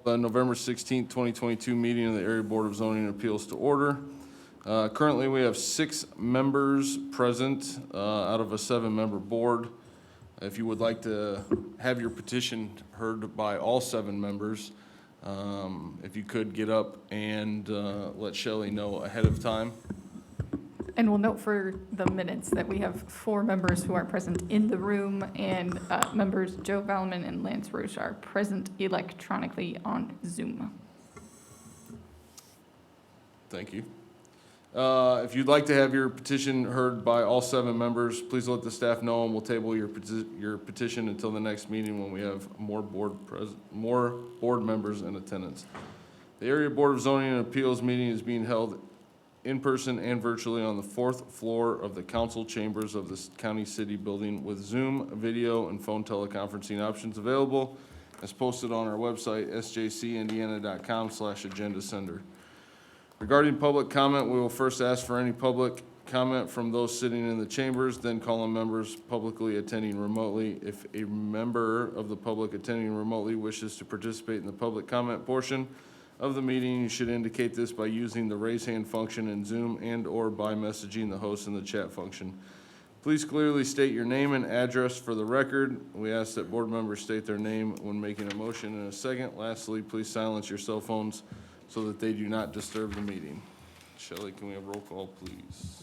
The November 16th, 2022 meeting of the Area Board of Zoning and Appeals to order. Currently, we have 6 members present out of a 7-member board. If you would like to have your petition heard by all 7 members, if you could get up and let Shelley know ahead of time. And we'll note for the minutes that we have 4 members who are present in the room, and members Joe Valman and Lance Roche are present electronically on Zoom. Thank you. If you'd like to have your petition heard by all 7 members, please let the staff know, and we'll table your petition until the next meeting when we have more board members in attendance. The Area Board of Zoning and Appeals meeting is being held in person and virtually on the 4th floor of the council chambers of the county city building with Zoom, video, and phone teleconferencing options available as posted on our website, sjcindiana.com/agenda sender. Regarding public comment, we will first ask for any public comment from those sitting in the chambers, then call on members publicly attending remotely. If a member of the public attending remotely wishes to participate in the public comment portion of the meeting, you should indicate this by using the raise hand function in Zoom and/or by messaging the host in the chat function. Please clearly state your name and address for the record. We ask that board members state their name when making a motion in a second. Lastly, please silence your cell phones so that they do not disturb the meeting. Shelley, can we have roll call, please?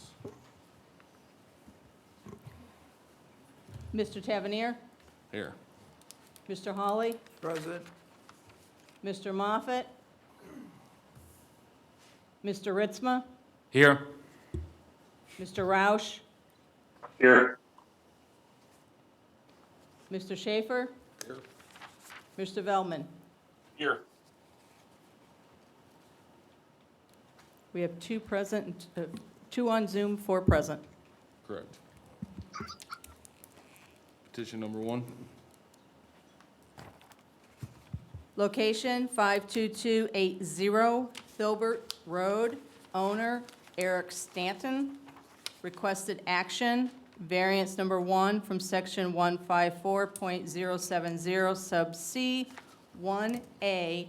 Mr. Tavernier? Here. Mr. Hawley? Present. Mr. Moffett? Mr. Ritzma? Here. Mr. Roush? Here. Mr. Schaefer? Here. Mr. Velman? Here. We have 2 present, 2 on Zoom, 4 present. Correct. Petition number 1. Location 52280 Filbert Road. Owner Eric Stanton. Requested action, variance number 1 from section 154.070 sub C 1A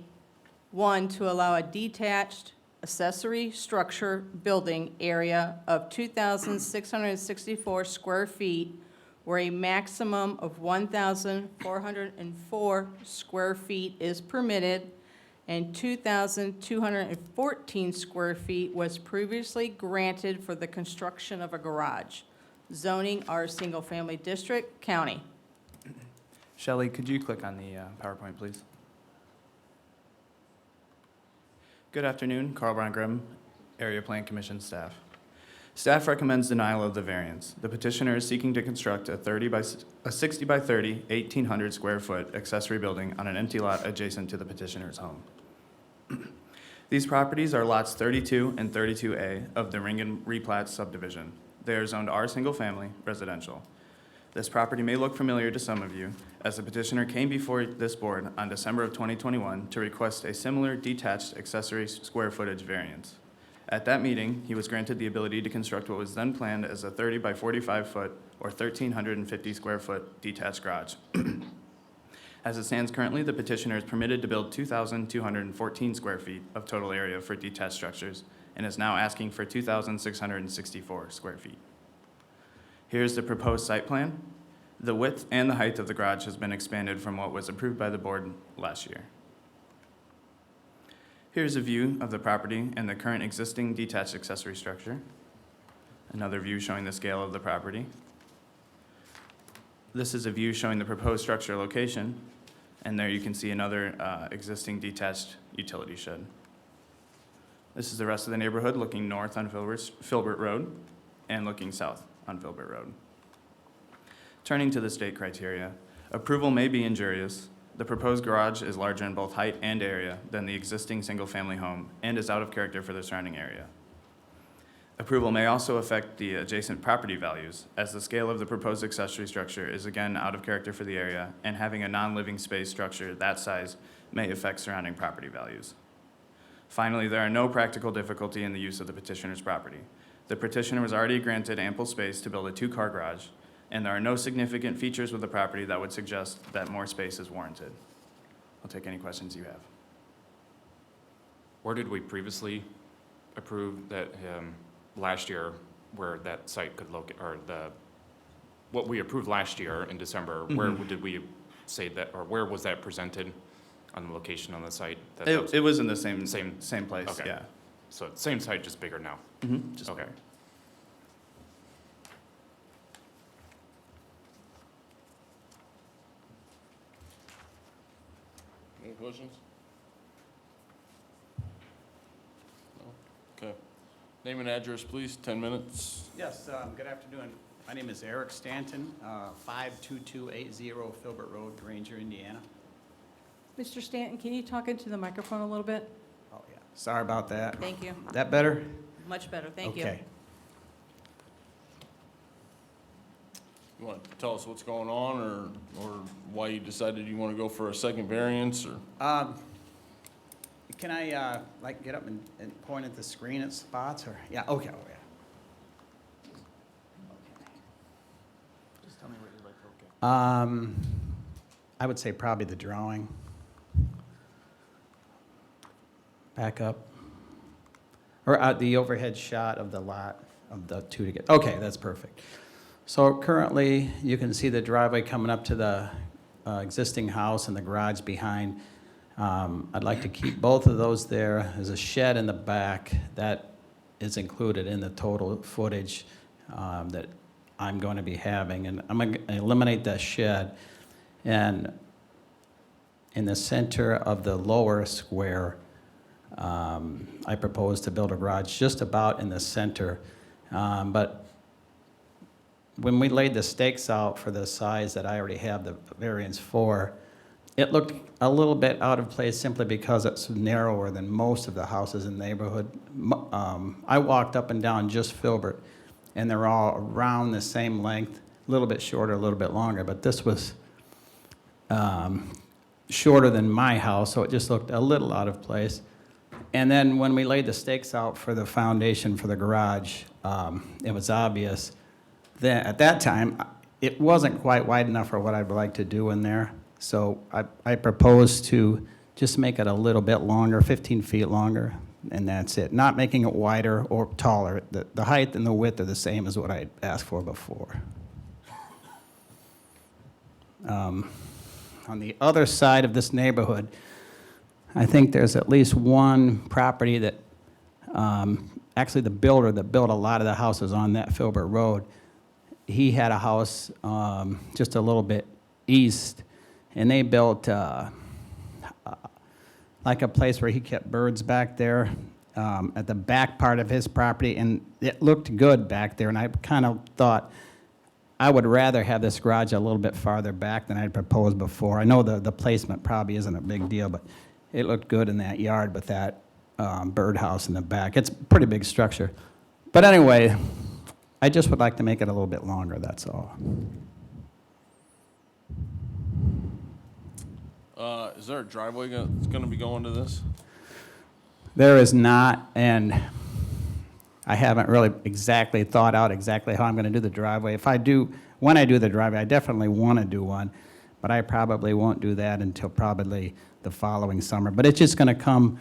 1 to allow a detached accessory structure building area of 2,664 square feet where a maximum of 1,404 square feet is permitted and 2,214 square feet was previously granted for the construction of a garage. Zoning R Single Family District, County. Shelley, could you click on the PowerPoint, please? Good afternoon, Carl Brown Grimm, Area Plan Commission staff. Staff recommends denial of the variance. The petitioner is seeking to construct a 60 by 30, 1,800 square foot accessory building on an empty lot adjacent to the petitioner's home. These properties are lots 32 and 32A of the Ringen Replat subdivision. They are zoned R single family residential. This property may look familiar to some of you, as the petitioner came before this board on December of 2021 to request a similar detached accessory square footage variance. At that meeting, he was granted the ability to construct what was then planned as a 30 by 45 foot or 1,350 square foot detached garage. As it stands currently, the petitioner is permitted to build 2,214 square feet of total area for detached structures and is now asking for 2,664 square feet. Here's the proposed site plan. The width and the height of the garage has been expanded from what was approved by the board last year. Here's a view of the property and the current existing detached accessory structure. Another view showing the scale of the property. This is a view showing the proposed structure location, and there you can see another existing detached utility shed. This is the rest of the neighborhood looking north on Filbert Road and looking south on Filbert Road. Turning to the state criteria, approval may be injurious. The proposed garage is larger in both height and area than the existing single-family home and is out of character for the surrounding area. Approval may also affect the adjacent property values, as the scale of the proposed accessory structure is again out of character for the area, and having a non-living space structure that size may affect surrounding property values. Finally, there are no practical difficulty in the use of the petitioner's property. The petitioner was already granted ample space to build a 2-car garage, and there are no significant features with the property that would suggest that more space is warranted. I'll take any questions you have. Where did we previously approve that, last year, where that site could locate, or what we approved last year in December, where did we say that, or where was that presented on the location on the site? That It was in the Same- same place, Okay. yeah. So same site, just bigger now. Just Okay. Any questions? No? Okay. Name and address, please, 10 minutes. Yes, good afternoon. My name is Eric Stanton, 52280 Filbert Road, Granger, Indiana. Mr. Stanton, can you talk into the microphone a little bit? Oh, yeah. Sorry about that. Thank you. That better? Much better, thank you. Okay. You want to tell us what's going on, or why you decided you want to go for a second variance, or? Can I, like, get up and point at the screen at spots, or? Yeah, okay, oh, yeah. Just tell me what you'd like, okay. I would say probably the drawing. Back up. Or the overhead shot of the lot of the two together. Okay, that's perfect. So currently, you can see the driveway coming up to the existing house and the garage behind. I'd like to keep both of those there. There's a shed in the back that is included in the total footage that I'm going to be having. And I'm going to eliminate that shed. And in the center of the lower square, I propose to build a garage just about in the center. But when we laid the stakes out for the size that I already have the variance for, it looked a little bit out of place simply because it's narrower than most of the houses in the neighborhood. I walked up and down just Filbert, and they're all around the same length, a little bit shorter, a little bit longer, but this was shorter than my house, so it just looked a little out of place. And then when we laid the stakes out for the foundation for the garage, it was obvious that at that time, it wasn't quite wide enough for what I'd like to do in there. So I proposed to just make it a little bit longer, 15 feet longer, and that's it. Not making it wider or taller. The height and the width are the same as what I asked for before. On the other side of this neighborhood, I think there's at least one property that, actually the builder that built a lot of the houses on that Filbert Road, he had a house just a little bit east, and they built like a place where he kept birds back there at the back part of his property, and it looked good back there, and I kind of thought I would rather have this garage a little bit farther back than I'd proposed before. I know the placement probably isn't a big deal, but it looked good in that yard with that birdhouse in the back. It's a pretty big structure. But anyway, I just would like to make it a little bit longer, that's all. Is there a driveway that's going to be going to this? There is not, and I haven't really exactly thought out exactly how I'm going to do the driveway. When I do the driveway, I definitely want to do one, but I probably won't do that until probably the following summer. But it's just going to come,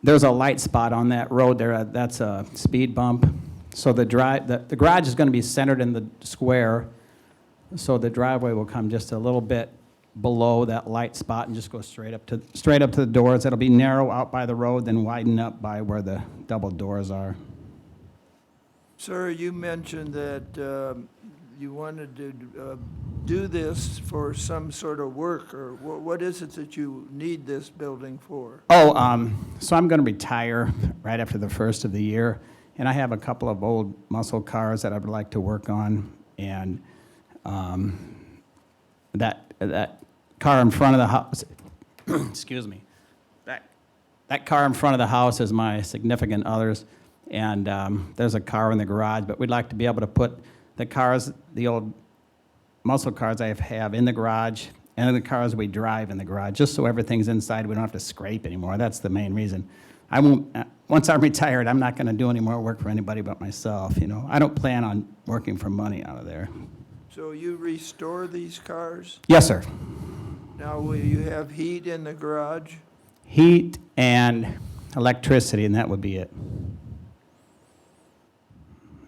there's a light spot on that road there, that's a speed bump. So the garage is going to be centered in the square, so the driveway will come just a little bit below that light spot and just go straight up to the doors. It'll be narrow out by the road, then widen up by where the double doors are. Sir, you mentioned that you wanted to do this for some sort of work, or what is it that you need this building for? Oh, so I'm going to retire right after the first of the year, and I have a couple of old muscle cars that I would like to work on, and that car in front of the house, excuse me, that car in front of the house is my significant other's, and there's a car in the garage, but we'd like to be able to put the old muscle cars I have in the garage, and the cars we drive in the garage, just so everything's inside, we don't have to scrape anymore. That's the main reason. I won't, once I'm retired, I'm not going to do any more work for anybody but myself, you know. I don't plan on working for money out of there. So you restore these cars? Yes, sir. Now, will you have heat in the garage? Heat and electricity, and that would be it.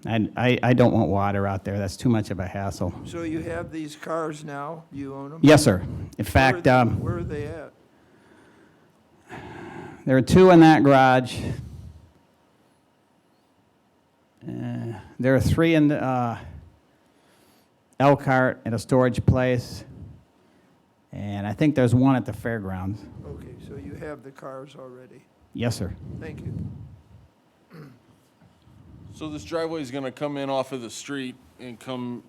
I don't want water out there. That's too much of a hassle. So you have these cars now? You own them? Yes, sir. In fact, Where are they at? there are 2 in that garage. There are 3 in the Elkhart at a storage place. And I think there's 1 at the fairgrounds. Okay, so you have the cars already. Yes, sir. Thank you. So this driveway is gonna come in off of the street and come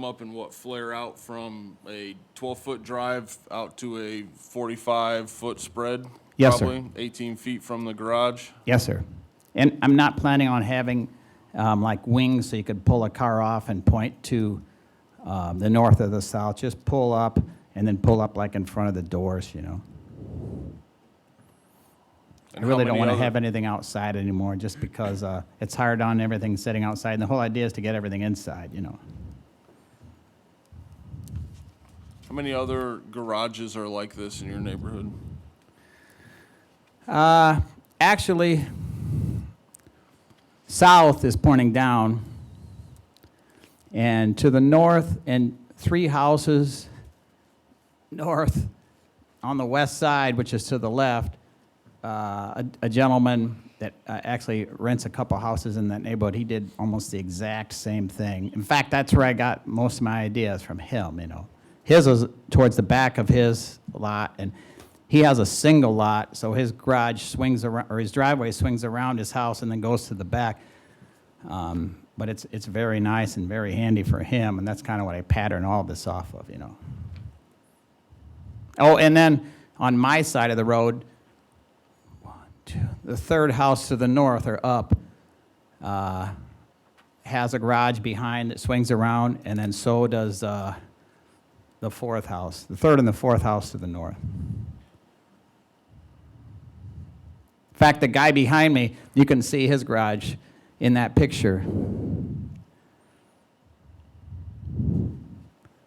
up and what, flare out from a 12-foot drive out to a 45-foot spread? Yes, sir. Probably 18 feet from the garage? Yes, sir. And I'm not planning on having like wings so you could pull a car off and point to the north or the south. Just pull up and then pull up like in front of the doors, you know. I And how really don't many want to other- have anything outside anymore just because it's hard on everything sitting outside. And the whole idea is to get everything inside, you know. How many other garages are like this in your neighborhood? Actually, south is pointing down. And to the north, and 3 houses north on the west side, which is to the left, a gentleman that actually rents a couple houses in that neighborhood, he did almost the exact same thing. In fact, that's where I got most of my ideas from him, you know. His was towards the back of his lot, and he has a single lot, so his garage swings around, or his driveway swings around his house and then goes to the back. But it's very nice and very handy for him, and that's kind of what I pattern all this off of, you know. Oh, and then on my side of the road, 1, 2, the 3rd house to the north or up has a garage behind that swings around, and then so does the 4th house, the 3rd and the 4th house to the north. In fact, the guy behind me, you can see his garage in that picture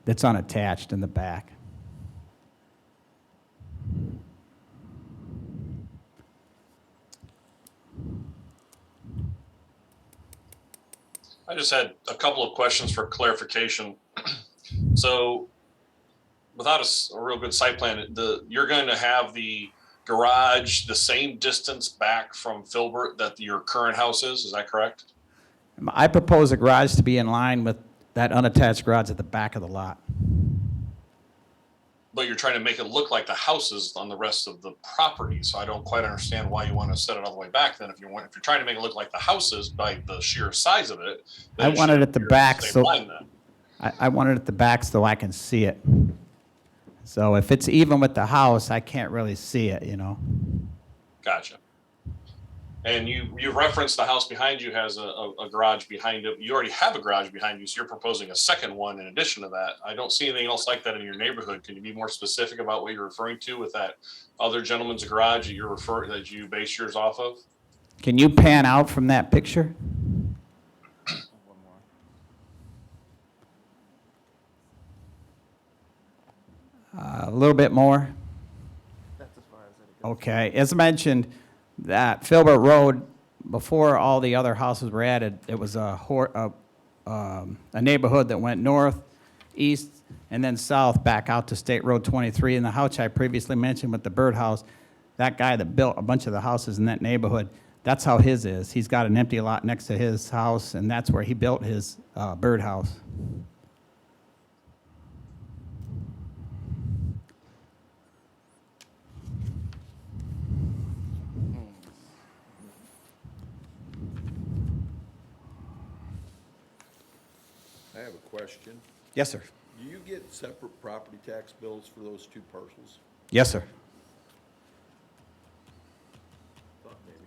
that's unattached in the back. I just had a couple of questions for clarification. So without a real good site plan, you're going to have the garage the same distance back from Filbert that your current house is that correct? I propose the garage to be in line with that unattached garage at the back of the lot. But you're trying to make it look like the houses on the rest of the property, so I don't quite understand why you want to set it all the way back then. If you're trying to make it look like the houses by the sheer size of it. then I it want it should at the be back same so- line then. I want it at the back so I can see it. So if it's even with the house, I can't really see it, you know. Gotcha. And you referenced the house behind you has a garage behind it. You already have a garage behind you, so you're proposing a second one in addition to that. I don't see anything else like that in your neighborhood. Can you be more specific about what you're referring to with that other gentleman's garage that you base yours off of? Can you pan out from that picture? A little bit more. Okay, as mentioned, that Filbert Road, before all the other houses were added, it was a neighborhood that went north, east, and then south back out to State Road 23. And the house I previously mentioned with the birdhouse, that guy that built a bunch of the houses in that neighborhood, that's how his is. He's got an empty lot next to his house, and that's where he built his birdhouse. I have a question. Yes, sir. Do you get separate property tax bills for those 2 parcels? Yes, sir. Thought maybe.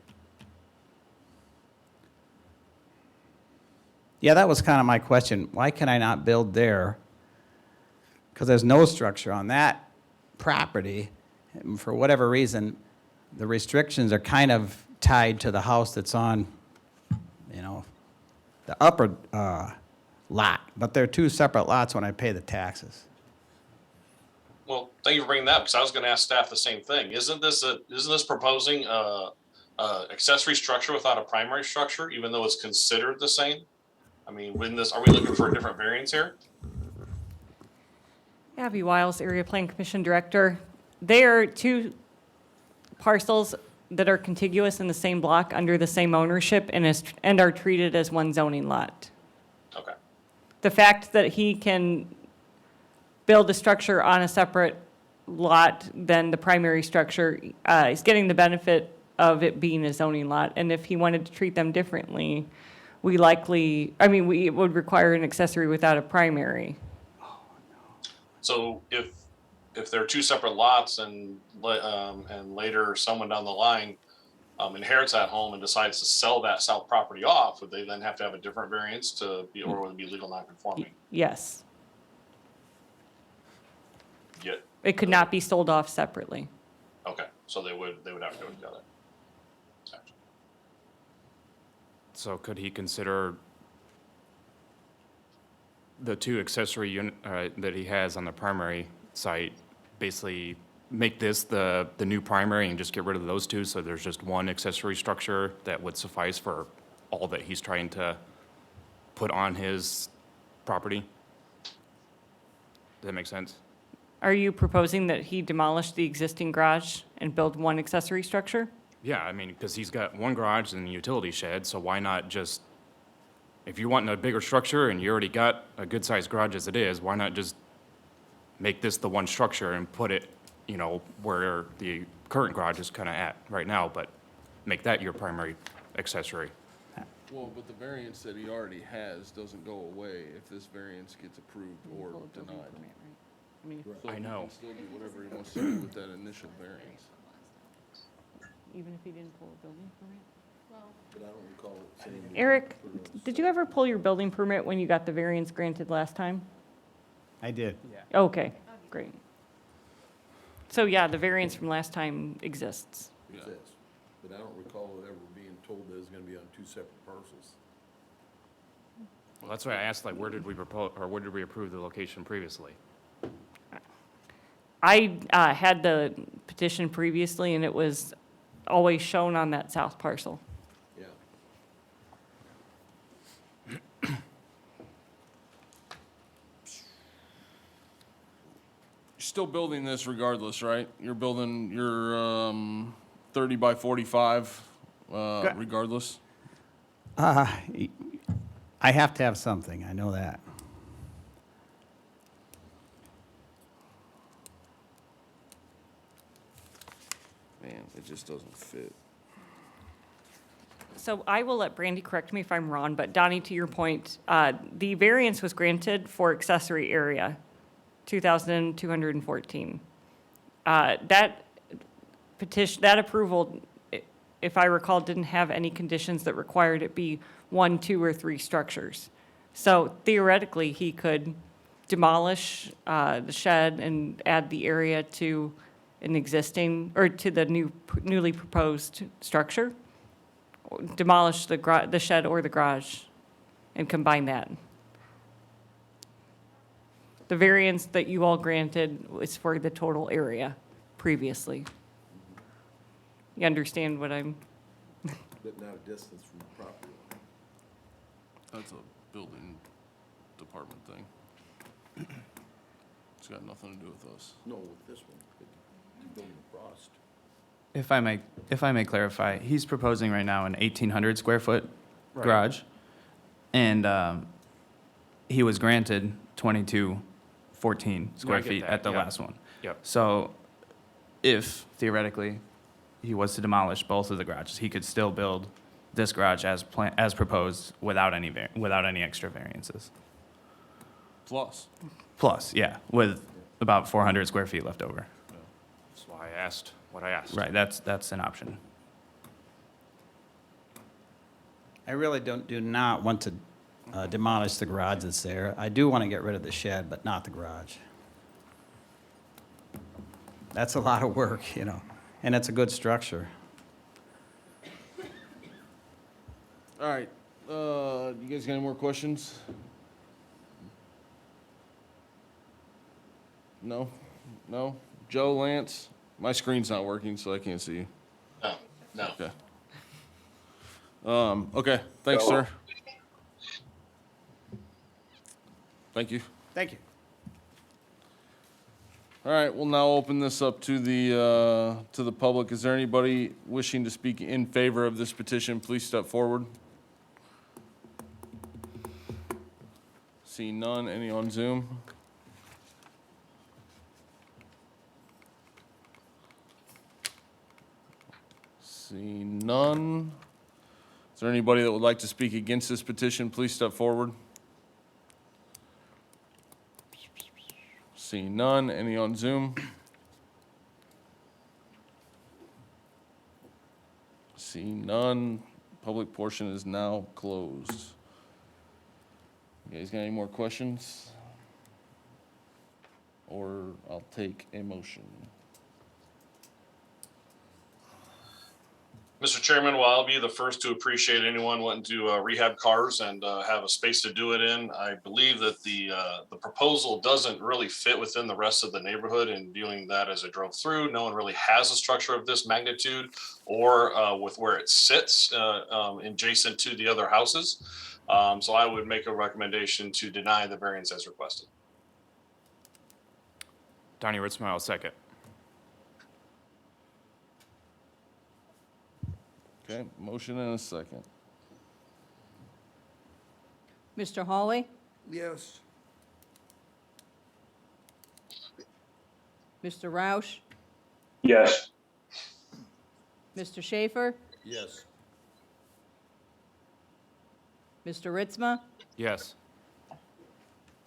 Yeah, that was kind of my question. Why can I not build there? Because there's no structure on that property. And for whatever reason, the restrictions are kind of tied to the house that's on, you know, the upper lot. But they're 2 separate lots when I pay the taxes. Well, thank you for bringing that up, because I was going to ask staff the same thing. Isn't this proposing accessory structure without a primary structure, even though it's considered the same? I mean, are we looking for a different variance here? Abby Wiles, Area Plan Commission Director. They are two parcels that are contiguous in the same block under the same ownership and are treated as one zoning lot. Okay, The fact that he can build a structure on a separate lot than the primary structure, he's getting the benefit of it being a zoning lot. And if he wanted to treat them differently, it would require an accessory without a primary. so if there are two separate lots and later someone down the line inherits that home and decides to sell that south property off, would they then have to have a different variance to be, or would it be legal non-conforming? Yes, Yet, it could not be sold off separately. okay, so they would have to go together. Gotcha. So could he consider the two accessory unit, that he has on the primary site, basically make this the new primary and just get rid of those two, so there's just one accessory structure that would suffice for all that he's trying to put on his property? Does that make sense? Are you proposing that he demolish the existing garage and build one accessory structure? Yeah, I mean, because he's got one garage and a utility shed, so why not just, if you want a bigger structure and you already got a good-sized garage as it is, why not just make this the one structure and put it, where the current garage is kind of at right now, but make that your primary accessory? Well, but the variance that he already has doesn't go away if this variance gets approved or denied. So I know. He can still do whatever he wants to do with that initial variance. Even if he didn't pull a building permit? But I don't recall it saying. Eric, did you ever pull your building permit when you got the variance granted last time? I did. Okay, great. So yeah, the variance from last time exists. Yeah. Exists, but I don't recall it ever being told that it's gonna be on two separate parcels. Well, that's why I asked, like, where did we approve the location previously? I had the petition previously, and it was always shown on that south parcel. Yeah. You're still building this regardless, right? You're building your 30 by 45 regardless? I have to have something, I know that. Man, it just doesn't fit. So I will let Brandy correct me if I'm wrong, but Donnie, to your point, the variance was granted for accessory area, 2,214. That petition, that approval, if I recall, didn't have any conditions that required it be 1, 2, or 3 structures. So theoretically, he could demolish the shed and add the area to an existing, or to the newly proposed structure, demolish the shed or the garage and combine that. The variance that you all granted was for the total area previously. You understand what I'm, But not a distance from the property line. That's a building department thing. It's got nothing to do with us. No, with this one, but the building across. If I may clarify, he's proposing right now an 1,800 square foot Right. garage, and he was granted 2,214 square get feet that, at the yeah. last one. Yep. So if theoretically he was to demolish both of the garages, he could still build this garage as proposed without any extra variances. Plus. Plus, yeah, with about 400 square feet left over. That's why I asked what I asked. Right, that's an option. I really do not want to demolish the garage that's there. I do want to get rid of the shed, but not the garage. That's a lot of work, and it's a good structure. All right, you guys got any more questions? No? No? Joe, Lance? My screen's not working, so I can't see you. No, no. Okay. Okay, thanks, sir. Thank you. Thank you. All right, we'll now open this up to the public. Is there anybody wishing to speak in favor of this petition? Please step forward. See none. Any on Zoom? See none. Is there anybody that would like to speak against this petition? Please step forward. Seeing none. Any on Zoom? Seeing none. Public portion is now closed. You guys got any more questions? Or I'll take a motion. Mr. Chairman, while I'll be the first to appreciate anyone wanting to rehab cars and have a space to do it in, I believe that the proposal doesn't really fit within the rest of the neighborhood. And viewing that as I drove through, no one really has a structure of this magnitude or with where it sits adjacent to the other houses. So I would make a recommendation to deny the variance as requested. Donnie Ritzma, I'll second. Okay, motion and a second. Mr. Hawley? Yes. Mr. Roush? Yes. Mr. Schaefer? Yes. Mr. Ritzma? Yes.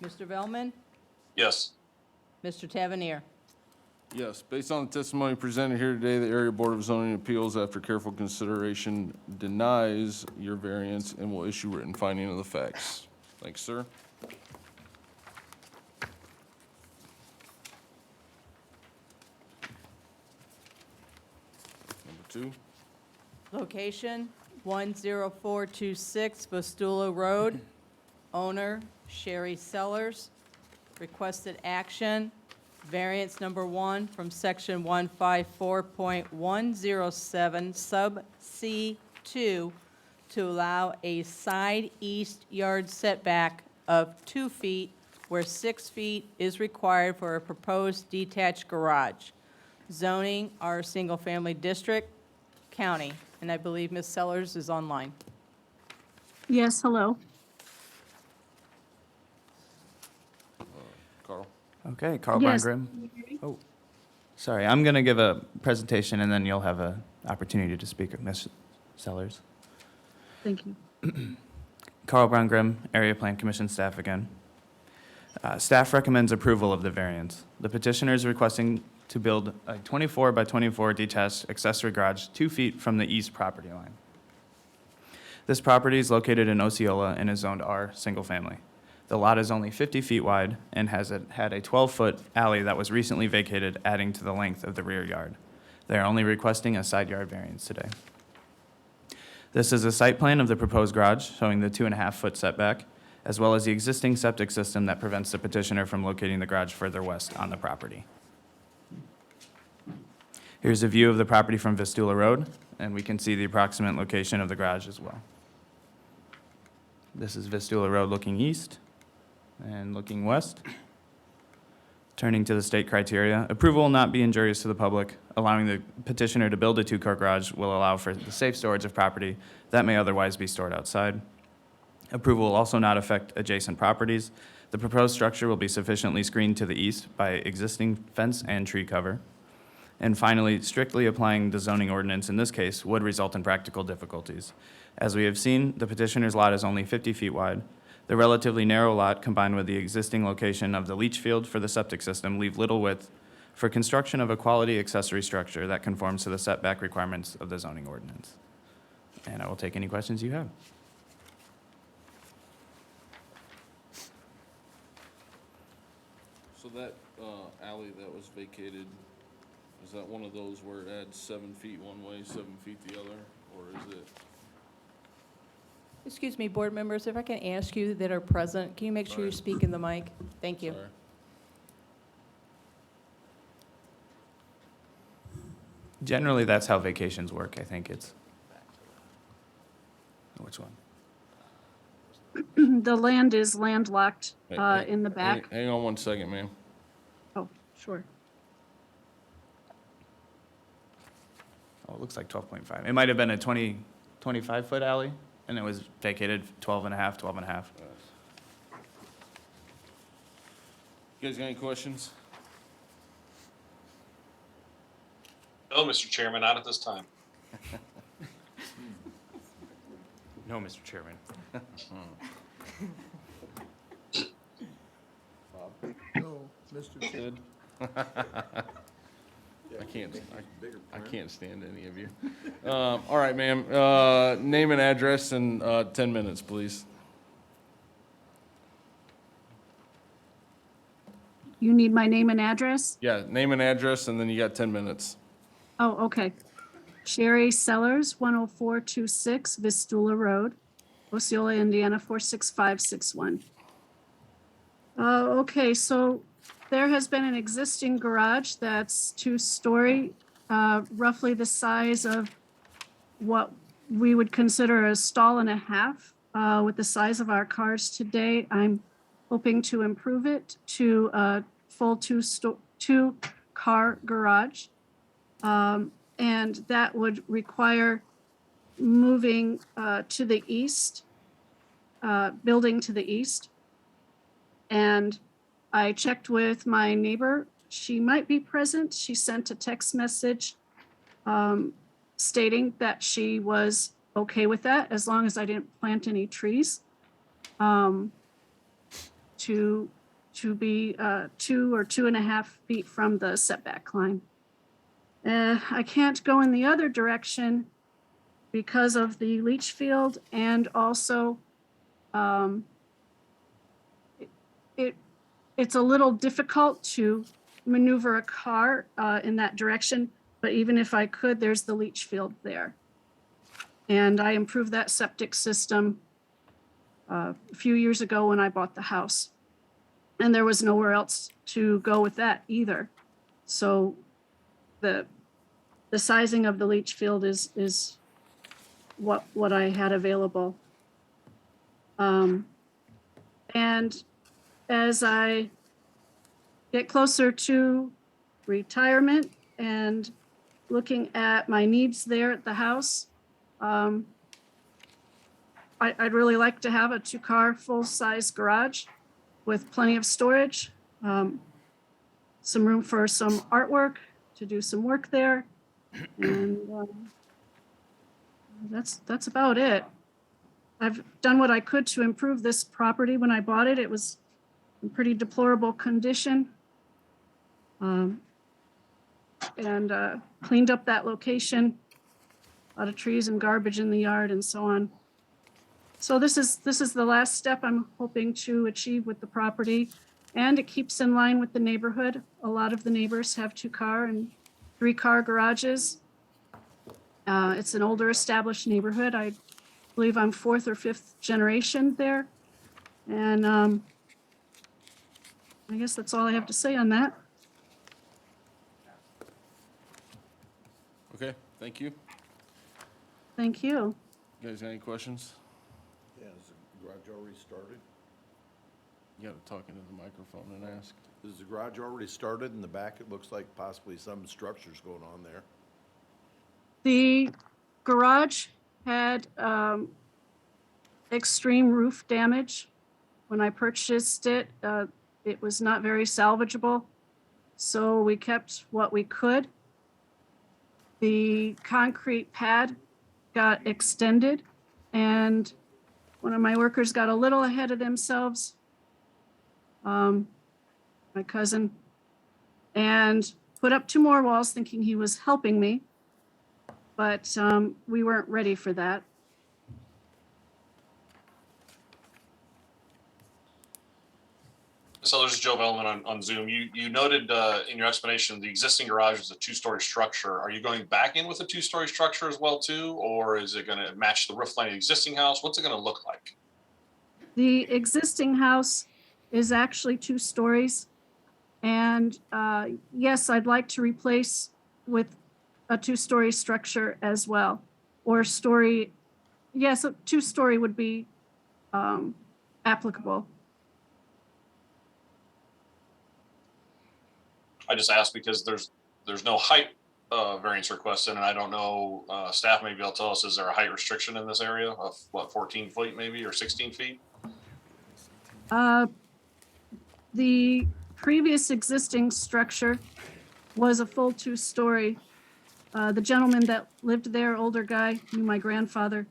Mr. Velman? Yes. Mr. Tavernier? Yes, based on the testimony presented here today, the Area Board of Zoning Appeals, after careful consideration, denies your variance and will issue written finding of the facts. Thanks, sir. Number 2. Location, 10426 Vestula Road. Owner, Sherry Sellers. Requested action, variance number 1 from section 154.107 sub C2 to allow a side east yard setback of 2 feet where 6 feet is required for a proposed detached garage. Zoning, R single family district, county. And I believe Ms. Sellers is online. Yes, hello. Carl? Okay, Carl Brian Yes. Grimm. Oh, sorry, I'm going to give a presentation, and then you'll have an opportunity to speak, Ms. Sellers. Thank you. Carl Brown Grimm, Area Plan Commission staff again. Staff recommends approval of the variance. The petitioner is requesting to build a 24 by 24 detached accessory garage 2 feet from the east property line. This property is located in Osceola and is zoned R, single family. The lot is only 50 feet wide and had a 12-foot alley that was recently vacated, adding to the length of the rear yard. They are only requesting a side yard variance today. This is a site plan of the proposed garage showing the 2.5-foot setback, as well as the existing septic system that prevents the petitioner from locating the garage further west on the property. Here's a view of the property from Vestula Road, and we can see the approximate location of the garage as well. This is Vestula Road looking east and looking west. Turning to the state criteria, approval will not be injurious to the public. Allowing the petitioner to build a 2-car garage will allow for the safe storage of property that may otherwise be stored outside. Approval will also not affect adjacent properties. The proposed structure will be sufficiently screened to the east by existing fence and tree cover. And finally, strictly applying the zoning ordinance in this case would result in practical difficulties. As we have seen, the petitioner's lot is only 50 feet wide. The relatively narrow lot, combined with the existing location of the leach field for the septic system, leave little width for construction of a quality accessory structure that conforms to the setback requirements of the zoning ordinance. And I will take any questions you have. So that alley that was vacated, is that one of those where it adds 7 feet one way, 7 feet the other, or is it? Excuse me, board members, if I can ask you that are present, can you make sure you speak in the mic? Thank you. Sorry. Generally, that's how vacations work. I think it's Which one? The land is landlocked in the back. Hang on one second, ma'am. Oh, sure. Oh, it looks like 12.5. It might have been a 25-foot alley, and it was vacated 12 and a half, 12 and a half. You guys got any questions? No, Mr. Chairman, not at this time. No, Mr. Chairman. No, Mr. Chairman. I can't stand any of you. All right, ma'am. Name and address in 10 minutes, please. You need my name and address? Yeah, name and address, and then you got 10 minutes. Oh, okay. Sherry Sellers, 10426 Vistula Road, Osceola, Indiana, 46561. Okay, so there has been an existing garage that's 2-story, roughly the size of what we would consider a stall and a half. With the size of our cars today, I'm hoping to improve it to a full two-car garage. And that would require moving to the east, building to the east. And I checked with my neighbor. She might be present. She sent a text message stating that she was okay with that as long as I didn't plant any trees. To be 2 or 2.5 feet from the setback line. I can't go in the other direction because of the leach field, and also it's a little difficult to maneuver a car in that direction, but even if I could, there's the leach field there. And I improved that septic system a few years ago when I bought the house. And there was nowhere else to go with that either. So the sizing of the leach field is what I had available. And as I get closer to retirement and looking at my needs there at the house, I'd really like to have a 2-car full-size garage with plenty of storage, some room for some artwork, to do some work there. And that's about it. I've done what I could to improve this property. When I bought it, it was in pretty deplorable condition. And cleaned up that location, a lot of trees and garbage in the yard and so on. So this is the last step I'm hoping to achieve with the property, and it keeps in line with the neighborhood. A lot of the neighbors have 2-car and 3-car garages. It's an older established neighborhood. I believe I'm 4th or 5th generation there. And I guess that's all I have to say on that. Okay, thank you. Thank you. You guys got any questions? Yeah, is the garage already started? You gotta talk into the microphone and ask. Is the garage already started in the back? It looks like possibly some structures going on there. The garage had extreme roof damage. When I purchased it, it was not very salvageable. So we kept what we could. The concrete pad got extended, and one of my workers got a little ahead of themselves, my cousin, and put up 2 more walls thinking he was helping me. But we weren't ready for that. So this is Joe Bellman on Zoom. You noted in your explanation, the existing garage is a 2-story structure. Are you going back in with a 2-story structure as well too? Or is it gonna match the roof line of the existing house? What's it gonna look like? The existing house is actually 2 stories. And yes, I'd like to replace with a 2-story structure as well, or story yes, a two-story would be applicable. I just asked because there's no height variance requested, and I don't know, staff maybe will tell us, is there a height restriction in this area of what, 14 feet maybe, or 16 feet? The previous existing structure was a full two-story. The gentleman that lived there, older guy, knew my grandfather.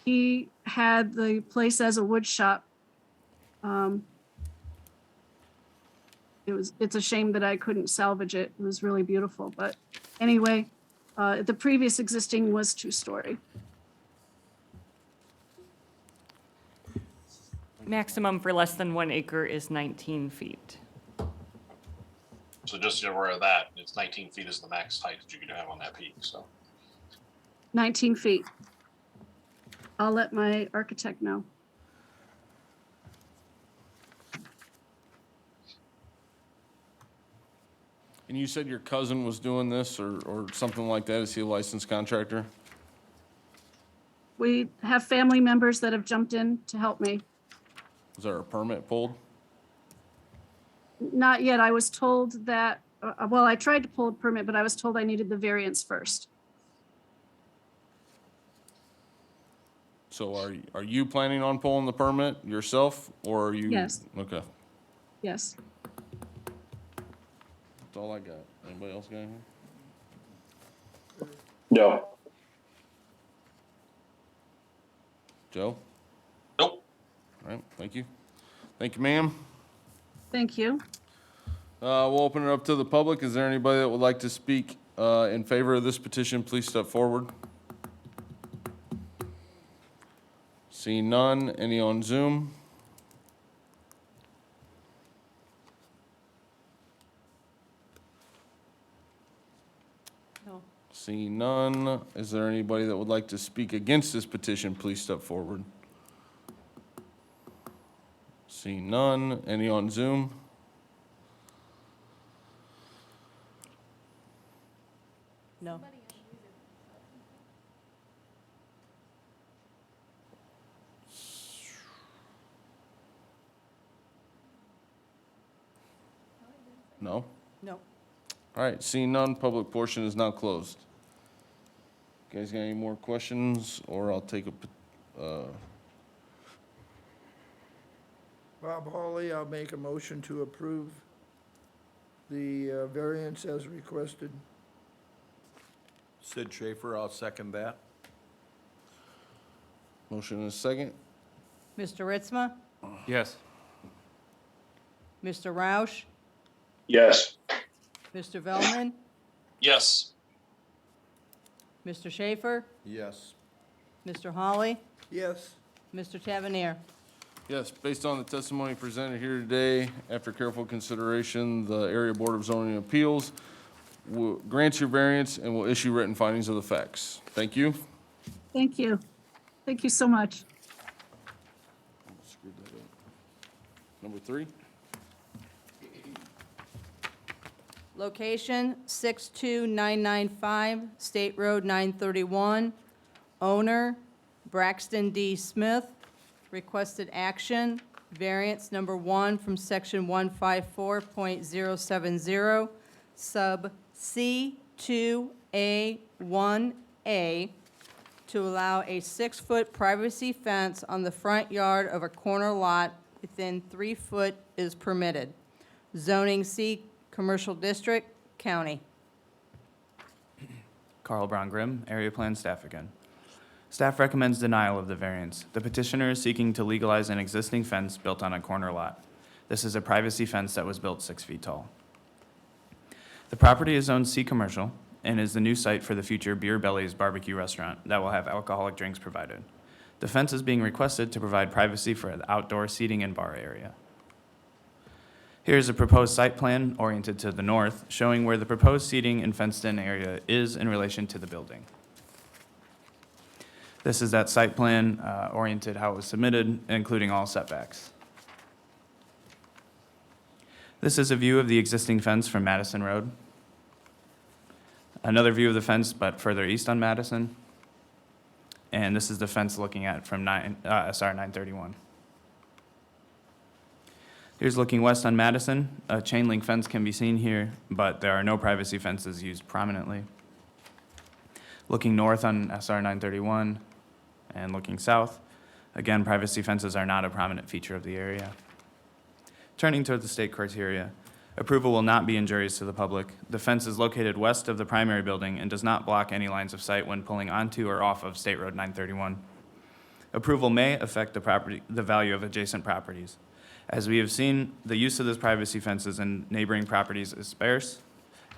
He had the place as a wood shop. It's a shame that I couldn't salvage it. It was really beautiful, but anyway, the previous existing was two-story. Maximum for less than 1 acre is 19 feet. So just so you're aware of that, it's 19 feet is the max height that you can have on that peak, so. 19 feet. I'll let my architect know. And you said your cousin was doing this or something like that? Is he a licensed contractor? We have family members that have jumped in to help me. Was there a permit pulled? Not yet. I was told that, well, I tried to pull a permit, but I was told I needed the variance first. So are you planning on pulling the permit yourself, or are you? Yes. Okay, Yes. that's all I got. Anybody else got anything? No. Joe? Nope. All right, thank you. Thank you, ma'am. Thank you. We'll open it up to the public. Is there anybody that would like to speak in favor of this petition? Please step forward. Seeing none. Any on Zoom? No. Seeing none. Is there anybody that would like to speak against this petition? Please step forward. Seeing none. Any on Zoom? No. No? No. All right, seeing none, public portion is now closed. Guys got any more questions, or I'll take a, Bob Hawley, I'll make a motion to approve the variance as requested. Sid Schaefer, I'll second that. motion and a second. Mr. Ritzma, Yes. Mr. Roush, Yes. Mr. Velman, Yes. Mr. Schaefer, Yes. Mr. Hawley, Yes. Mr. Tavernier. Yes, based on the testimony presented here today, after careful consideration, the Area Board of Zoning Appeals will grant your variance and will issue written findings of the facts. Thank you. Thank you. Thank you so much. Screwed that up. Number 3? Location 62995 State Road 931. Owner Braxton D. Smith. Requested action, variance number 1 from section 154.070, sub C2A1A, to allow a 6-foot privacy fence on the front yard of a corner lot within 3 foot is permitted. Zoning C, Commercial District, County. Carl Brown Grimm, Area Plan Staff again. Staff recommends denial of the variance. The petitioner is seeking to legalize an existing fence built on a corner lot. This is a privacy fence that was built 6 feet tall. The property is zoned C Commercial and is the new site for the future Beer Belly's barbecue restaurant that will have alcoholic drinks provided. The fence is being requested to provide privacy for the outdoor seating and bar area. Here is a proposed site plan oriented to the north, showing where the proposed seating and fenced-in area is in relation to the building. This is that site plan oriented how it was submitted, including all setbacks. This is a view of the existing fence from Madison Road. Another view of the fence, but further east on Madison. And this is the fence looking at from SR 931. Here's looking west on Madison. A chain link fence can be seen here, but there are no privacy fences used prominently. Looking north on SR 931 and looking south, again, privacy fences are not a prominent feature of the area. Turning toward the state criteria, approval will not be injurious to the public. The fence is located west of the primary building and does not block any lines of sight when pulling onto or off of State Road 931. Approval may affect the value of adjacent properties. As we have seen, the use of this privacy fences in neighboring properties is sparse,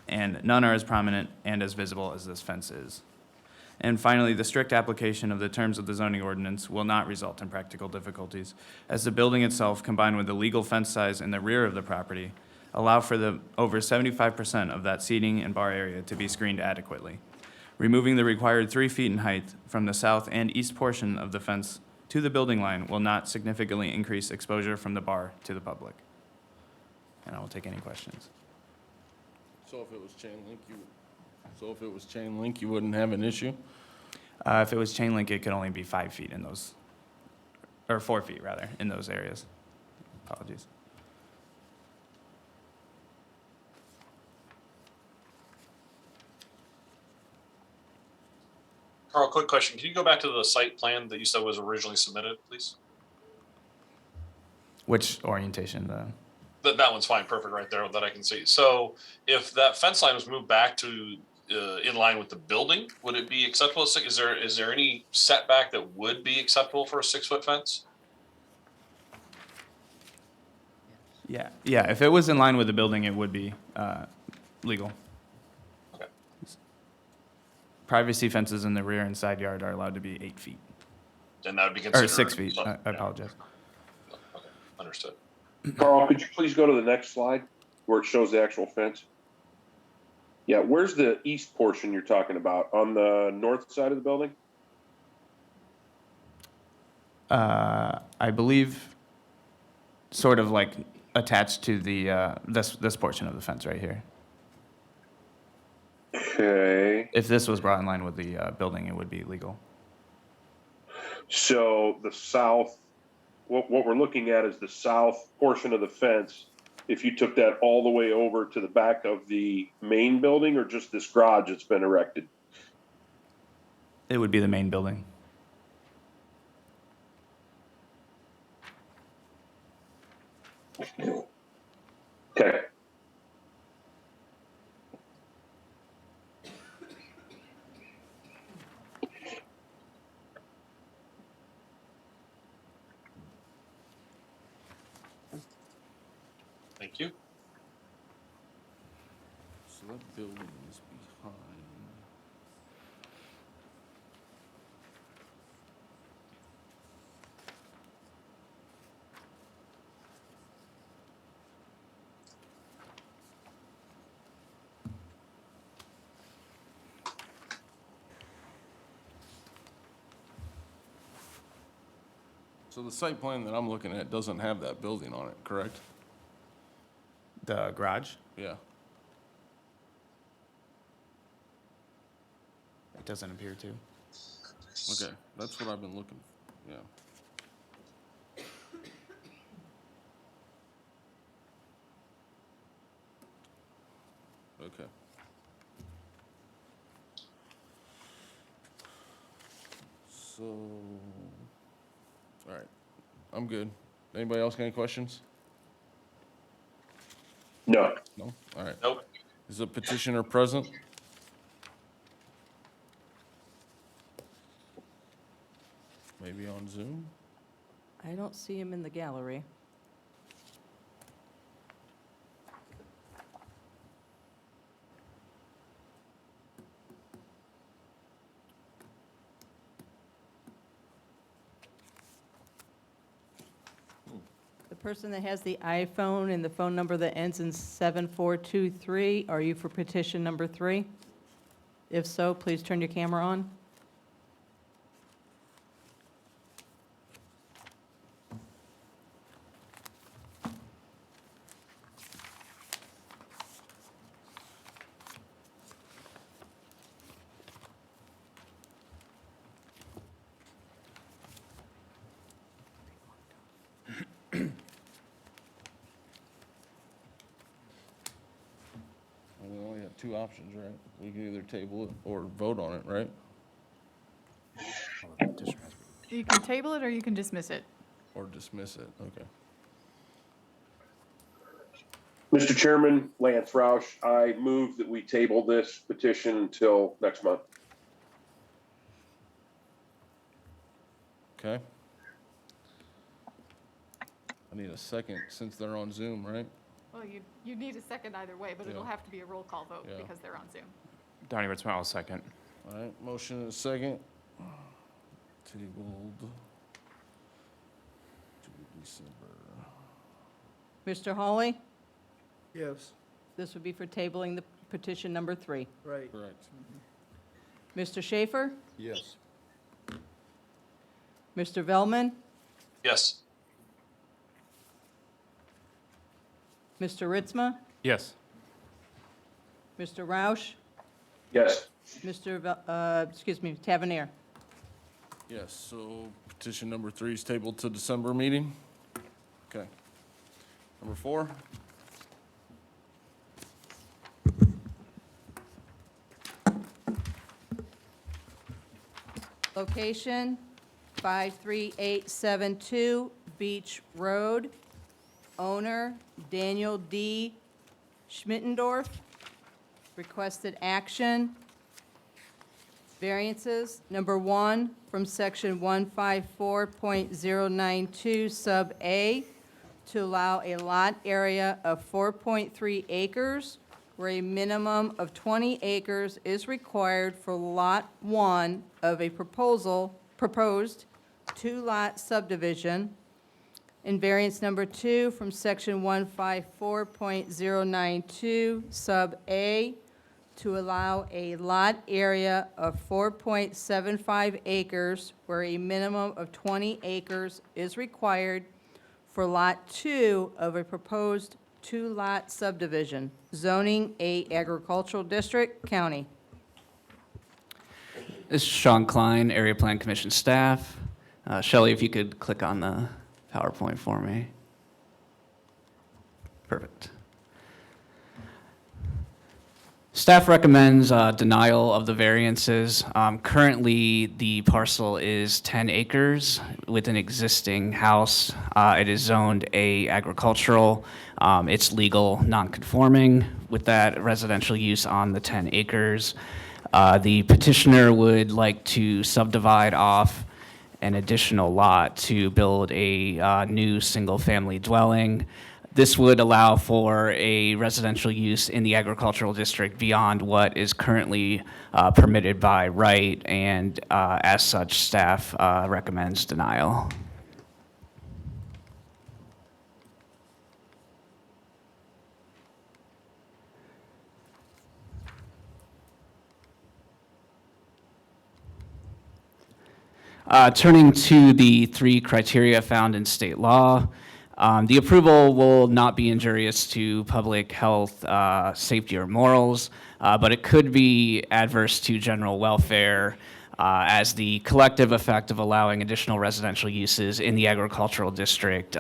and none are as prominent and as visible as this fence is. And finally, the strict application of the terms of the zoning ordinance will not result in practical difficulties, as the building itself, combined with the legal fence size in the rear of the property, allow for the over 75% of that seating and bar area to be screened adequately. Removing the required 3 feet in height from the south and east portion of the fence to the building line will not significantly increase exposure from the bar to the public. And I will take any questions. So if it was chain link, you wouldn't have an issue? If it was chain link, it could only be 5 feet in those, or 4 feet rather, in those areas. Apologies. Carl, quick question. Can you go back to the site plan that you said was originally submitted, please? Which orientation? That one's fine, perfect right there that I can see. So if that fence line was moved back to in line with the building, would it be acceptable? Is there any setback that would be acceptable for a 6-foot fence? Yeah, if it was in line with the building, it would be legal. Okay. Privacy fences in the rear and side yard are allowed to be 8 feet, And that would be considered. or 6 feet, so- I apologize. Okay, understood. Carl, could you please go to the next slide where it shows the actual fence? Yeah, where's the east portion you're talking about? On the north side of the building? I believe sort of like attached to the, this portion of the fence right here. Okay, If this was brought in line with the building, it would be legal. so the south, what we're looking at is the south portion of the fence. If you took that all the way over to the back of the main building, or just this garage that's been erected? It would be the main building. Okay. Thank you. So that building is behind. So the site plan that I'm looking at doesn't have that building on it, correct? The garage, Yeah. it doesn't appear to. Okay, that's what I've been looking, yeah. Okay. So, all right, I'm good. Anybody else got any questions? No. No? All right. Nope. Is the petitioner present? Maybe on Zoom? I don't see him in the gallery. The person that has the iPhone and the phone number that ends in 7423, are you for petition number 3? If so, please turn your camera on. we only have two options, right? We can either table it or vote on it, right? You can table it or you can dismiss it. Or dismiss it, okay. Mr. Chairman, Lance Roush, I move that we table this petition until next month. Okay. I need a second since they're on Zoom, right? Well, you need a second either way, but it'll Yeah. have to be a roll call vote Yeah. because they're on Zoom. Donnie Ritzman, I'll second. All right, motion and a second. Tabled to December. Mr. Hawley, Yes, this would be for tabling the petition number 3. right. Correct. Mr. Schaefer, Yes. Mr. Velman, Yes. Mr. Ritzma, Yes. Mr. Roush, Yes. Mr. Tavernier. Yes, so petition number 3 is tabled to December meeting. Okay. Number 4? Location, 53872 Beach Road. Owner, Daniel D. Schmittendorf. Requested action. Variances, number 1, from section 154.092 sub A, to allow a lot area of 4.3 acres, where a minimum of 20 acres is required for lot 1 of a proposed two-lot subdivision. And variance number 2 from section 154.092 sub A, to allow a lot area of 4.75 acres, where a minimum of 20 acres is required for Lot 2 of a proposed two-lot subdivision, zoning A agricultural district, county. This is Sean Klein, Area Plan Commission staff. Shelley, if you could click on the PowerPoint for me. Perfect. Staff recommends denial of the variances. Currently, the parcel is 10 acres with an existing house. It is zoned A agricultural. It's legal, non-conforming with that residential use on the 10 acres. The petitioner would like to subdivide off an additional lot to build a new single-family dwelling. This would allow for a residential use in the agricultural district beyond what is currently permitted by right, and as such, staff recommends denial. Turning to the 3 criteria found in state law, the approval will not be injurious to public health, safety, or morals, but it could be adverse to general welfare as the collective effect of allowing additional residential uses in the agricultural district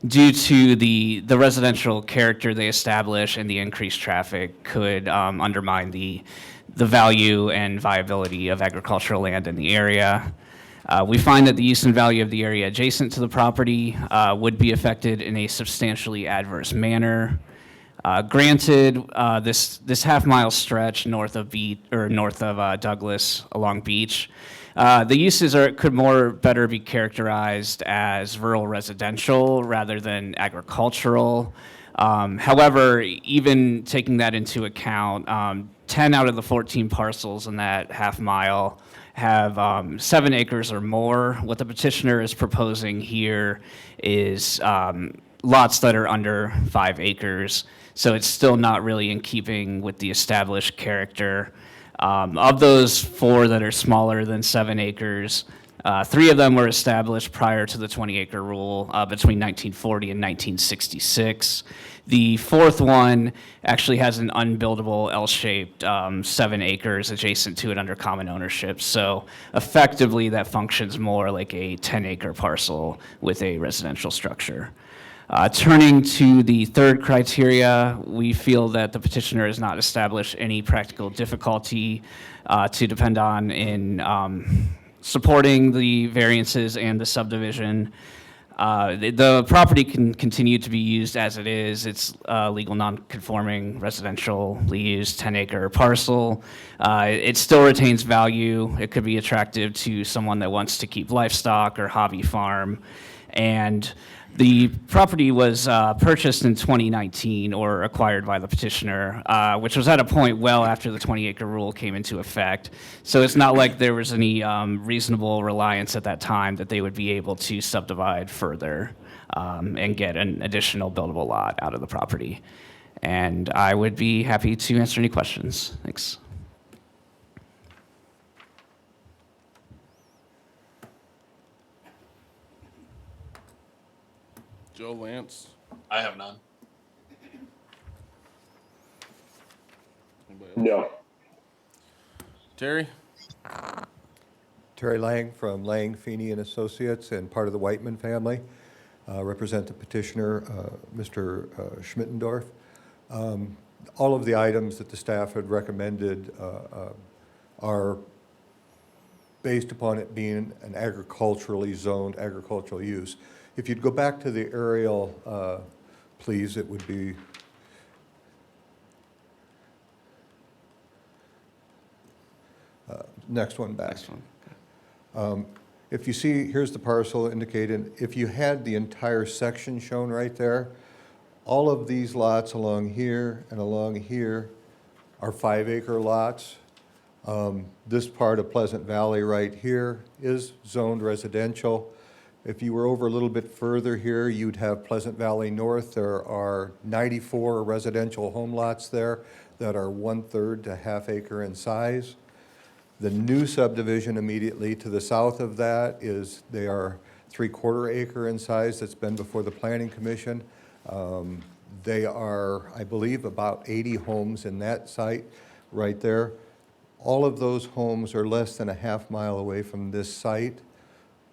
due to the residential character they establish, and the increased traffic could undermine the value and viability of agricultural land in the area. We find that the use and value of the area adjacent to the property would be affected in a substantially adverse manner. Granted, this half-mile stretch north of Douglas along Beach, the uses could better be characterized as rural residential rather than agricultural. However, even taking that into account, 10 out of the 14 parcels in that half mile have 7 acres or more. What the petitioner is proposing here is lots that are under 5 acres, so it's still not really in keeping with the established character. Of those 4 that are smaller than 7 acres, 3 of them were established prior to the 20-acre rule between 1940 and 1966. The 4th one actually has an unbuildable L-shaped 7 acres adjacent to it under common ownership. So effectively, that functions more like a 10-acre parcel with a residential structure. Turning to the third criteria, we feel that the petitioner has not established any practical difficulty to depend on in supporting the variances and the subdivision. The property can continue to be used as it is. It's legal non-conforming, residentially used 10-acre parcel. It still retains value. It could be attractive to someone that wants to keep livestock or hobby farm. And the property was purchased in 2019 or acquired by the petitioner, which was at a point well after the 20-acre rule came into effect. So it's not like there was any reasonable reliance at that time that they would be able to subdivide further and get an additional buildable lot out of the property. And I would be happy to answer any questions. Thanks. Joe, Lance? I have none. Anybody else? No. Terry? Terry Lang from Lang, Feeney and Associates and part of the Whiteman family. Represent the petitioner, Mr. Schmittendorf. All of the items that the staff had recommended are based upon it being an agriculturally zoned agricultural use. If you'd go back to the aerial, please, it would be next one back. Next one. If you see, here's the parcel indicated. If you had the entire section shown right there, all of these lots along here and along here are 5-acre lots. This part of Pleasant Valley right here is zoned residential. If you were over a little bit further here, you'd have Pleasant Valley North. There are 94 residential home lots there that are 1/3 to half-acre in size. The new subdivision immediately to the south of that is, they are 3/4 acre in size. That's been before the Planning Commission. They are, I believe, about 80 homes in that site right there. All of those homes are less than a half-mile away from this site.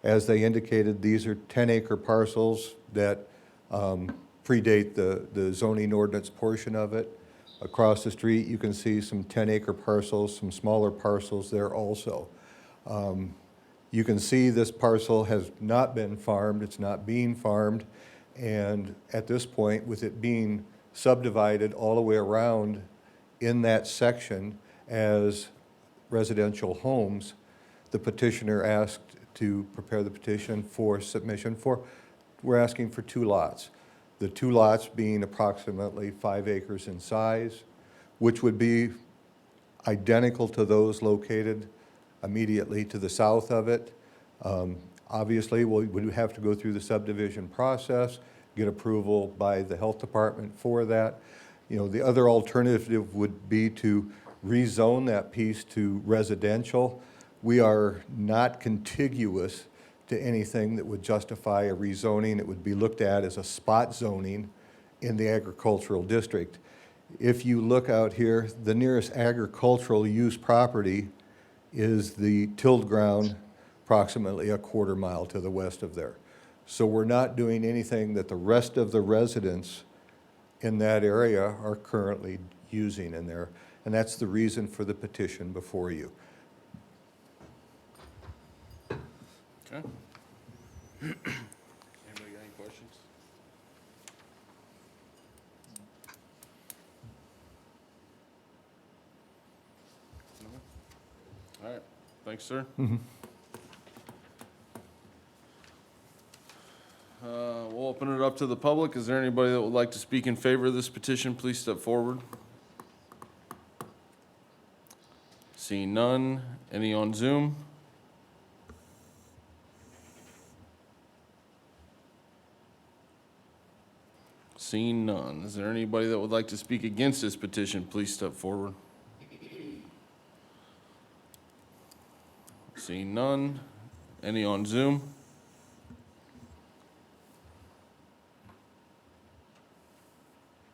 As they indicated, these are 10-acre parcels that predate the zoning ordinance portion of it. Across the street, you can see some 10-acre parcels, some smaller parcels there also. You can see this parcel has not been farmed, it's not being farmed, and at this point, with it being subdivided all the way around in that section as residential homes, the petitioner asked to prepare the petition for submission for, we're asking for 2 lots. The 2 lots being approximately 5 acres in size, which would be identical to those located immediately to the south of it. Obviously, we would have to go through the subdivision process, get approval by the health department for that. You know, the other alternative would be to rezone that piece to residential. We are not contiguous to anything that would justify a rezoning. It would be looked at as a spot zoning in the agricultural district. If you look out here, the nearest agricultural use property is the tilled ground approximately a 1/4 mile to the west of there. So we're not doing anything that the rest of the residents in that area are currently using in there. And that's the reason for the petition before you. Okay. Anybody got any questions? No? All right, thanks, sir. We'll open it up to the public. Is there anybody that would like to speak in favor of this petition? Please step forward. Seeing none. Any on Zoom? Seeing none. Is there anybody that would like to speak against this petition? Please step forward. Seeing none. Any on Zoom?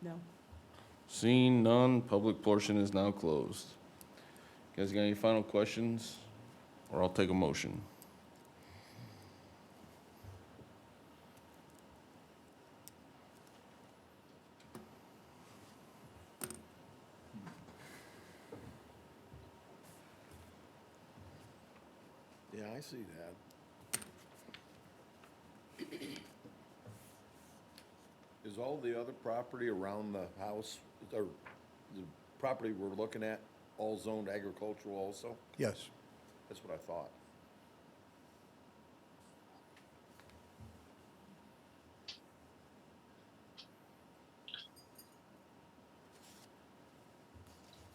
No. Seeing none, public portion is now closed. You guys got any final questions? Or I'll take a motion. I see that. Is all the other property around the house, or the property we're looking at, all zoned agricultural also? Yes. That's what I thought.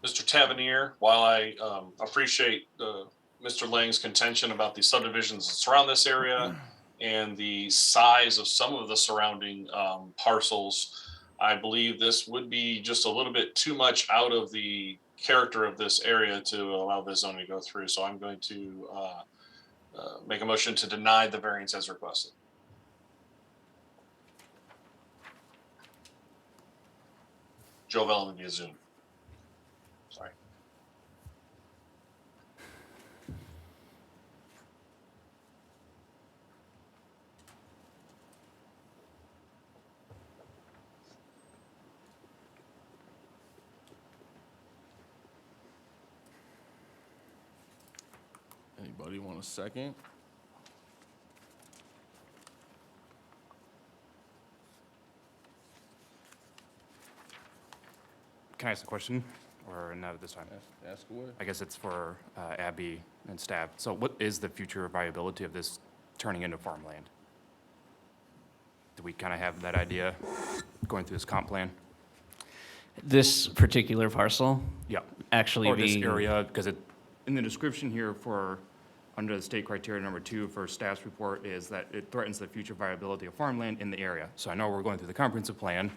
Mr. Tavernier, while I appreciate Mr. Lang's contention about the subdivisions that surround this area and the size of some of the surrounding parcels, I believe this would be just a little bit too much out of the character of this area to allow this zone to go through. So I'm going to make a motion to deny the variance as requested. Joe Velleman via Zoom. Sorry. Anybody want a second? Can I ask a question, or not at this time? Ask away. I guess it's for Abby and staff. So what is the future viability of this turning into farmland? Do we kind of have that idea going through this comp plan? This particular parcel Yeah. actually Or this being. area, because it, in the description here for, under the state criteria number 2 for staff's report is that it threatens the future viability of farmland in the area. So I know we're going through the comprehensive plan.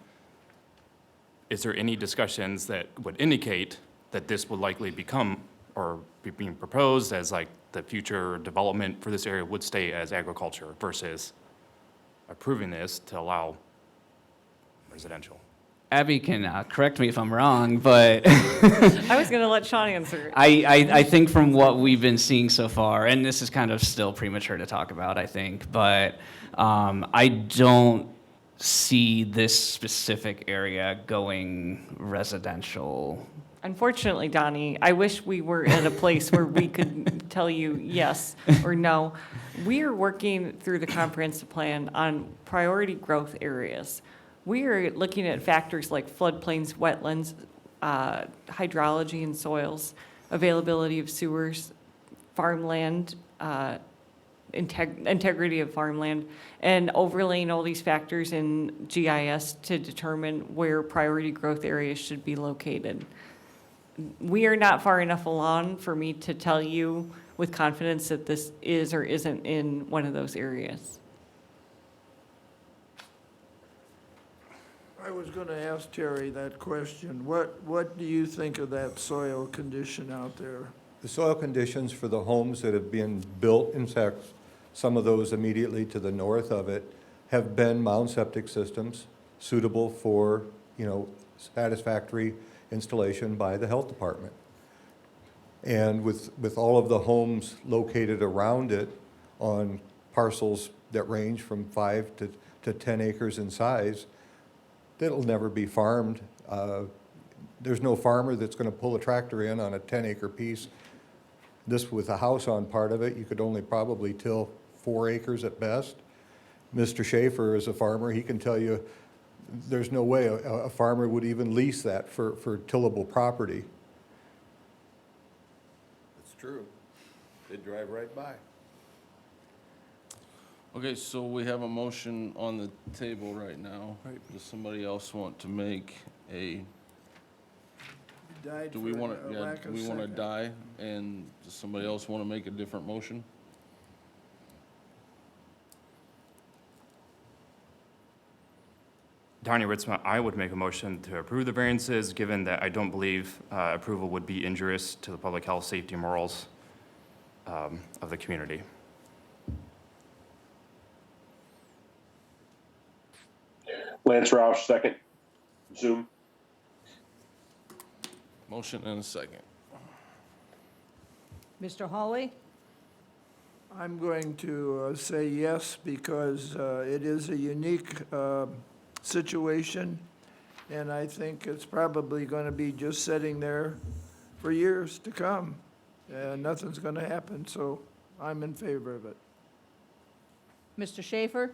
Is there any discussions that would indicate that this would likely become, or be being proposed as like the future development for this area would stay as agriculture versus approving this to allow residential? Abby can correct me if I'm wrong, but I was going to let Sean answer. I think from what we've been seeing so far, and this is kind of still premature to talk about, I think, but I don't see this specific area going residential. Unfortunately, Donnie, I wish we were at a place where we could tell you yes or no. We are working through the comprehensive plan on priority growth areas. We are looking at factors like floodplains, wetlands, hydrology and soils, availability of sewers, farmland, integrity of farmland, and overlaying all these factors in GIS to determine where priority growth areas should be located. We are not far enough along for me to tell you with confidence that this is or isn't in one of those areas. I was going to ask Terry that question. What do you think of that soil condition out there? The soil conditions for the homes that have been built, in fact, some of those immediately to the north of it, have been mound septic systems suitable for, satisfactory installation by the health department. And with all of the homes located around it on parcels that range from 5 to 10 acres in size, that'll never be farmed. There's no farmer that's going to pull a tractor in on a 10-acre piece. This, with a house on part of it, you could only probably till 4 acres at best. Mr. Schaefer is a farmer. He can tell you there's no way a farmer would even lease that for tillable property. It's true. They drive right by. Okay, so we have a motion on the table right now. Does somebody else want to make a, Died do we for want a to, lack do of we want to second. die? And does somebody else want to make a different motion? Donnie Ritzma, I would make a motion to approve the variances, given that I don't believe approval would be injurious to the public health, safety, and morals of the community. Lance Roush, second. Zoom. Motion and a second. Mr. Hawley? I'm going to say yes because it is a unique situation, and I think it's probably going to be just sitting there for years to come, and nothing's going to happen. So I'm in favor of it. Mr. Schaefer?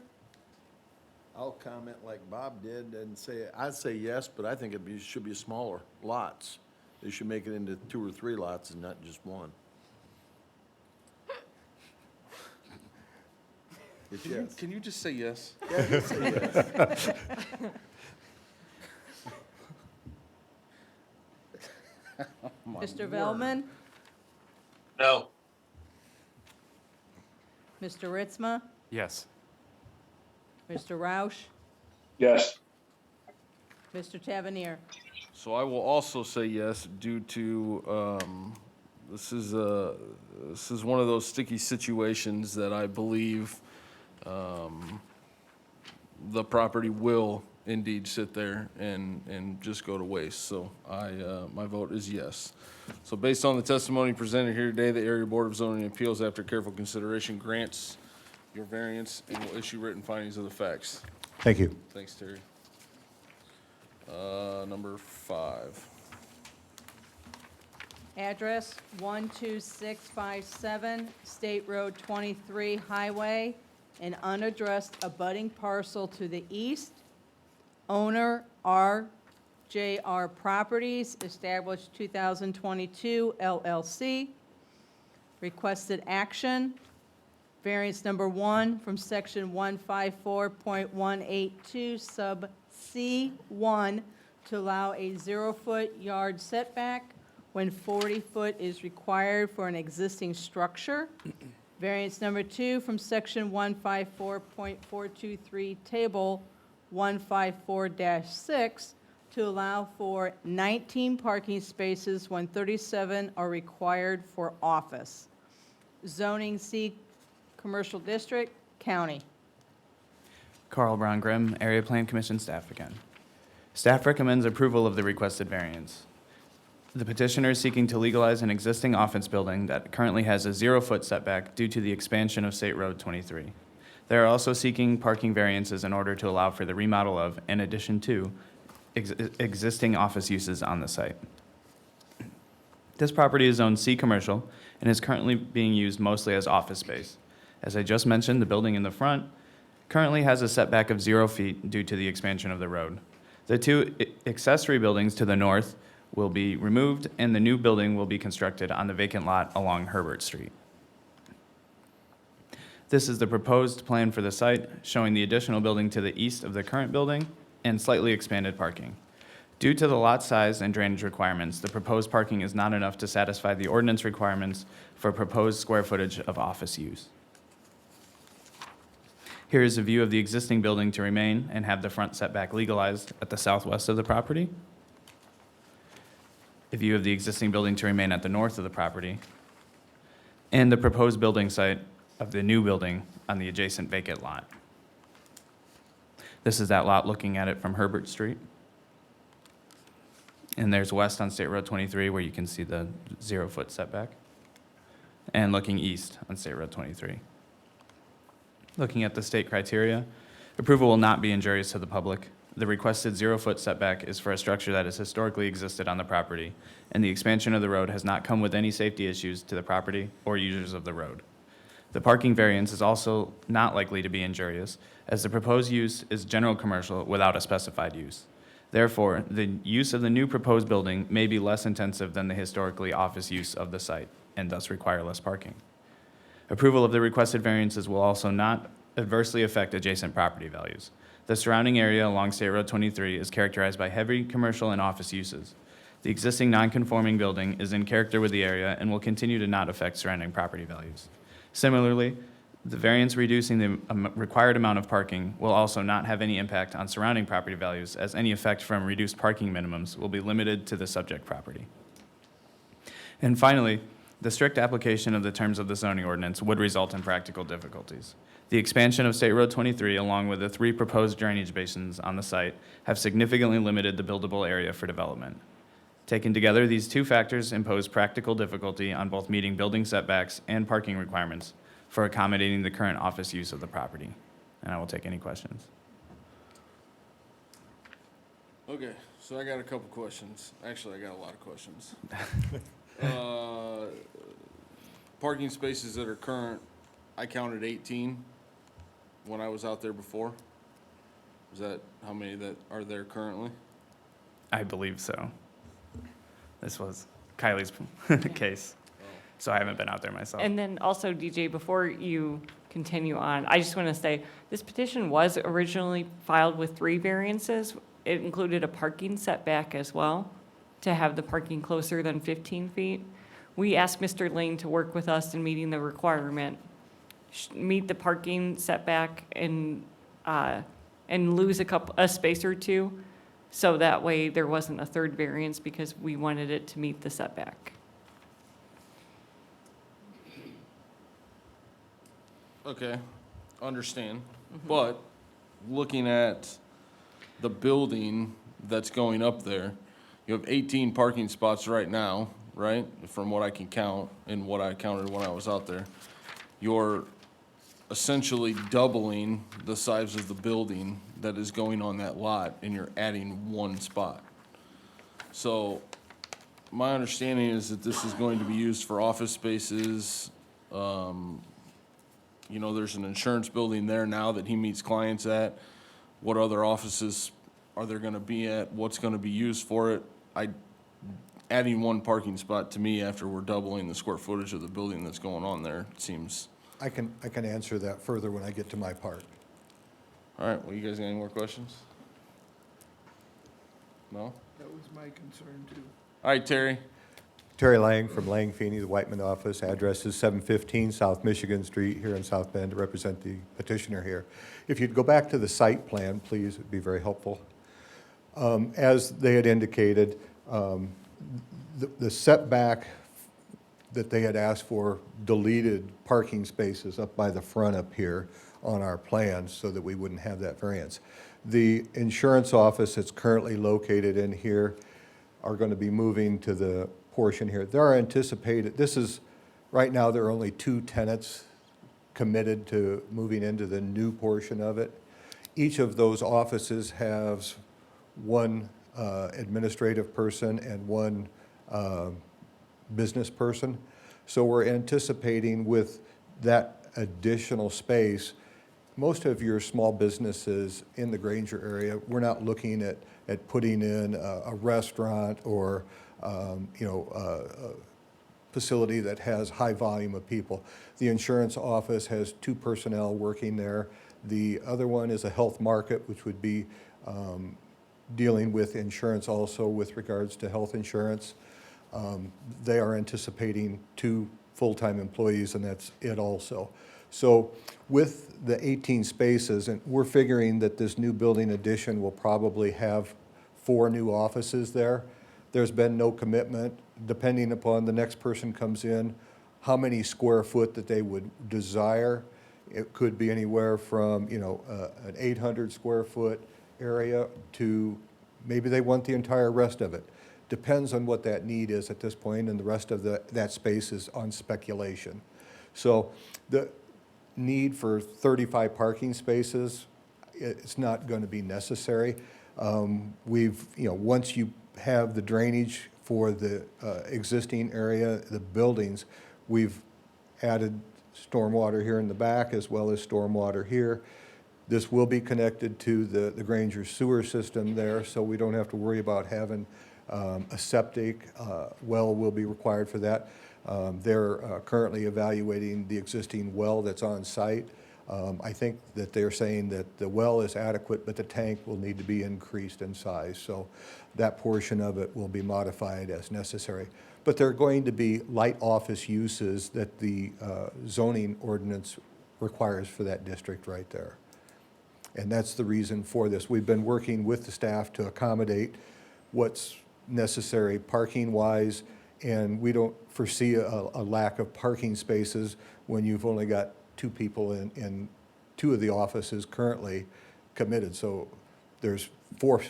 I'll comment like Bob did and say, I'd say yes, but I think should be smaller lots. They should make it into 2 or 3 lots and not just one. It's yes. Can you just say yes? Yeah, just say yes. Mr. Velman? No. Mr. Ritzma? Yes. Mr. Roush? Yes. Mr. Tavernier? So I will also say yes due to, this is one of those sticky situations that I believe the property will indeed sit there and just go to waste. So my vote is yes. So based on the testimony presented here today, the Area Board of Zoning Appeals, after careful consideration, grants your variance and will issue written findings of the facts. Thank you. Thanks, Terry. Number 5. Address 12657 State Road 23 Highway, an unaddressed abutting parcel to the east. Owner RJR Properties, established 2022 LLC. Requested action, variance number 1 from section 154.182 sub C1 to allow a 0-foot yard setback when 40-foot is required for an existing structure. Variance number 2 from section 154.423 table 154-6 to allow for 19 parking spaces when 37 are required for office. Zoning C Commercial District, County. Carl Brown Grimm, Area Plan Commission staff again. Staff recommends approval of the requested variance. The petitioner is seeking to legalize an existing office building that currently has a 0-foot setback due to the expansion of State Road 23. They are also seeking parking variances in order to allow for the remodel of, in addition to, existing office uses on the site. This property is zoned C Commercial and is currently being used mostly as office space. As I just mentioned, the building in the front currently has a setback of 0 feet due to the expansion of the road. The 2 accessory buildings to the north will be removed, and the new building will be constructed on the vacant lot along Herbert Street. This is the proposed plan for the site, showing the additional building to the east of the current building and slightly expanded parking. Due to the lot size and drainage requirements, the proposed parking is not enough to satisfy the ordinance requirements for proposed square footage of office use. Here is a view of the existing building to remain and have the front setback legalized at the southwest of the property. A view of the existing building to remain at the north of the property. And the proposed building site of the new building on the adjacent vacant lot. This is that lot looking at it from Herbert Street. And there's west on State Road 23 where you can see the 0-foot setback. And looking east on State Road 23. Looking at the state criteria, approval will not be injurious to the public. The requested 0-foot setback is for a structure that has historically existed on the property, and the expansion of the road has not come with any safety issues to the property or users of the road. The parking variance is also not likely to be injurious, as the proposed use is general commercial without a specified use. Therefore, the use of the new proposed building may be less intensive than the historically office use of the site, and thus require less parking. Approval of the requested variances will also not adversely affect adjacent property values. The surrounding area along State Road 23 is characterized by heavy commercial and office uses. The existing non-conforming building is in character with the area and will continue to not affect surrounding property values. Similarly, the variance reducing the required amount of parking will also not have any impact on surrounding property values, as any effect from reduced parking minimums will be limited to the subject property. And finally, the strict application of the terms of the zoning ordinance would result in practical difficulties. The expansion of State Road 23, along with the 3 proposed drainage basins on the site, have significantly limited the buildable area for development. Taken together, these 2 factors impose practical difficulty on both meeting building setbacks and parking requirements for accommodating the current office use of the property. And I will take any questions. Okay, so I got a couple questions. Actually, I got a lot of questions. parking spaces that are current, I counted 18 when I was out there before. Is that how many that are there currently? I believe so. This was Kylie's case, so I haven't been out there myself. And then also, DJ, before you continue on, I just want to say, this petition was originally filed with 3 variances. It included a parking setback as well, to have the parking closer than 15 feet. We asked Mr. Lane to work with us in meeting the requirement, meet the parking setback and lose a space or two, so that way there wasn't a 3rd variance because we wanted it to meet the setback. Okay, understand. But looking at the building that's going up there, you have 18 parking spots right now, right? From what I can count and what I counted when I was out there. You're essentially doubling the size of the building that is going on that lot, and you're adding 1 spot. So my understanding is that this is going to be used for office spaces. You know, there's an insurance building there now that he meets clients at. What other offices are there gonna be at? What's gonna be used for it? Adding 1 parking spot to me after we're doubling the square footage of the building that's going on there seems, I can answer that further when I get to my part. all right, well, you guys got any more questions? No? That was my concern too. All right, Terry. Terry Lang from Lang Feeney, the Whiteman office. Address is 715 South Michigan Street here in South Bend to represent the petitioner here. If you'd go back to the site plan, please, it'd be very helpful. As they had indicated, the setback that they had asked for deleted parking spaces up by the front up here on our plans so that we wouldn't have that variance. The insurance office that's currently located in here are going to be moving to the portion here. There are anticipated, right now there are only 2 tenants committed to moving into the new portion of it. Each of those offices has 1 administrative person and 1 business person. So we're anticipating with that additional space, most of your small businesses in the Granger area, we're not looking at putting in a restaurant or a facility that has high volume of people. The insurance office has 2 personnel working there. The other one is a health market, which would be dealing with insurance also with regards to health insurance. They are anticipating 2 full-time employees, and that's it also. So with the 18 spaces, and we're figuring that this new building addition will probably have 4 new offices there. There's been no commitment, depending upon the next person comes in, how many square foot that they would desire. It could be anywhere from, an 800 square foot area to maybe they want the entire rest of it. Depends on what that need is at this point, and the rest of that space is on speculation. So the need for 35 parking spaces, it's not going to be necessary. Once you have the drainage for the existing area, the buildings, we've added stormwater here in the back as well as stormwater here. This will be connected to the Granger sewer system there, so we don't have to worry about having a septic well will be required for that. They're currently evaluating the existing well that's on site. I think that they're saying that the well is adequate, but the tank will need to be increased in size. So that portion of it will be modified as necessary. But there are going to be light office uses that the zoning ordinance requires for that district right there. And that's the reason for this. We've been working with the staff to accommodate what's necessary parking-wise, and we don't foresee a lack of parking spaces when you've only got 2 people in 2 of the offices currently committed. So there's four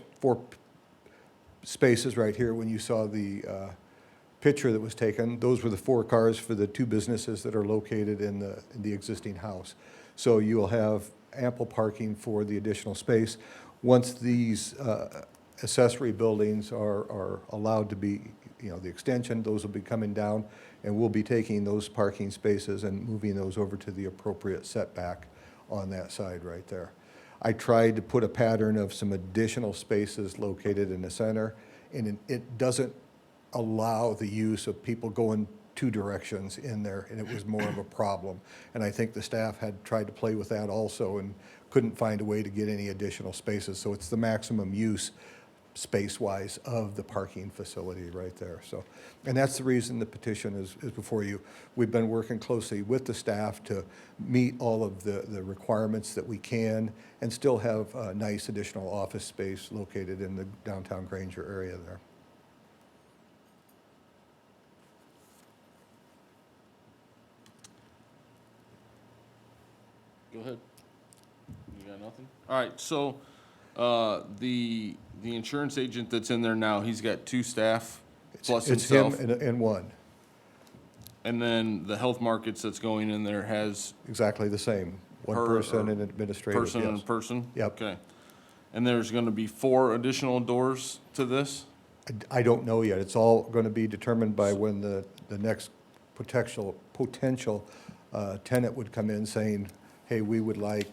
spaces right here. When you saw the picture that was taken, those were the 4 cars for the 2 businesses that are located in the existing house. So you will have ample parking for the additional space. Once these accessory buildings are allowed to be the extension, those will be coming down, and we'll be taking those parking spaces and moving those over to the appropriate setback on that side right there. I tried to put a pattern of some additional spaces located in the center, and it doesn't allow the use of people going two directions in there, and it was more of a problem. And I think the staff had tried to play with that also and couldn't find a way to get any additional spaces. So it's the maximum use space-wise of the parking facility right there. So, and that's the reason the petition is before you. We've been working closely with the staff to meet all of the requirements that we can and still have nice additional office space located in the downtown Granger area there. Go ahead. You got nothing? All right, so, the insurance agent that's in there now, he's got two staff plus It's himself. him and one, And then the health markets that's going in there has exactly the same. One Per- person or and administrative, person and yes. person? Yep. Okay. And there's gonna be 4 additional doors to this? I don't know yet. It's all going to be determined by when the next potential tenant would come in saying, hey, we would like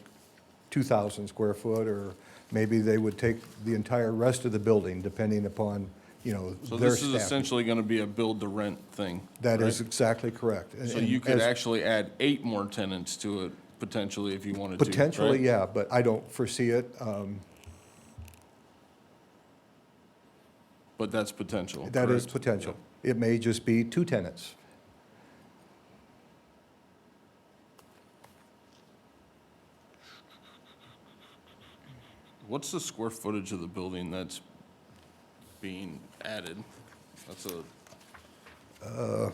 2,000 square foot, or maybe they would take the entire rest of the building, depending upon, So their this is staffing. essentially gonna be a build-to-rent thing, That is right? exactly correct. So And you could as- actually add 8 more tenants to it potentially if you wanted to, Potentially, right? yeah, but I don't foresee it. But that's potential, That is correct? potential. It may just be 2 tenants. What's the square footage of the building that's being added? That's a,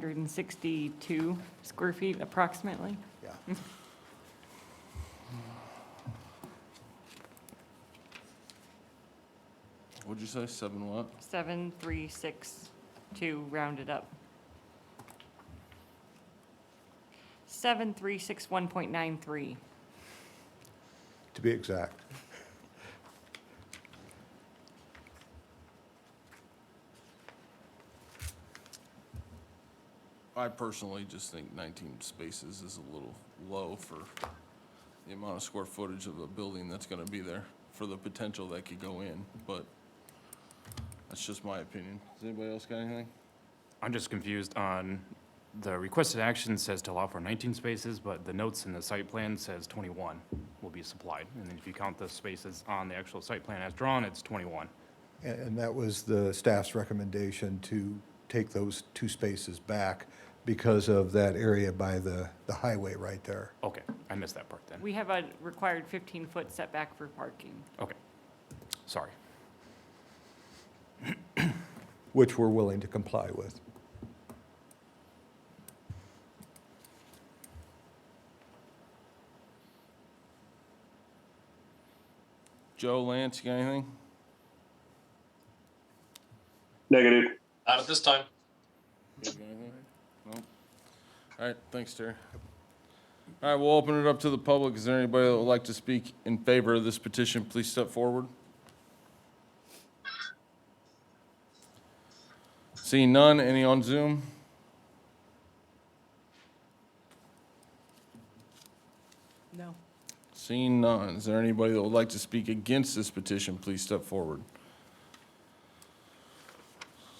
7,362 square feet approximately. Yeah. what'd you say, 7 what? 7,362 rounded up. 7,361.93. To be exact. I personally just think 19 spaces is a little low for the amount of square footage of a building that's gonna be there, for the potential that could go in, but that's just my opinion. Does anybody else got anything? I'm just confused on, the requested action says to allow for 19 spaces, but the notes in the site plan says 21 will be supplied. And then if you count the spaces on the actual site plan as drawn, it's 21. And that was the staff's recommendation, to take those 2 spaces back because of that area by the highway right there, Okay, I missed that part then. We have a required 15-foot setback for parking. Okay, sorry. which we're willing to comply with. Joe, Lance, you got anything? Negative. Not at this time. You got anything? No? All right, thanks, Terry. All right, we'll open it up to the public. Is there anybody that would like to speak in favor of this petition? Please step forward. Seeing none, any on Zoom? No. Seeing none, is there anybody that would like to speak against this petition? Please step forward.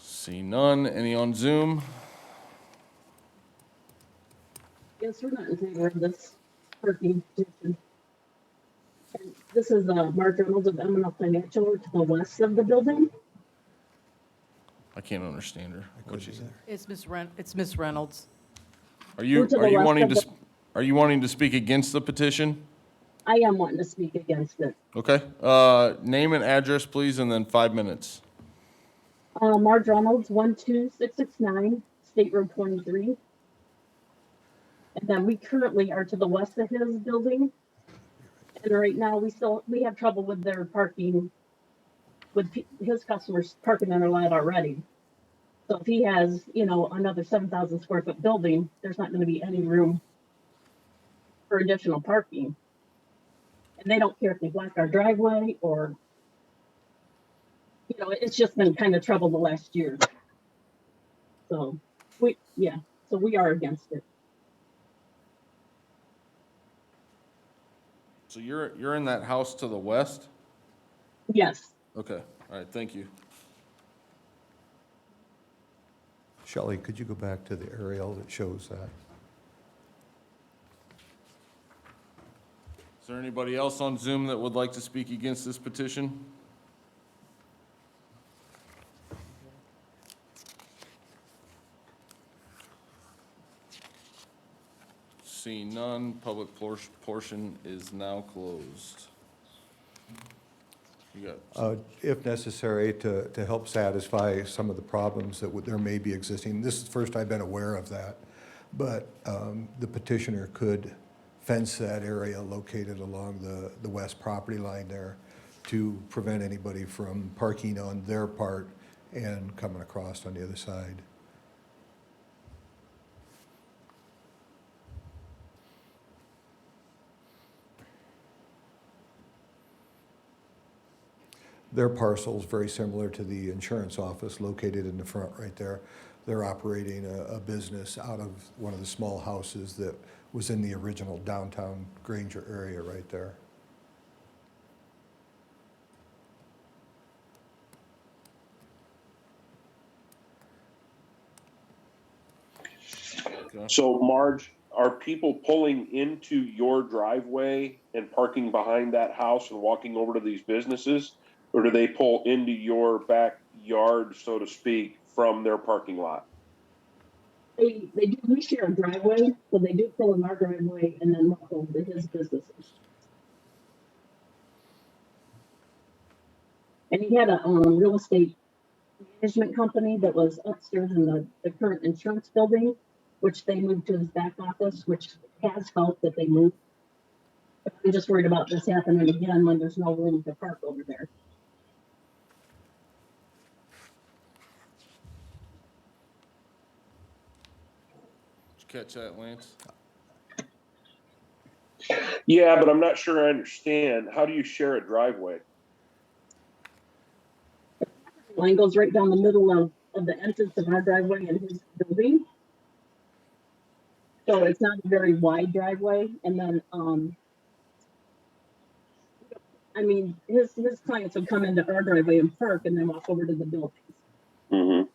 Seeing none, any on Zoom? Yes, we're not in favor of this parking petition. And this is Mark Reynolds of M&L Financial to the west of the building. I can't understand her. What'd she say? It's Miss Reynolds. Are you, We're to the are you left wanting of to, the- are you wanting to speak against the petition? I am wanting to speak against it. Okay, name and address, please, and then 5 minutes. Mark Reynolds, 12669 State Road 23. And then we currently are to the west of his building. And right now we have trouble with their parking, with his customers parking in their lot already. So if he has, another 7,000 square foot building, there's not going to be any room for additional parking. And they don't care if they block our driveway or, it's just been kind of trouble the last year. So so we are against it. So you're in that house to the west? Yes. Okay, all right, thank you. Shelley, could you go back to the aerial that shows that? Is there anybody else on Zoom that would like to speak against this petition? Seeing none, public portion is now closed. You got, If necessary, to help satisfy some of the problems that there may be existing. This is the first I've been aware of that, but the petitioner could fence that area located along the west property line there to prevent anybody from parking on their part and coming across on the other side. Their parcel is very similar to the insurance office located in the front right there. They're operating a business out of one of the small houses that was in the original downtown Granger area right there. So Marge, are people pulling into your driveway and parking behind that house and walking over to these businesses? Or do they pull into your backyard, so to speak, from their parking lot? We share a driveway, so they do pull in our driveway and then walk over to his businesses. And he had a real estate management company that was upstairs in the current insurance building, which they moved to his back office, which has helped that they moved. But I'm just worried about this happening again when there's no room to park over there. did you catch that, Lance? Yeah, but I'm not sure I understand. How do you share a driveway? Line goes right down the middle of the entrance of our driveway and his building. So it's not a very wide driveway. And then, his clients would come into our driveway and park and then walk over to the buildings. Mm-hmm.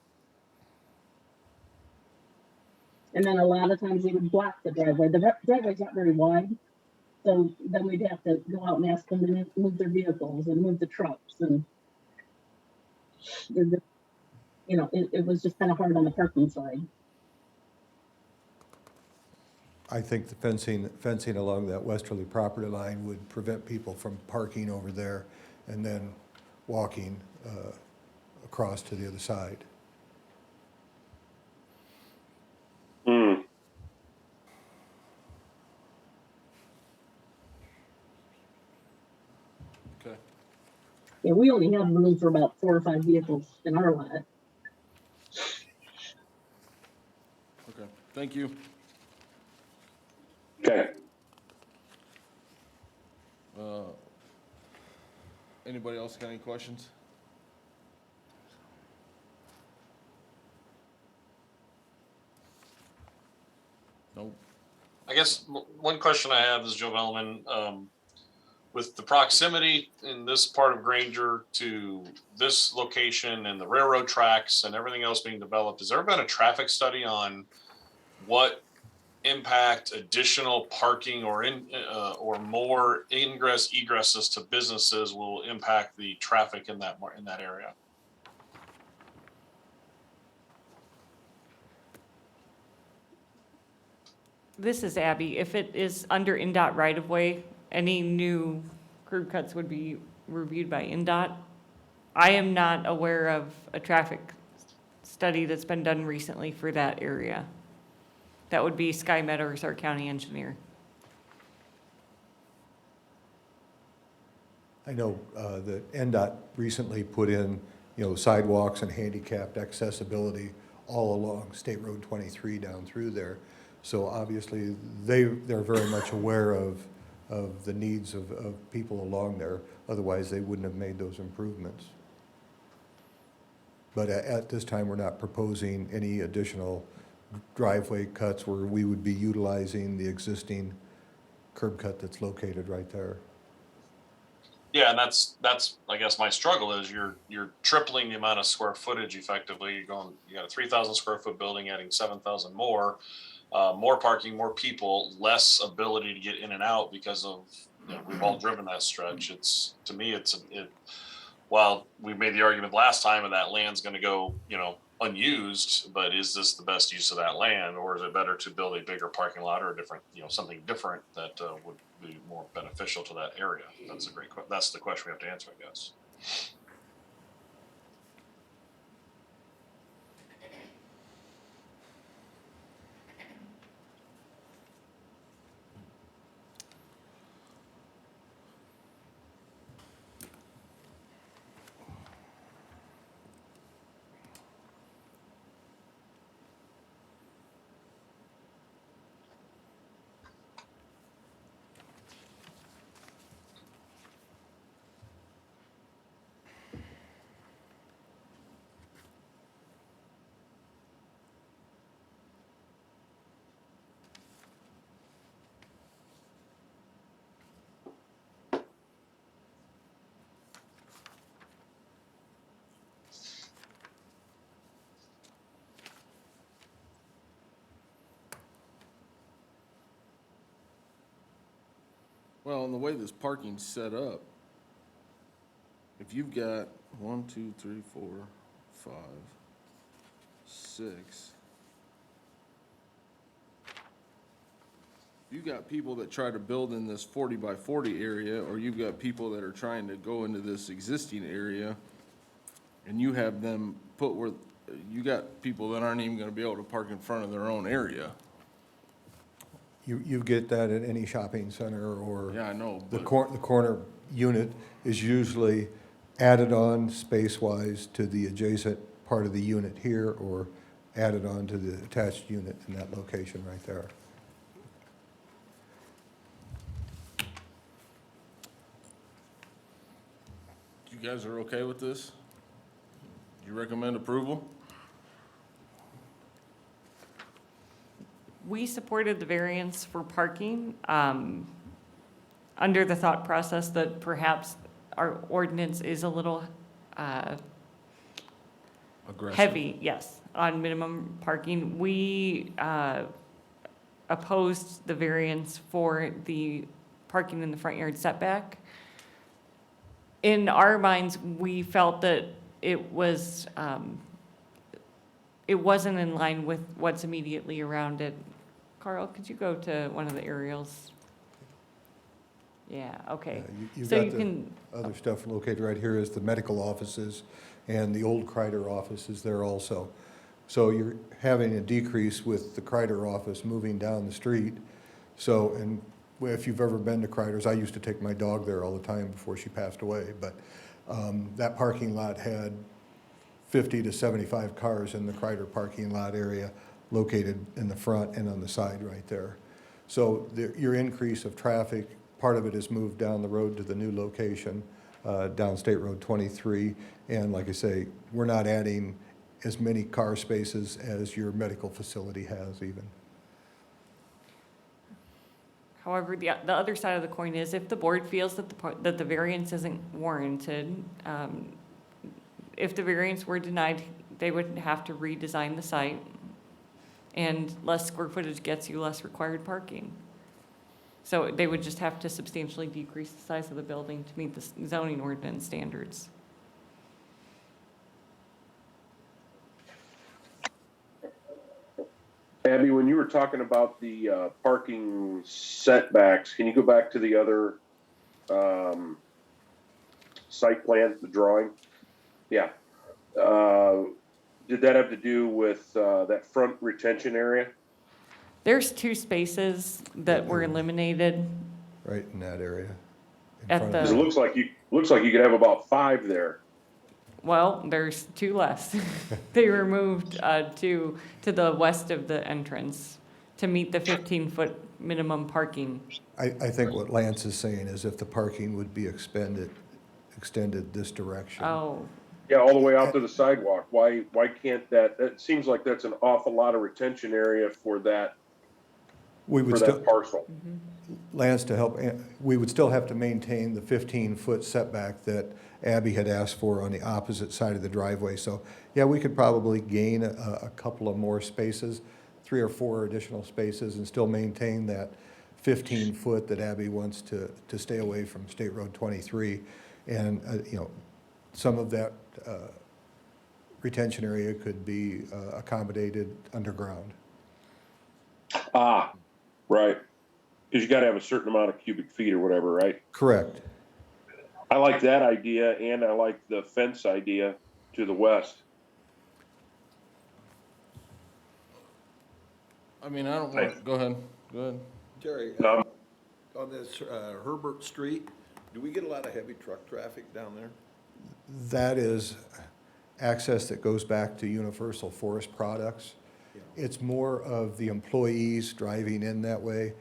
And then a lot of times they would block the driveway. The driveway's not very wide. So then we'd have to go out and ask them to move their vehicles and move the trucks. And, it was just kind of hard on the parking side. I think the fencing along that westerly property line would prevent people from parking over there and then walking across to the other side. Mm. Okay. Yeah, we only have room for about 4 or 5 vehicles in our lot. Okay, thank you. Okay. Anybody else got any questions? Nope. I guess one question I have is, Joe Bellman, with the proximity in this part of Granger to this location and the railroad tracks and everything else being developed, has there been a traffic study on what impact additional parking or more ingress egresses to businesses will impact the traffic in that area? This is Abby. If it is under NDOT right-of-way, any new curb cuts would be reviewed by NDOT. I am not aware of a traffic study that's been done recently for that area. That would be Sky Meadows, our county engineer. I know that NDOT recently put in, sidewalks and handicapped accessibility all along State Road 23 down through there. So obviously, they're very much aware of of the needs of people along there. Otherwise, they wouldn't have made those improvements. But at this time, we're not proposing any additional driveway cuts where we would be utilizing the existing curb cut that's located right there. Yeah, and that's I guess my struggle is you're tripling the amount of square footage effectively. You got a 3,000 square foot building, adding 7,000 more, more parking, more people, less ability to get in and out because of, we've all driven that stretch. It's, to me, while we made the argument last time and that land's going to go, unused, but is this the best use of that land, or is it better to build a bigger parking lot or a different, something different that would be more beneficial to that area? That's that's the question we have to answer, I guess. Well, and the way this parking's set up, if you've got 1, 2, 3, 4, 5, 6. You've got people that try to build in this 40 by 40 area, or you've got people that are trying to go into this existing area, and you have them put where, you got people that aren't even gonna be able to park in front of their own area. You get that at any shopping center or. Yeah, I know, The but the corner unit is usually added on space-wise to the adjacent part of the unit here or added on to the attached unit in that location right there. you guys are okay with this? You recommend approval? We supported the variance for parking under the thought process that perhaps our ordinance is a little Aggressive. heavy, yes, on minimum parking. We opposed the variance for the parking in the front yard setback. In our minds, we felt that it wasn't in line with what's immediately around it. Carl, could you go to one of the aerials? Yeah, okay. You've So got you the can, other stuff located right here is the medical offices and the old Kreider office is there also. So you're having a decrease with the Kreider office moving down the street. So, and if you've ever been to Kreider's, I used to take my dog there all the time before she passed away, but that parking lot had 50 to 75 cars in the Kreider parking lot area located in the front and on the side right there. So your increase of traffic, part of it is moved down the road to the new location, down State Road 23. And like I say, we're not adding as many car spaces as your medical facility has even. however, the other side of the coin is if the board feels that the variance isn't warranted, if the variance were denied, they would have to redesign the site, and less square footage gets you less required parking. So they would just have to substantially decrease the size of the building to meet the zoning ordinance standards. Abby, when you were talking about the parking setbacks, can you go back to the other site plan, the drawing? Yeah. Did that have to do with that front retention area? There's 2 spaces that were eliminated Right in that area. in At front of the- Because it looks like you could have about 5 there. Well, there's 2 less. They were moved to the west of the entrance to meet the 15-foot minimum parking. I think what Lance is saying is if the parking would be extended this direction. Oh, Yeah, all the way out to the sidewalk. Why can't that seems like that's an awful lot of retention area for that, We would for still, that parcel. Lance, to help, we would still have to maintain the 15-foot setback that Abby had asked for on the opposite side of the driveway. So, yeah, we could probably gain a couple of more spaces, 3 or 4 additional spaces, and still maintain that 15-foot that Abby wants to stay away from State Road 23. And, you know, some of that retention area could be accommodated underground. Ah, right. Because you got to have a certain amount of cubic feet or whatever, right? Correct. I like that idea, and I like the fence idea to the west. I mean, I don't want, go ahead. Jerry, Um, on this Herbert Street, do we get a lot of heavy truck traffic down there? That is access that goes back to Universal Forest Products. It's more of the employees driving in that way.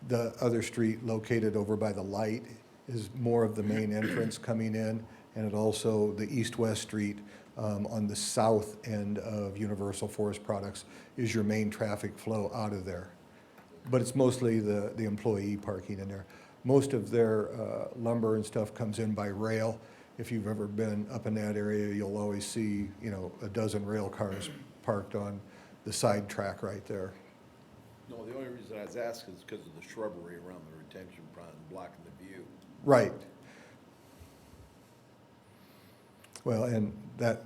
The other street located over by the light is more of the main entrance coming in, and it also, the east-west street on the south end of Universal Forest Products is your main traffic flow out of there. But it's mostly the employee parking in there. Most of their lumber and stuff comes in by rail. If you've ever been up in that area, you'll always see, you know, a dozen rail cars parked on the side track right there. No, the only reason I was asking is because of the shrubbery around the retention pond blocking the view. Right. Well, and that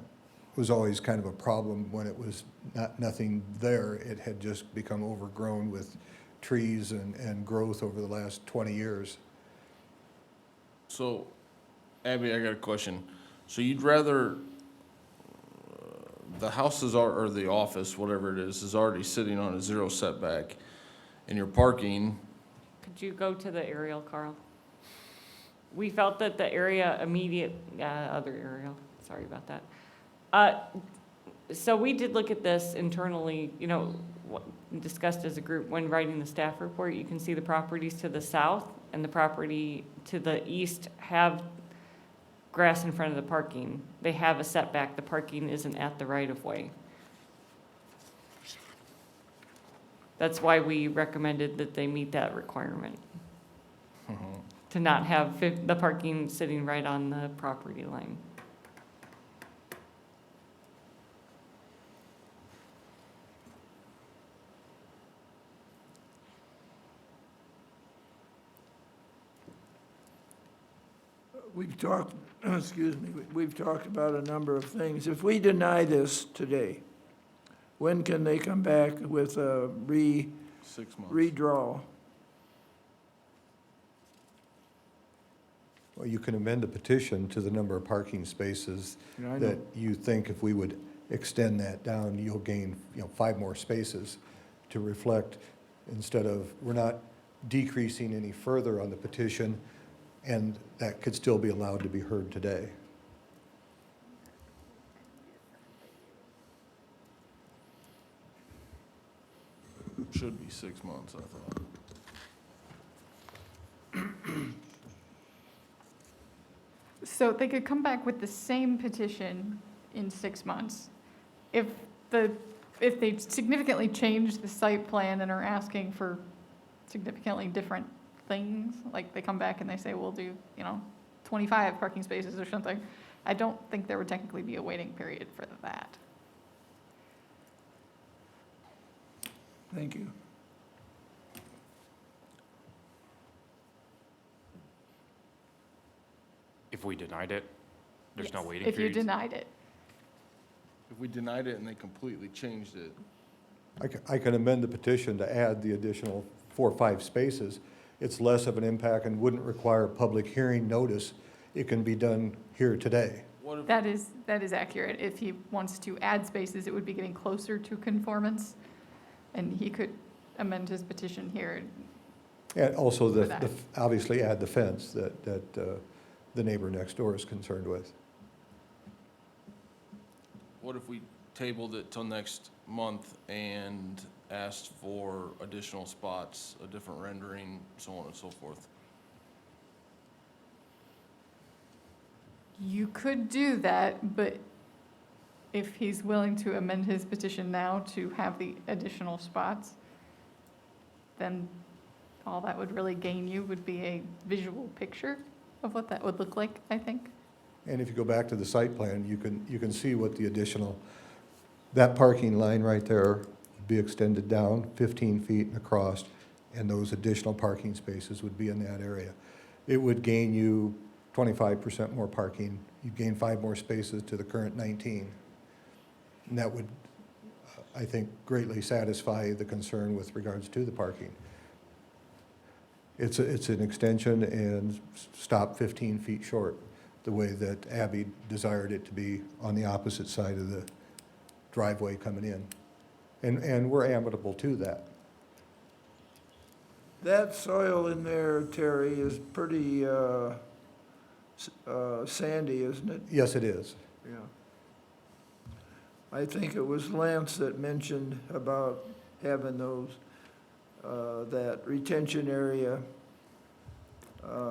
was always kind of a problem when it was nothing there. It had just become overgrown with trees and growth over the last 20 years. So, Abby, I got a question. So you'd rather, the houses are, or the office, whatever it is already sitting on a 0 setback, and you're parking, could you go to the aerial, Carl? We felt that the area immediate, other aerial, sorry about that. So we did look at this internally, you know, discussed as a group when writing the staff report. You can see the properties to the south and the property to the east have grass in front of the parking. They have a setback. The parking isn't at the right-of-way. That's why we recommended that they meet that requirement. To not have the parking sitting right on the property line. We've talked, excuse me, we've talked about a number of things. If we deny this today, when can they come back with a 6 months. redraw? Well, you can amend the petition to the number of parking spaces Yeah, I know. that you think if we would extend that down, you'll gain, you know, 5 more spaces to reflect, instead of, we're not decreasing any further on the petition, and that could still be allowed to be heard today. Should be 6 months, I thought. So they could come back with the same petition in 6 months. If they significantly change the site plan and are asking for significantly different things, like they come back and they say, we'll do, 25 parking spaces or something, I don't think there would technically be a waiting period for that. Thank you. If we denied it, there's no Yes, waiting if you period? denied it. If we denied it and they completely changed it, I can amend the petition to add the additional 4 or 5 spaces. It's less of an impact and wouldn't require public hearing notice. It can be done here today. what if, That is accurate. If he wants to add spaces, it would be getting closer to conformance, and he could amend his petition here. And also, For that. obviously add the fence that the neighbor next door is concerned with. what if we tabled it till next month and asked for additional spots, a different rendering, so on and so forth. You could do that, but if he's willing to amend his petition now to have the additional spots, then all that would really gain you would be a visual picture of what that would look like, I think. And if you go back to the site plan, you can see what the additional, that parking line right there would be extended down 15 feet and across, and those additional parking spaces would be in that area. It would gain you 25% more parking. You'd gain 5 more spaces to the current 19. And that would, I think, greatly satisfy the concern with regards to the parking. It's an extension and stop 15 feet short, the way that Abby desired it to be on the opposite side of the driveway coming in. And we're amenable to that. That soil in there, Terry, is pretty sandy, isn't it? Yes, it is. Yeah. I think it was Lance that mentioned about having those, that retention area,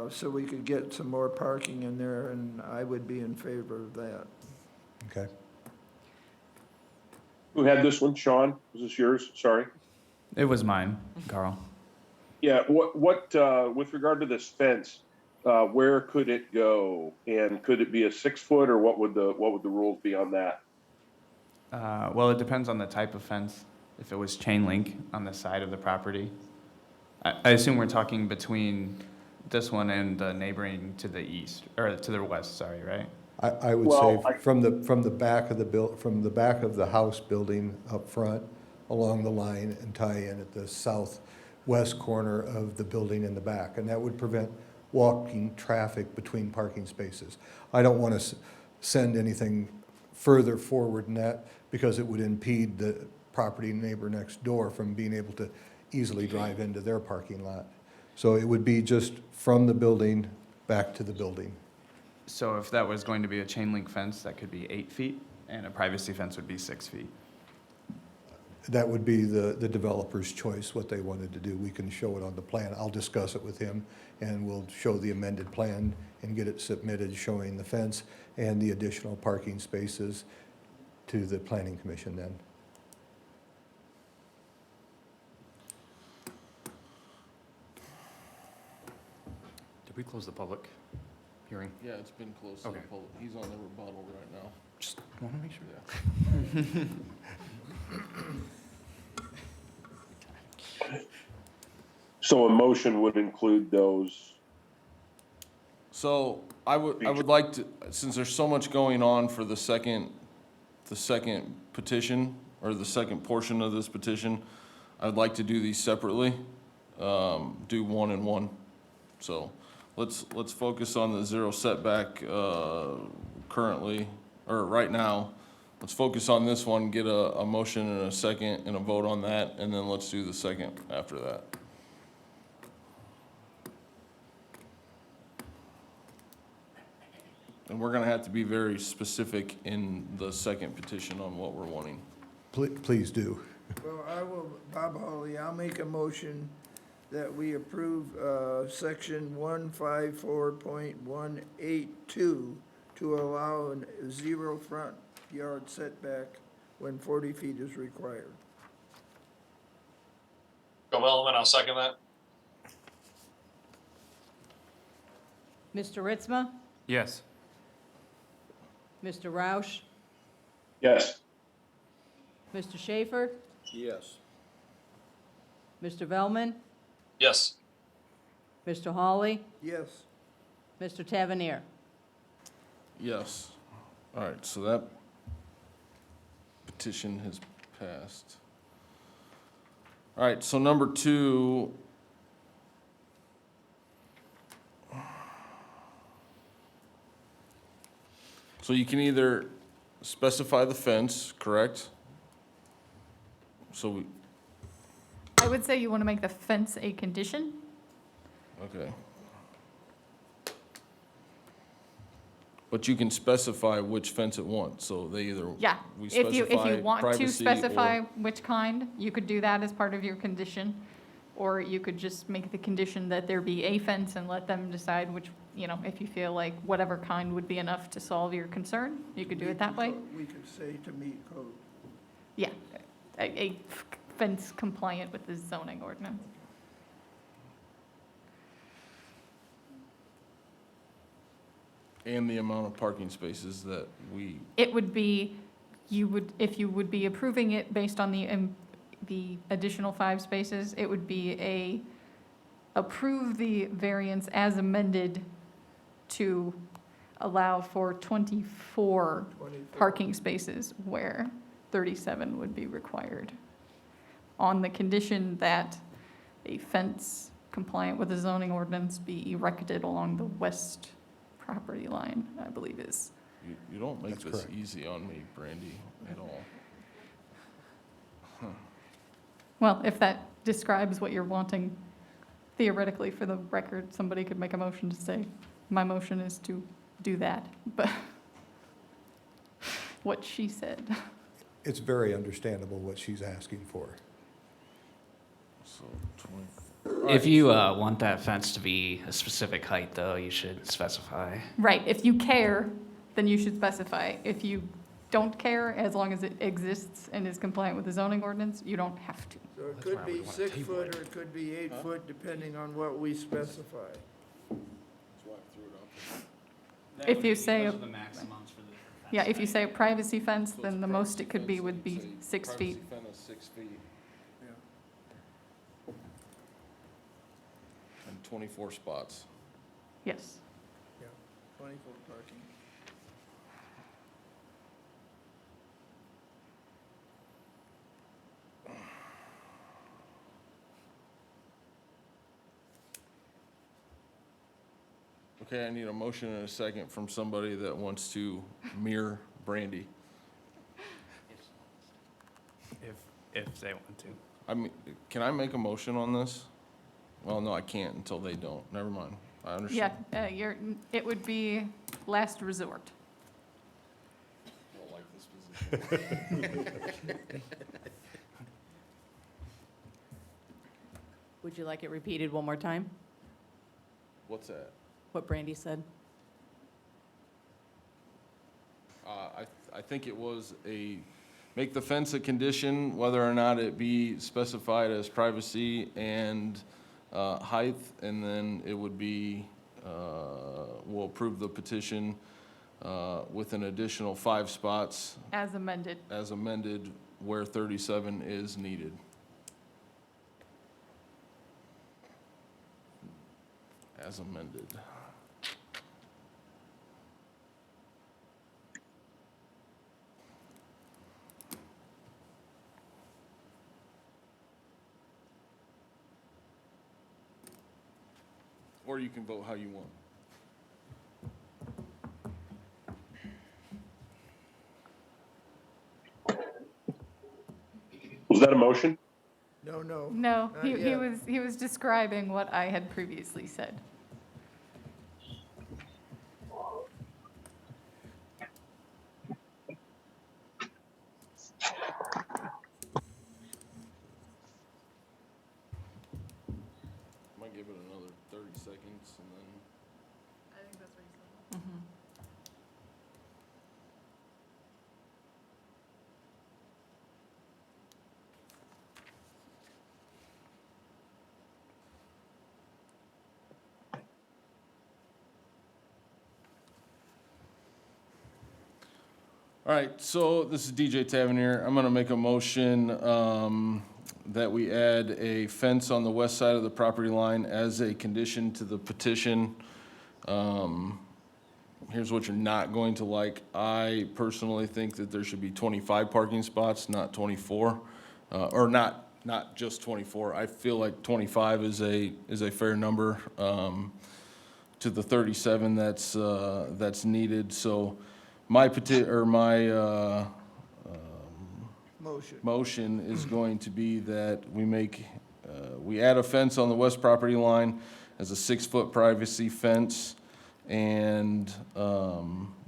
so we could get some more parking in there, and I would be in favor of that. Okay. Who had this one? Sean? Was this yours? Sorry. It was mine, Carl. Yeah, what, with regard to this fence, where could it go? And could it be a 6-foot, or what would the rules be on that? Well, it depends on the type of fence. If it was chain link on the side of the property. I assume we're talking between this one and the neighboring to the east, or to the west, sorry, right? I would Well, say from the back of from the back of the house building up front, along the line and tie in at the southwest corner of the building in the back. And that would prevent walking traffic between parking spaces. I don't want to send anything further forward than that because it would impede the property neighbor next door from being able to easily drive into their parking lot. So it would be just from the building back to the building. So if that was going to be a chain link fence, that could be 8 feet, and a privacy fence would be 6 feet. That would be the developer's choice, what they wanted to do. We can show it on the plan. I'll discuss it with him, and we'll show the amended plan and get it submitted showing the fence and the additional parking spaces to the planning commission then. Did we close the public hearing? Yeah, it's been closed to the Okay. public. He's on the rebuttal right now. Just want to make sure. So a motion would include those. So I would like to, since there's so much going on for the second petition, or the second portion of this petition, I'd like to do these separately, do one and one. So let's focus on the 0 setback currently, or right now. Let's focus on this one, get a motion and a second and a vote on that, and then let's do the second after that. And we're gonna have to be very specific in the second petition on what we're wanting. Please do. Well, I will, Bob Hawley, I'll make a motion that we approve section 154.182 to allow a 0 front yard setback when 40 feet is required. Govellman, I'll second that. Mr. Ritzma, Yes. Mr. Roush, Yes. Mr. Schaefer, Yes. Mr. Vellman, Yes. Mr. Hawley, Yes. Mr. Tavernier. Yes. All right, so that petition has passed. All right, so number 2. So you can either specify the fence, correct? So, I would say you want to make the fence a condition. okay. But you can specify which fence it wants, so they either. Yeah, we if you specify want to privacy specify or- which kind, you could do that as part of your condition. Or you could just make the condition that there be a fence and let them decide which, if you feel like whatever kind would be enough to solve your concern, you could do it that way. We could say to meet code. Yeah, a fence compliant with the zoning ordinance. And the amount of parking spaces that we, It would be, if you would be approving it based on the additional 5 spaces, it would be approve the variance as amended to allow for 24 parking spaces where 37 would be required, on the condition that a fence compliant with the zoning ordinance be erected along the west property line, I believe is. you don't make That's this correct. easy on me, Brandy, at all. Well, if that describes what you're wanting, theoretically, for the record, somebody could make a motion to say, my motion is to do that, but what she said. It's very understandable what she's asking for. So 20. If you want that fence to be a specific height, though, you should specify. Right, if you care, then you should specify. If you don't care, as long as it exists and is compliant with the zoning ordinance, you don't have to. So it That's could why we be wanna 6 table foot it. or it could be 8 foot, depending on what we specify. If you say, the maximums for the yeah, if you say a privacy fence, then the most it could be would be 6 feet. Privacy fence is 6 feet Yeah. and 24 spots. Yes. 20-foot parking. Okay, I need a motion and a second from somebody that wants to mirror Brandy. If they want to. I mean, can I make a motion on this? Well, no, I can't until they don't. Never mind. I Yeah, understand. it would be last resort. Don't like this position. Would you like it repeated one more time, What's that? what Brandy said? I think it was make the fence a condition, whether or not it be specified as privacy and height, and then it would be, we'll approve the petition with an additional 5 spots As amended. as amended where 37 is needed. As amended. Or you can vote how you want. Was that a motion? No, no. No, Not he yet. he was describing what I had previously said. Might give it another 30 seconds and then. I think that's reasonable. All right, so this is DJ Tavernier. I'm gonna make a motion that we add a fence on the west side of the property line as a condition to the petition. Here's what you're not going to like. I personally think that there should be 25 parking spots, not 24, or not just 24. I feel like 25 is a fair number to the 37 that's needed. So my motion is going to be that we add a fence on the west property line as a 6-foot privacy fence, and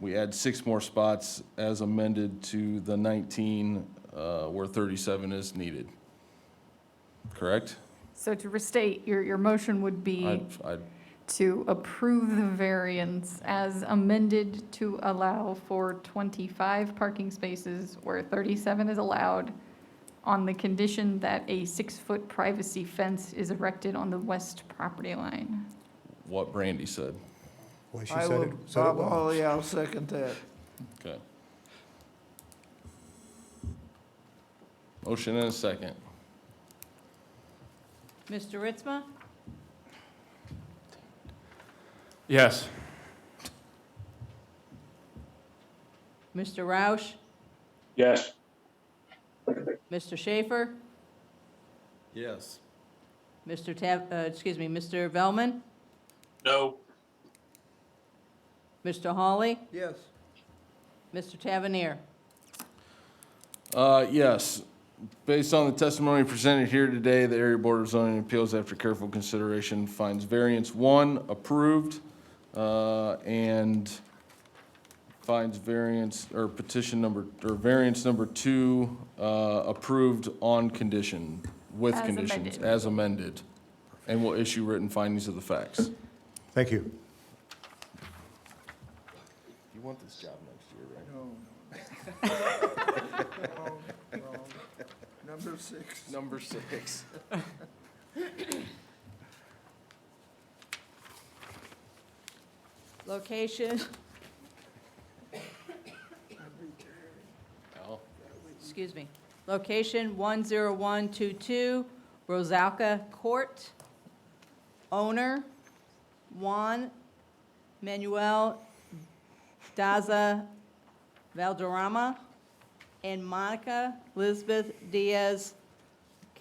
we add 6 more spots as amended to the 19, where 37 is needed. Correct? So to restate, your motion would be I'd to approve the variance as amended to allow for 25 parking spaces where 37 is allowed, on the condition that a 6-foot privacy fence is erected on the west property line. what Brandy said. Well, she I said will, it, said it Bob well. Holly, I'll second that. Okay. Motion and a second. Mr. Ritzma? Yes. Mr. Roush? Yes. Mr. Schaefer? Yes. Mr. Mr. Velman? No. Mr. Hawley? Yes. Mr. Tavernier? Yes. Based on the testimony presented here today, the Area Board of Zoning Appeals, after careful consideration, finds variance 1 approved, and finds variance, or petition number, or variance number 2, approved on condition, with As conditions, amended. as amended, and will issue written findings of the facts. Thank you. You want this job next year, right? No. Wrong. Number 6. Number 6. Location, Al? excuse me. Location 10122 Rosalka Court. Owner Juan Manuel Daza Valderrama and Monica Elizabeth Diaz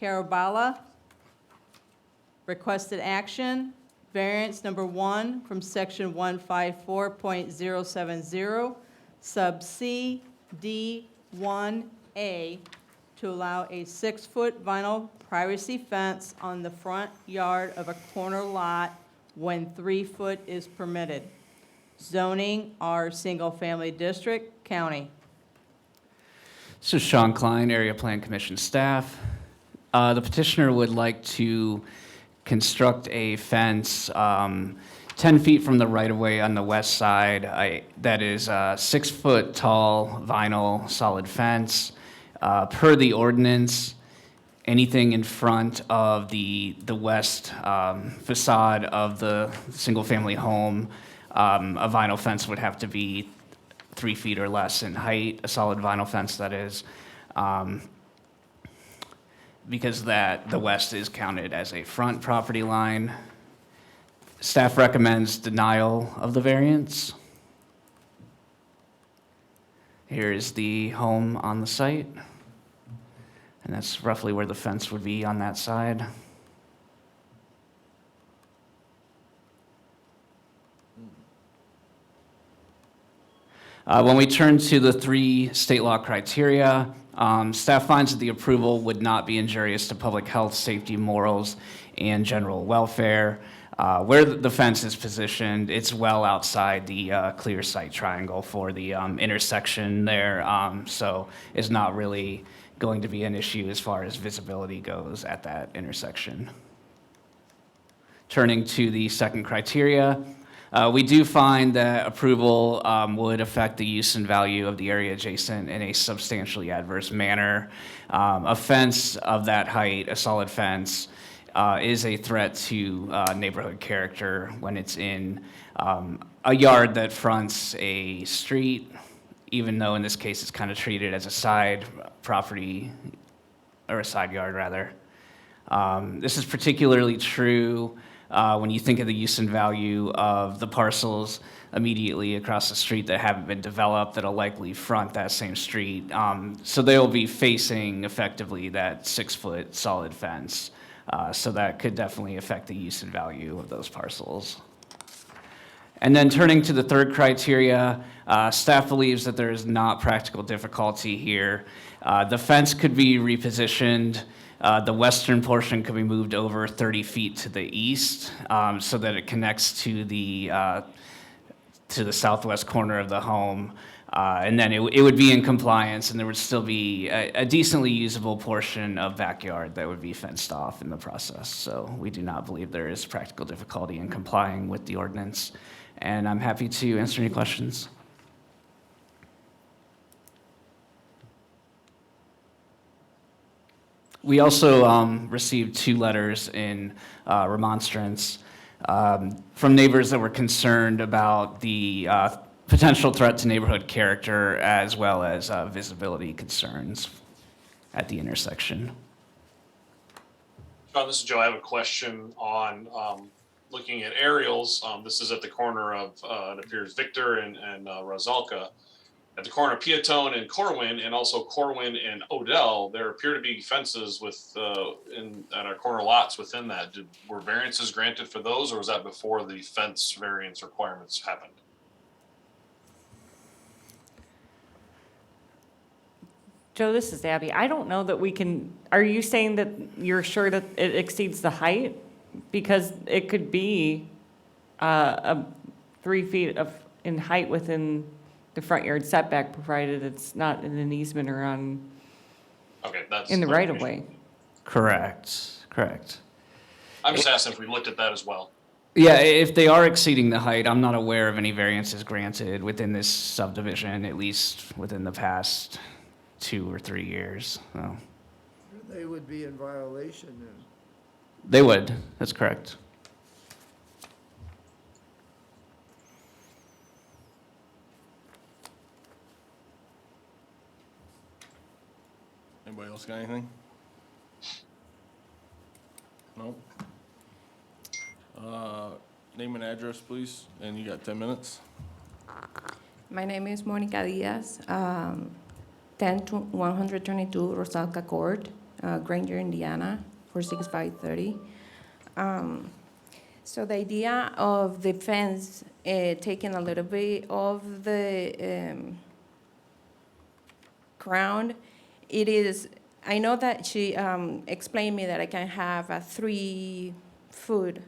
Carabala. Requested action, variance number 1 from section 154.070, sub C, D, 1A, to allow a 6-foot vinyl privacy fence on the front yard of a corner lot when 3 foot is permitted. Zoning R Single Family District, County. This is Sean Klein, Area Plan Commission staff. The petitioner would like to construct a fence 10 feet from the right-of-way on the west side. That is a 6-foot tall vinyl solid fence. Per the ordinance, anything in front of the west facade of the single-family home, a vinyl fence would have to be 3 feet or less in height, a solid vinyl fence, that is, because the west is counted as a front property line. Staff recommends denial of the variance. Here is the home on the site, and that's roughly where the fence would be on that side. When we turn to the 3 state law criteria, staff finds that the approval would not be injurious to public health, safety, morals, and general welfare. Where the fence is positioned, it's well outside the clear sight triangle for the intersection there, so it's not really going to be an issue as far as visibility goes at that intersection. Turning to the second criteria, we do find that approval would affect the use and value of the area adjacent in a substantially adverse manner. A fence of that height, a solid fence, is a threat to neighborhood character when it's in a yard that fronts a street, even though in this case it's kind of treated as a side property, or a side yard rather. This is particularly true when you think of the use and value of the parcels immediately across the street that haven't been developed that'll likely front that same street. So they'll be facing effectively that 6-foot solid fence. So that could definitely affect the use and value of those parcels. And then turning to the third criteria, staff believes that there is not practical difficulty here. The fence could be repositioned. The western portion could be moved over 30 feet to the east so that it connects to the to the southwest corner of the home. And then it would be in compliance, and there would still be a decently usable portion of backyard that would be fenced off in the process. So we do not believe there is practical difficulty in complying with the ordinance. And I'm happy to answer any questions. We also received 2 letters in remonstrance from neighbors that were concerned about the potential threat to neighborhood character as well as visibility concerns at the intersection. John, this is Joe. I have a question on looking at aerials. This is at the corner of, it appears, Victor and Rosalka. At the corner of Piatone and Corwin, and also Corwin and Odell, there appear to be fences with at our corner lots within that. Were variances granted for those, or was that before the fence variance requirements happened? Joe, this is Abby. I don't know that we can, are you saying that you're sure that it exceeds the height? Because it could be 3 feet in height within the front yard setback, provided it's not in an easement or on, Okay, that's. in the right of way. Correct. I'm just asking if we looked at that as well. Yeah, if they are exceeding the height, I'm not aware of any variances granted within this subdivision, at least within the past 2 or 3 years. So. They would be in violation then. They would, that's correct. Anybody else got anything? No? Name and address, please, and you got 10 minutes. My name is Monica Diaz, 122 Rosalka Court, Granger, Indiana, 46530. So the idea of the fence taking a little bit of the ground, it is, I know that she explained me that I can have a 3-foot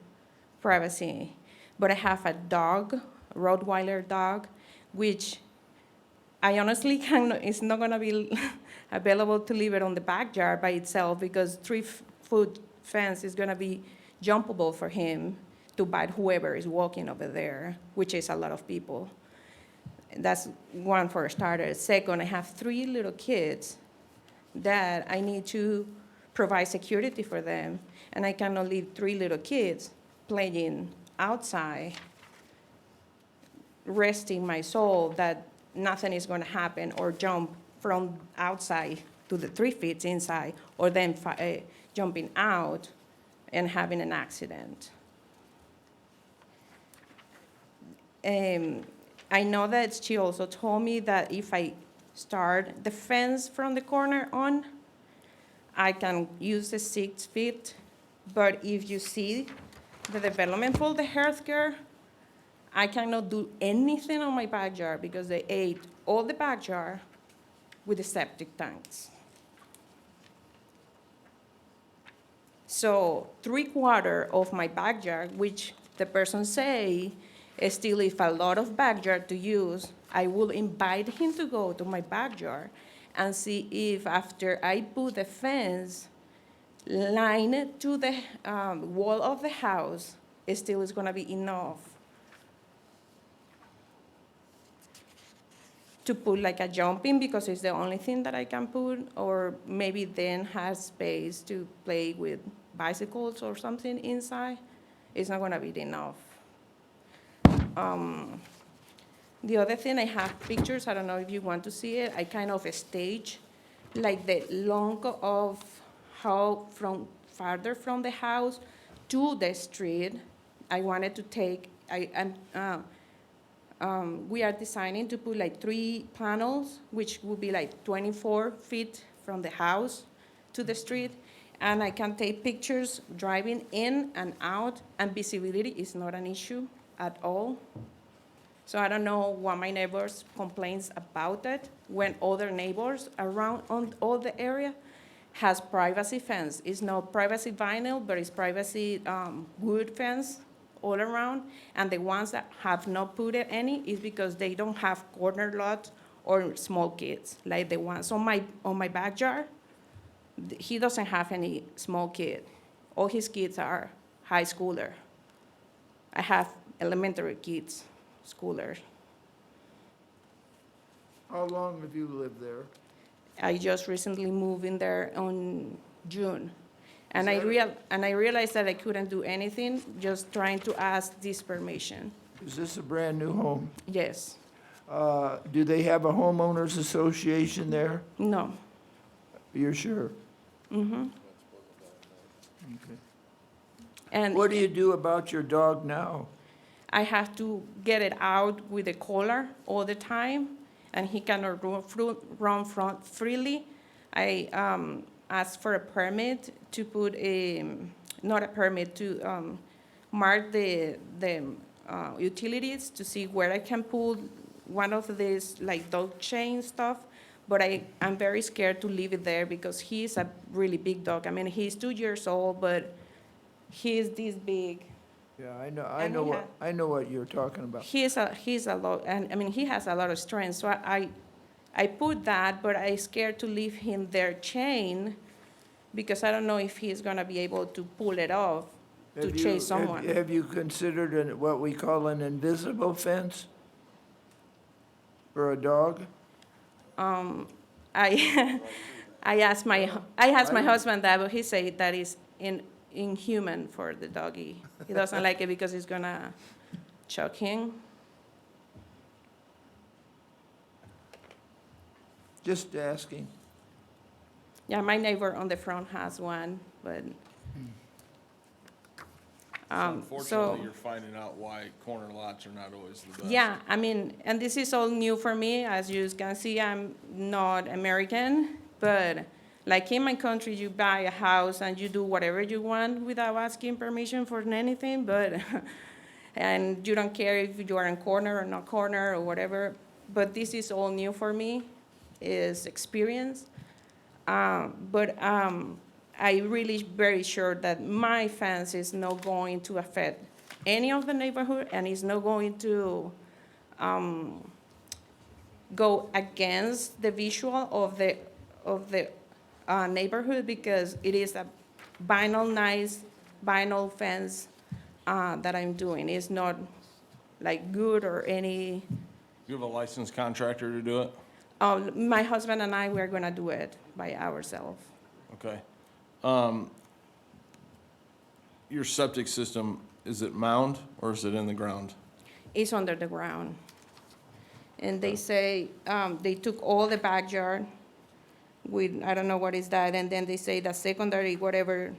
privacy, but I have a dog, a Rottweiler dog, which I honestly cannot, it's not gonna be available to leave it on the backyard by itself because 3-foot fence is gonna be jumpable for him to bite whoever is walking over there, which is a lot of people. That's one for a starter. Second, I have 3 little kids that I need to provide security for them, and I cannot leave 3 little kids playing outside, resting my soul that nothing is going to happen or jump from outside to the 3 feet inside, or then jumping out and having an accident. I know that she also told me that if I start the fence from the corner on, I can use the 6 feet, but if you see the development for the healthcare, I cannot do anything on my backyard because they ate all the backyard with the septic tanks. So 3/4 of my backyard, which the person say still leave a lot of backyard to use, I will invite him to go to my backyard and see if after I put the fence line to the wall of the house, it still is gonna be enough to put like a jumping, because it's the only thing that I can put, or maybe then has space to play with bicycles or something inside. It's not gonna be enough. The other thing, I have pictures, I don't know if you want to see it, I kind of stage like the long of how from farther from the house to the street. I wanted to take, we are designing to put like 3 panels, which would be like 24 feet from the house to the street. And I can take pictures driving in and out, and visibility is not an issue at all. So I don't know what my neighbors complains about it, when other neighbors around on all the area has privacy fence. It's not privacy vinyl, but it's privacy wood fence all around, and the ones that have not put it any is because they don't have corner lots or small kids, like the ones on my backyard. He doesn't have any small kid. All his kids are high schooler. I have elementary kids, schoolers. How long have you lived there? I just recently moved in there on June. And Is that I realized that I couldn't do anything, just trying to ask this permission. Is this a brand-new home? Yes, Do they have a homeowners association there? no. You're sure? Mm-hmm. Okay. And What do you do about your dog now? I have to get it out with a collar all the time, and he cannot run freely. I asked for a permit to put not a permit, to mark the utilities to see where I can pull one of these like dog chain stuff. But I'm very scared to leave it there because he's a really big dog. I mean, he's 2 years old, but he's this big. Yeah, I And know he I know what you're talking about. He's a lot, and I mean, he has a lot of strength. So I put that, but I scared to leave him there chained because I don't know if he's gonna be able to pull it off to Have you- chase someone. Have you considered what we call an invisible fence for a dog? I I asked my husband that, but he said that is inhuman for the doggy. He doesn't like it because it's gonna choke him. Just asking. Yeah, my neighbor on the front has one, but So so. unfortunately, you're finding out why corner lots are not always the best. Yeah, I mean, and this is all new for me. As you can see, I'm not American, but like in my country, you buy a house and you do whatever you want without asking permission for anything, but, and you don't care if you are in corner or not corner or whatever. But this is all new for me, is experience. I really very sure that my fence is not going to affect any of the neighborhood, and it's not going to go against the visual of the neighborhood, because it is a nice vinyl fence that I'm doing. It's not like good or any. You have a licensed contractor to do it? My husband and I, we're gonna do it by ourselves. Okay. Your septic system, is it mound or is it in the ground? It's under the ground. And they say, they took all the backyard with, I don't know what is that, and then they say the secondary, whatever,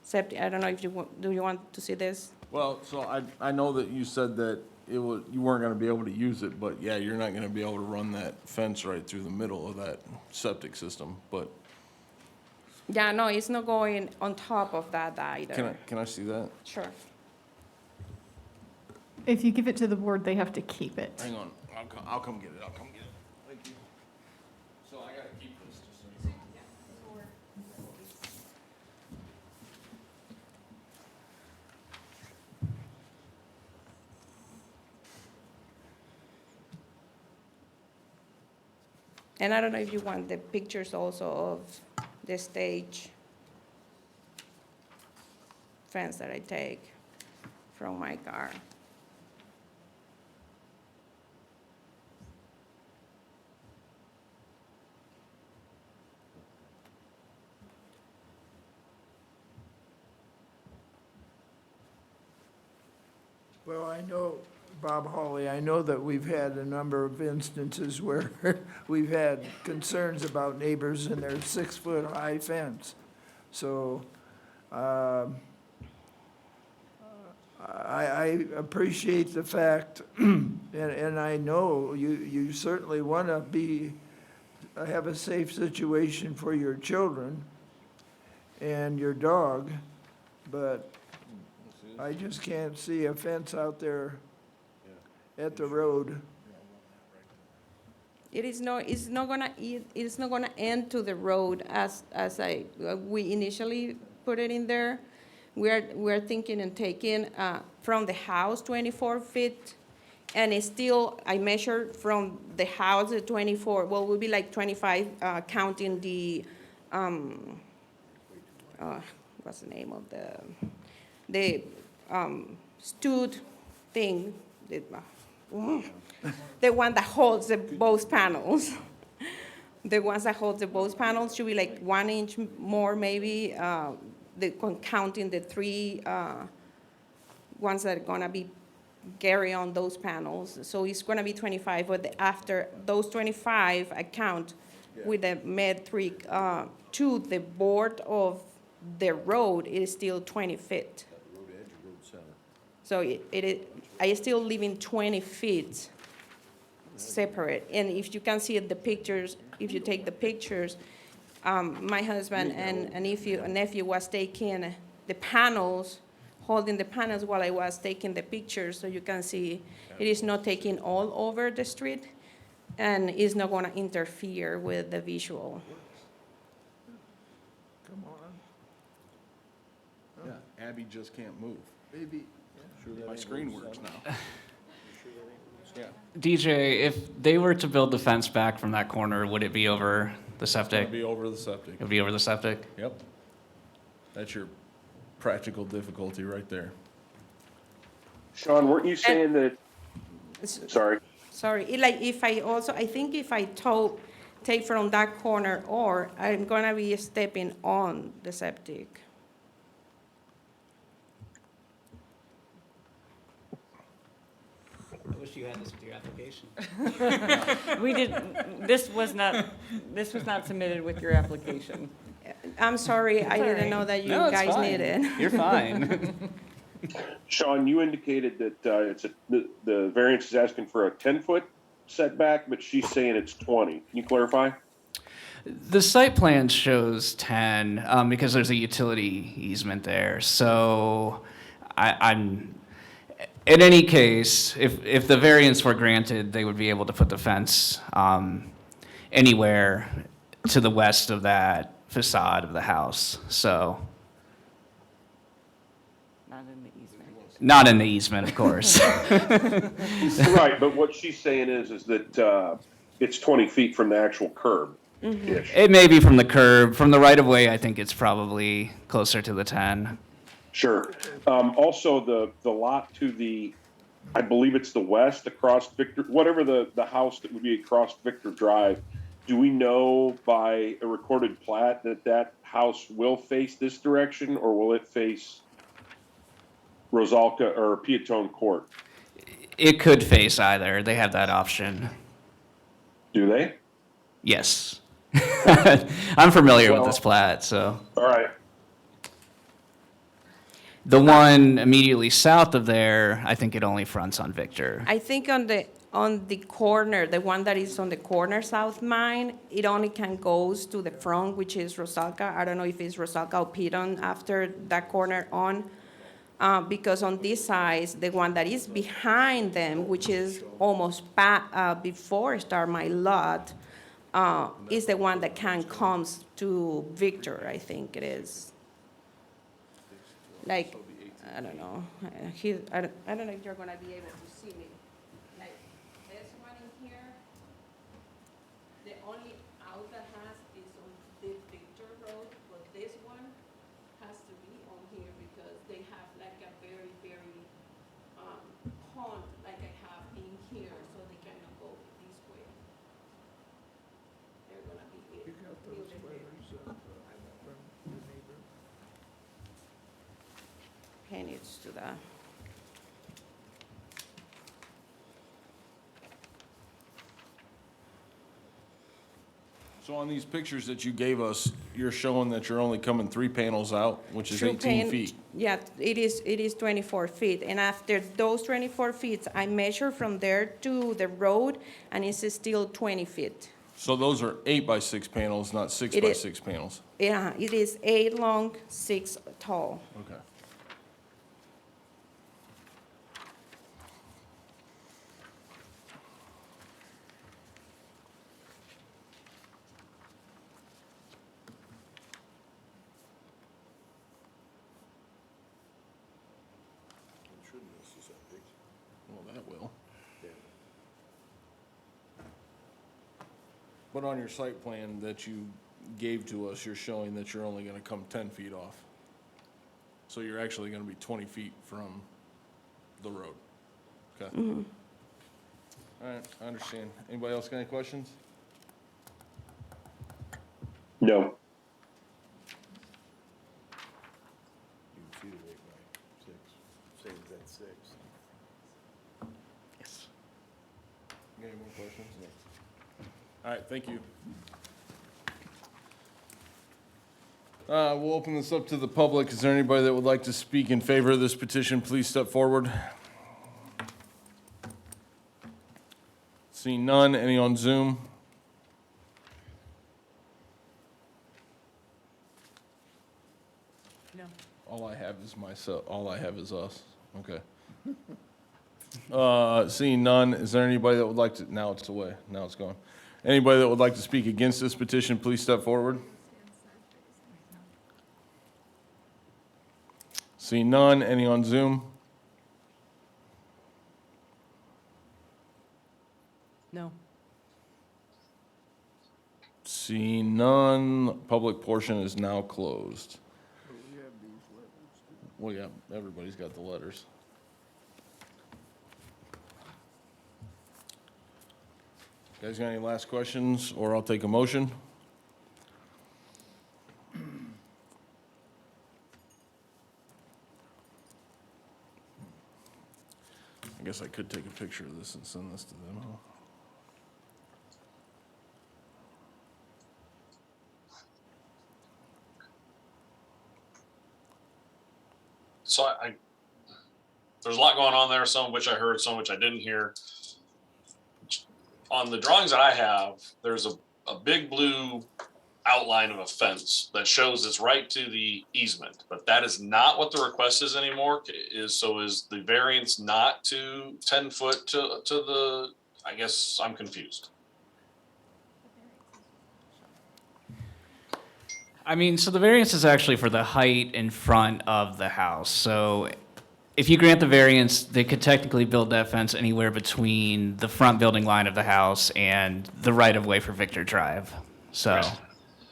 septic, I don't know if do you want to see this? Well, so I know that you said that you weren't gonna be able to use it, but yeah, you're not gonna be able to run that fence right through the middle of that septic system, but Yeah, no, it's not going on top of that either. can I see that? Sure. If you give it to the board, they have to keep it. Hang on, I'll come get it, Thank you. So I gotta keep this just so you know. And I don't know if you want the pictures also of the stage fence that I take from my car. Well, I know, Bob Hawley, I know that we've had a number of instances where we've had concerns about neighbors and their 6-foot-high fence. So, I appreciate the fact, and I know you certainly want to have a safe situation for your children and your dog, but I just can't see a fence out there at the road. It's not gonna end to the road as we initially put it in there, we're thinking and taking from the house 24 feet, and it's still, I measured from the house at 24, well, it would be like 25, counting the, what's the name of the stood thing, the one that holds the both panels. The ones that hold the both panels should be like 1 inch more maybe, counting the three ones that are gonna be carry on those panels. So it's gonna be 25, but after those 25, I count with the metric to the board of the road, it is still 20 feet. Road edge or road center? So I still leaving 20 feet separate. And if you can see the pictures, if you take the pictures, my husband and nephew was taking the panels, holding the panels while I was taking the pictures, so you can see it is not taking all over the street, and it's not gonna interfere with the visual. Come on, Yeah, Abby just can't move. maybe, My screen works now. Yeah. DJ, if they were to build the fence back from that corner, would it be over the septic? It'd be over the septic. It would be over the septic? Yep. That's your practical difficulty right there. Sean, weren't you saying that, sorry, Sorry, like if I think if I take from that corner, or I'm gonna be stepping on the septic. I wish you had this with your application. We did, this was not submitted with your application. I'm sorry, I didn't alright. know that you No, it's guys fine. needed. You're fine. Sean, you indicated that the variance is asking for a 10-foot setback, but she's saying it's 20. Can you clarify? The site plan shows 10 because there's a utility easement there. So I'm, in any case, if the variance were granted, they would be able to put the fence anywhere to the west of that facade of the house. So Not in the easement. not in the easement, of course. Right, but what she's saying is that it's 20 feet from the actual curb. Ish. It may be from the curb. From the right of way, I think it's probably closer to the 10. Sure. Also, the lot to the, I believe it's the west across Victor, whatever the house that would be across Victor Drive, do we know by a recorded plat that house will face this direction, or will it face Rosalka or Piatone Court? It could face either. They have that option. Do they? Yes. I'm familiar with Well- this plat, so. All right. The one immediately south of there, I think it only fronts on Victor. I think on the corner, the one that is on the corner south mine, it only can goes to the front, which is Rosalka. I don't know if it's Rosalka or Piton after that corner on. Because on this side, the one that is behind them, which is almost before start my lot, is the one that comes to Victor, I think it is. Like, I don't know, I don't know if you're gonna be able to see me. Like, this one in here, the only out that has is on the Victor Road, but this one has to be on here because they have like a very, very, pond like I have in here, so they cannot go this way. They're gonna be you got those muted there. letters from your neighbor. Needs to that. So on these pictures that you gave us, you're showing that you're only coming 3 panels out, which is 18 feet. Yeah, it is 24 feet, and after those 24 feet, I measure from there to the road, and it's still 20 feet. So those are 8 by 6 panels, not 6 It by is- 6 panels. Yeah, it is 8 long, 6 tall. Okay. But on your site plan that you gave to us, you're showing that you're only gonna come 10 feet off. So you're actually gonna be 20 feet from the road. Okay. All right, I understand. Anybody else got any questions? No. You can see the 8 by 6, same as that 6. Yes. Any more questions? No. All right, thank you. We'll open this up to the public. Is there anybody that would like to speak in favor of this petition? Please step forward. Seeing none, any on Zoom? No. All I have is myself, all I have is us. Okay. Seeing none, is there anybody that would like to, now it's away, now it's gone. Anybody that would like to speak against this petition, please step forward. Seeing none, any on Zoom? No. Seeing none, public portion is now closed. Well, yeah, everybody's got the letters. Guys, got any last questions, or I'll take a motion? I guess I could take a picture of this and send this to them, huh? So there's a lot going on there, some of which I heard, some of which I didn't hear. On the drawings that I have, there's a big blue outline of a fence that shows it's right to the easement, but that is not what the request is anymore. Is the variance not to 10 foot to the, I guess I'm confused. I mean, so the variance is actually for the height in front of the house. So if you grant the variance, they could technically build that fence anywhere between the front building line of the house and the right-of-way for Victor Drive. So, Right.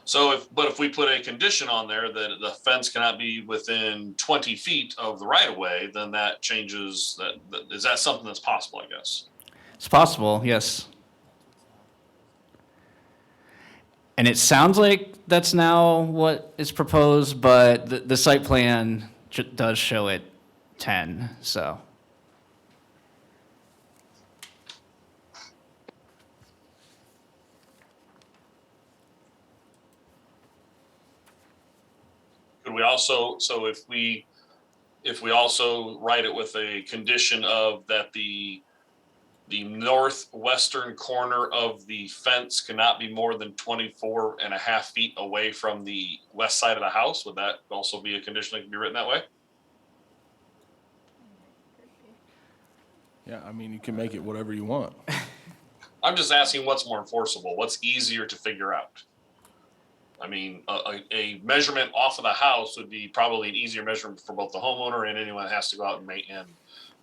So if we put a condition on there that the fence cannot be within 20 feet of the right of way, then that changes that. Is that something that's possible, I guess? it's possible, yes. And it sounds like that's now what is proposed, but the site plan does show it 10, so. Could we also, so if we also write it with a condition of that the northwestern corner of the fence cannot be more than 24 and a half feet away from the west side of the house, would that also be a condition that can be written that way? Yeah, I mean, you can make it whatever you want. I'm just asking what's more enforceable, what's easier to figure out? I mean, a measurement off of the house would be probably an easier measurement for both the homeowner and anyone that has to go out and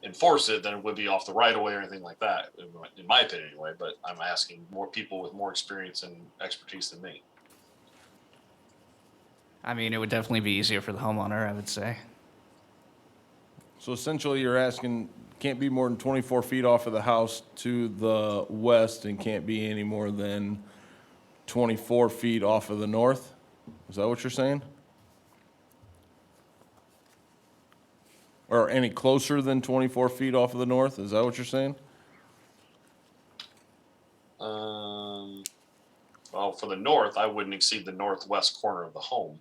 enforce it than it would be off the right of way or anything like that, in my opinion anyway, but I'm asking more people with more experience and expertise than me. I mean, it would definitely be easier for the homeowner, I would say. So essentially, you're asking, can't be more than 24 feet off of the house to the west and can't be any more than 24 feet off of the north? Is that what you're saying? Or any closer than 24 feet off of the north? Is that what you're saying? Well, for the north, I wouldn't exceed the northwest corner of the home.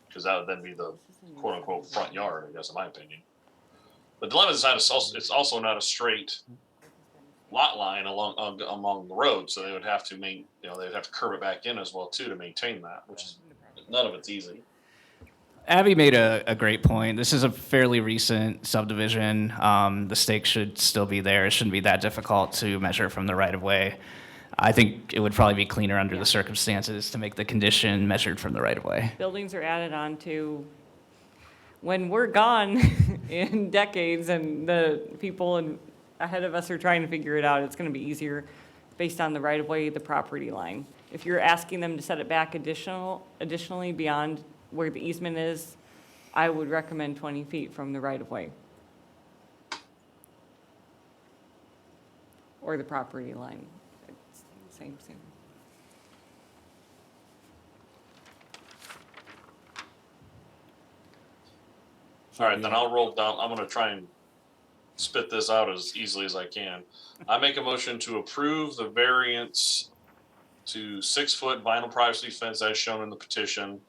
Because that would then be the quote unquote front yard, I guess, in my opinion. But the limit is not, it's also not a straight lot line along the road, so they would have to they'd have to curve it back in as well too to maintain that, which is, none of it's easy. Abby made a great point. This is a fairly recent subdivision. The stakes should still be there. It shouldn't be that difficult to measure from the right-of-way. I think it would probably be cleaner under the circumstances to make the condition measured from the right-of-way. Buildings are added on to, when we're gone in decades and the people ahead of us are trying to figure it out, it's going to be easier based on the right-of-way, the property line. If you're asking them to set it back additionally beyond where the easement is, I would recommend 20 feet from the right-of-way. Or the property line. It's same. All right, then I'll roll down. I'm gonna try and spit this out as easily as I can. I make a motion to approve the variance to 6-foot vinyl privacy fence as shown in the petition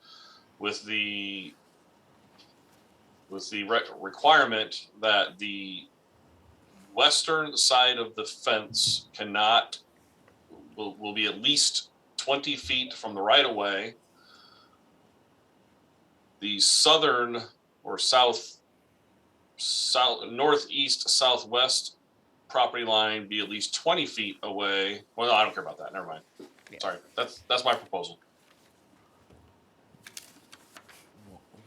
with the requirement that the western side of the fence will be at least 20 feet from the right of way. The southern or northeast, southwest property line be at least 20 feet away. Well, no, I don't care about that. Never mind. Sorry, that's my proposal.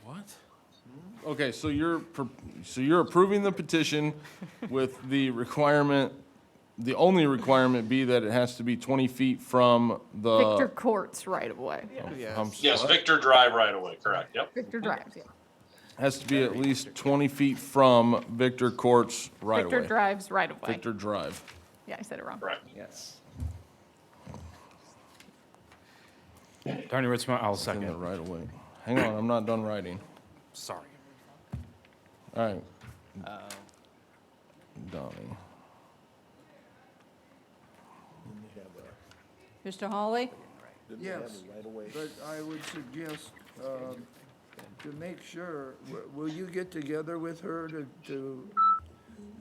What? Okay, so you're approving the petition with the requirement, the only requirement be that it has to be 20 feet from the. Victor Court's right of way. Yes, Victor Drive right away, correct, yep. Victor Drive, yeah. Has to be at least 20 feet from Victor Court's right of way. Victor Drive's right of way. Victor Drive. Yeah, I said it wrong. Correct. Yes. Attorney Richmond, I'll In the second. right of way. Hang on, I'm not done writing. Sorry. All right. Donnie. Mr. Hawley? Yes, but I would suggest, to make sure, will you get together with her to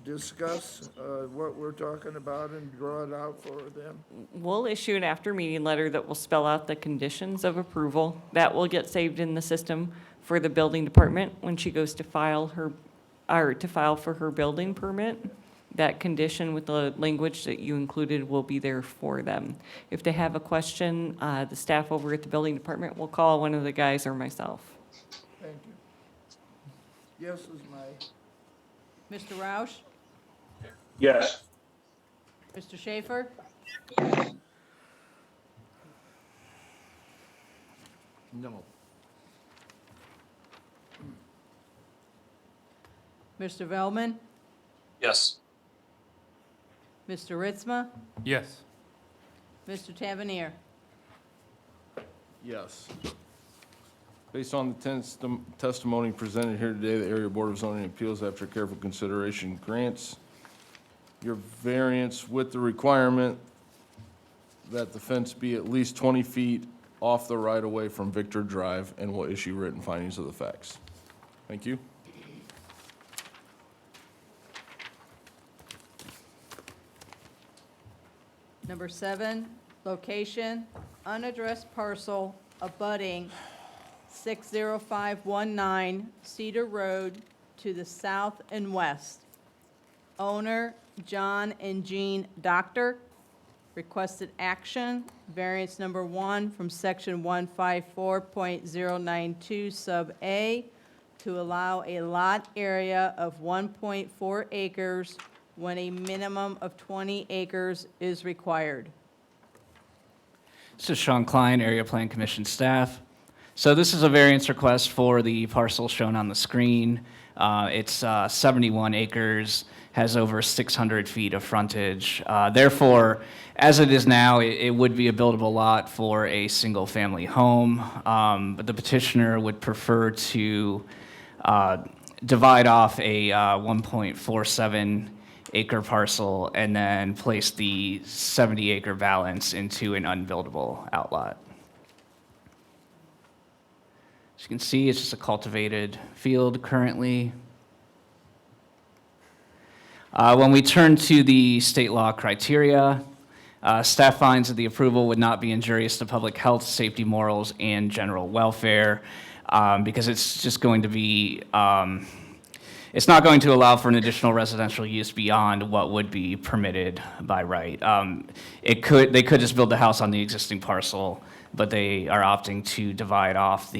discuss what we're talking about and draw it out for them? We'll issue an after-meeting letter that will spell out the conditions of approval. That will get saved in the system for the building department when she goes to file for her building permit. That condition with the language that you included will be there for them. If they have a question, the staff over at the building department will call one of the guys or myself. Thank you. Yes is my, Mr. Roush? Yes. Mr. Schaefer? No. Mr. Velman? Yes. Mr. Ritzma? Yes. Mr. Tavernier? Yes. Based on the testimony presented here today, the Area Board of Zoning Appeals, after careful consideration, grants your variance with the requirement that the fence be at least 20 feet off the right-of-way from Victor Drive, and will issue written findings of the facts. Thank you. Number 7, location, unaddressed parcel abutting 60519 Cedar Road to the south and west. Owner, John and Jean Doctor. Requested action, variance number 1 from section 154.092 sub A to allow a lot area of 1.4 acres when a minimum of 20 acres is required. This is Sean Klein, Area Plan Commission staff. So this is a variance request for the parcel shown on the screen. It's 71 acres, has over 600 feet of frontage. Therefore, as it is now, it would be a buildable lot for a single-family home. But the petitioner would prefer to divide off a 1.47 acre parcel and then place the 70 acre balance into an unbuildable outlot. As you can see, it's just a cultivated field currently. When we turn to the state law criteria, staff finds that the approval would not be injurious to public health, safety, morals, and general welfare, because it's just going to be, it's not going to allow for an additional residential use beyond what would be permitted by right. They could just build the house on the existing parcel, but they are opting to divide off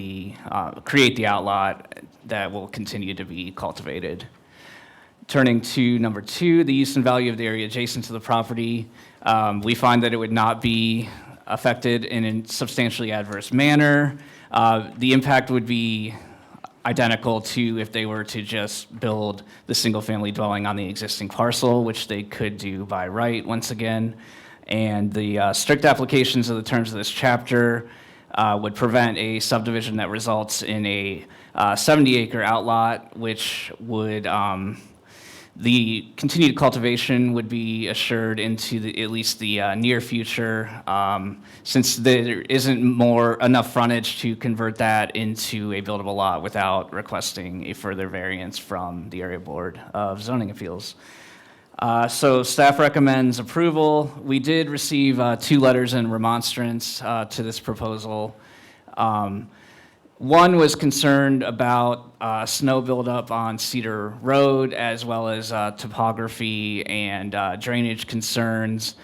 create the outlot that will continue to be cultivated. Turning to number 2, the use and value of the area adjacent to the property. We find that it would not be affected in a substantially adverse manner. The impact would be identical to if they were to just build the single-family dwelling on the existing parcel, which they could do by right, once again. And the strict applications of the terms of this chapter would prevent a subdivision that results in a 70-acre outlot, which would, the continued cultivation would be assured into at least the near future, since there isn't enough frontage to convert that into a buildable lot without requesting a further variance from the Area Board of Zoning Appeals. So staff recommends approval. We did receive 2 letters in remonstrance to this proposal. One was concerned about snow buildup on Cedar Road, as well as topography and drainage concerns.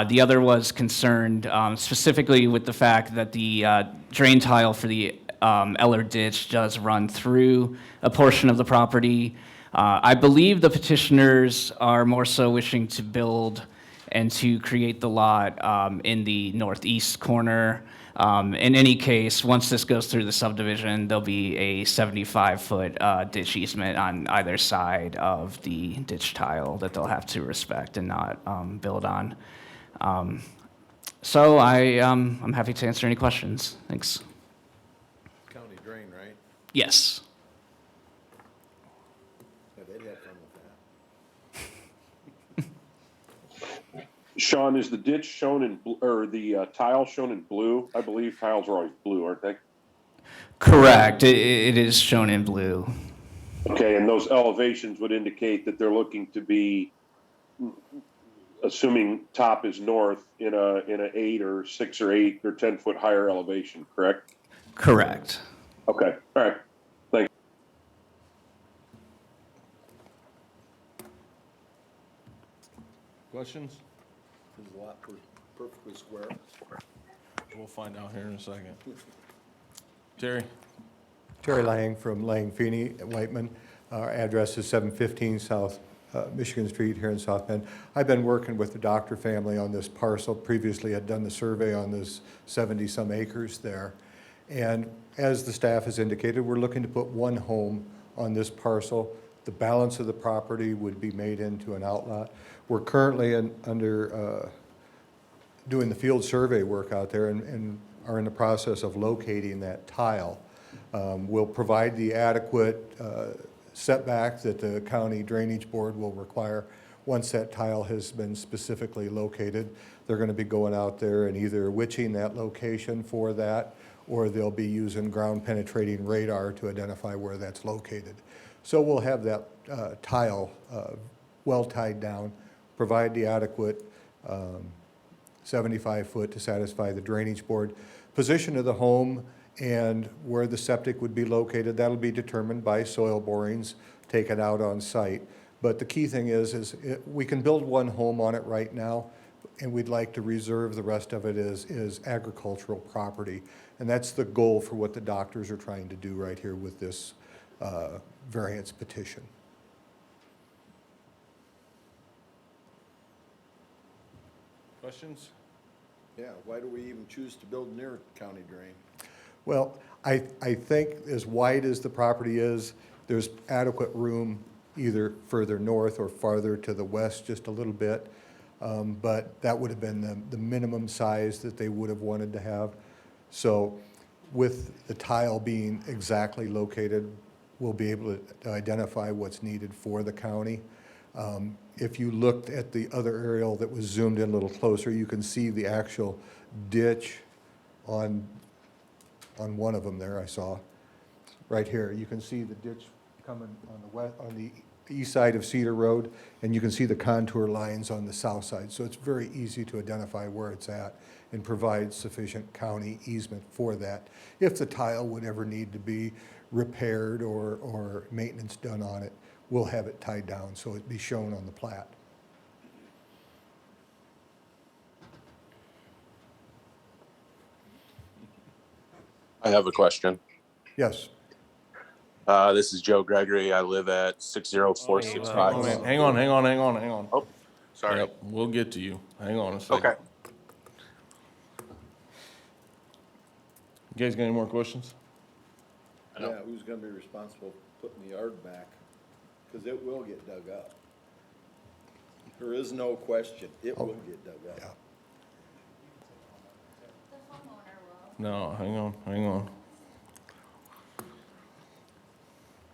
The other was concerned specifically with the fact that the drain tile for the Eller ditch does run through a portion of the property. I believe the petitioners are more so wishing to build and to create the lot in the northeast corner. In any case, once this goes through the subdivision, there'll be a 75-foot ditch easement on either side of the ditch tile that they'll have to respect and not build on. So I'm happy to answer any questions. Thanks. County drain, right? Yes. Yeah, they'd have fun with that. Sean, is the ditch shown in, or the tile shown in blue? I believe tiles are always blue, aren't they? Correct. It is shown in blue. Okay, and those elevations would indicate that they're looking to be, assuming top is north, in a 8 or 6 or 8 or 10 foot higher elevation, correct? Correct. Okay, all right. Thank Questions? Is the lot perfectly square? We'll find out here in a second. Terry? Terry Lang from Lang Feeney at Whiteman. Our address is 715 South Michigan Street here in South Bend. I've been working with the Doctor family on this parcel. Previously, I'd done the survey on this 70-some acres there. And as the staff has indicated, we're looking to put one home on this parcel. The balance of the property would be made into an outlot. We're currently doing the field survey work out there and are in the process of locating that tile. We'll provide the adequate setback that the county drainage board will require. Once that tile has been specifically located, they're going to be going out there and either witching that location for that, or they'll be using ground penetrating radar to identify where that's located. So we'll have that tile well tied down, provide the adequate 75 foot to satisfy the drainage board. Position of the home and where the septic would be located, that'll be determined by soil borings taken out on site. But the key thing is we can build one home on it right now, and we'd like to reserve the rest of it as agricultural property. And that's the goal for what the doctors are trying to do right here with this variance petition. Questions? Yeah, why do we even choose to build near county drain? Well, I think as wide as the property is, there's adequate room either further north or farther to the west just a little bit. But that would have been the minimum size that they would have wanted to have. So with the tile being exactly located, we'll be able to identify what's needed for the county. If you looked at the other aerial that was zoomed in a little closer, you can see the actual ditch on one of them there I saw. Right here, you can see the ditch coming on the east side of Cedar Road, and you can see the contour lines on the south side. So it's very easy to identify where it's at and provide sufficient county easement for that. If the tile would ever need to be repaired or maintenance done on it, we'll have it tied down so it'd be shown on the plat. I have a question. Yes. This is Joe Gregory. I live at 60465. Hang on. Oh, sorry. Yep, we'll get to you. Hang on a second. Okay. You guys got any more questions? Yeah, who's gonna be responsible for putting the yard back? Because it will get dug up. There is no question, it will get dug up. No, hang on.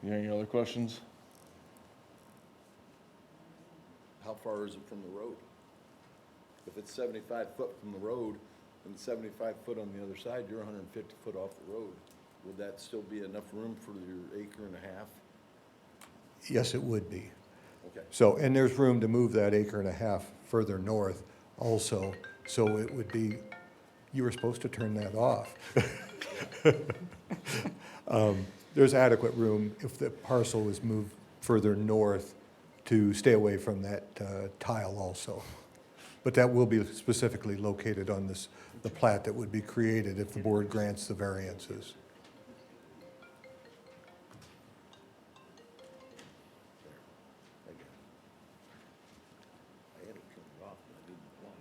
You got any other questions? How far is it from the road? If it's 75 foot from the road and 75 foot on the other side, you're 150 foot off the road. Would that still be enough room for your acre and a half? Yes, it would be. Okay. So, and there's room to move that acre and a half further north also, so it would be, you were supposed to turn that off. There's adequate room if the parcel is moved further north to stay away from that tile also. But that will be specifically located on this, the plat that would be created if the board grants the variances. I had it turned off, but I didn't want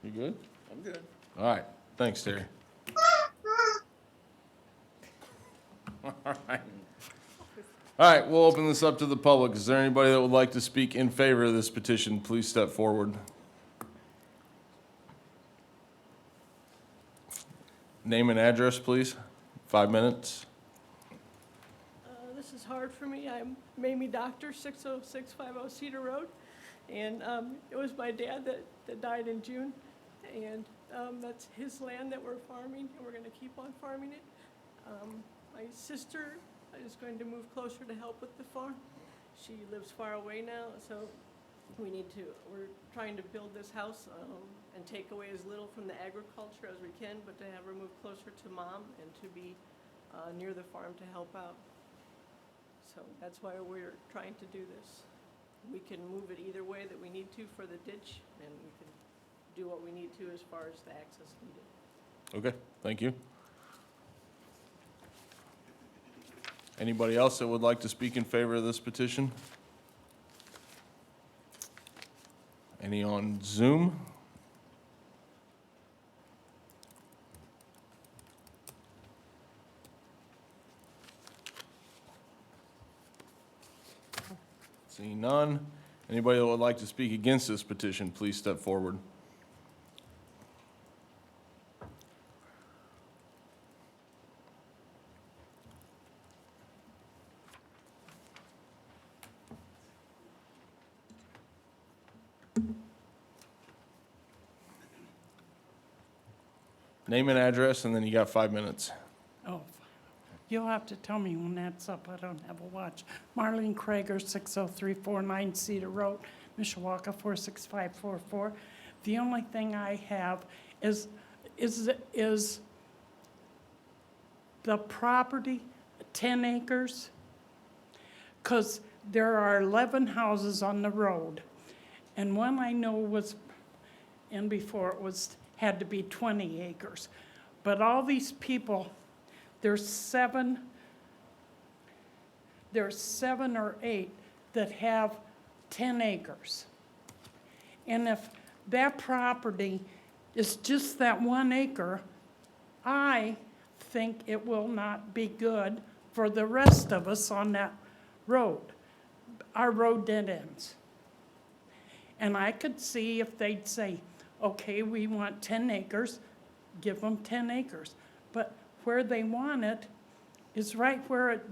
it. You good? I'm good. All right, thanks, Terry. All right, we'll open this up to the public. Is there anybody that would like to speak in favor of this petition? Please step forward. Name and address, please. 5 minutes. This is hard for me. I'm Mamie Doctor, 60650 Cedar Road. And it was my dad that died in June. And that's his land that we're farming, and we're going to keep on farming it. My sister is going to move closer to help with the farm. She lives far away now, so we're trying to build this house and take away as little from the agriculture as we can, but to have her move closer to mom and to be near the farm to help out. So that's why we're trying to do this. We can move it either way that we need to for the ditch, and we can do what we need to as far as the access needed. Okay, thank you. Anybody else that would like to speak in favor of this petition? Any on Zoom? Seeing none. Anybody that would like to speak against this petition, please step forward. Name and address, and then you got 5 minutes. Oh, you'll have to tell me when that's up. I don't have a watch. Marlene Krager, 60349 Cedar Road, Mishawaka 46544. The only thing I have is the property 10 acres? Because there are 11 houses on the road. And one I know was, and before it was, had to be 20 acres. But all these people, there's seven or eight that have 10 acres. And if that property is just that 1 acre, I think it will not be good for the rest of us on that road. Our road dead ends. And I could see if they'd say, okay, we want 10 acres, give them 10 acres. But where they want it is right where it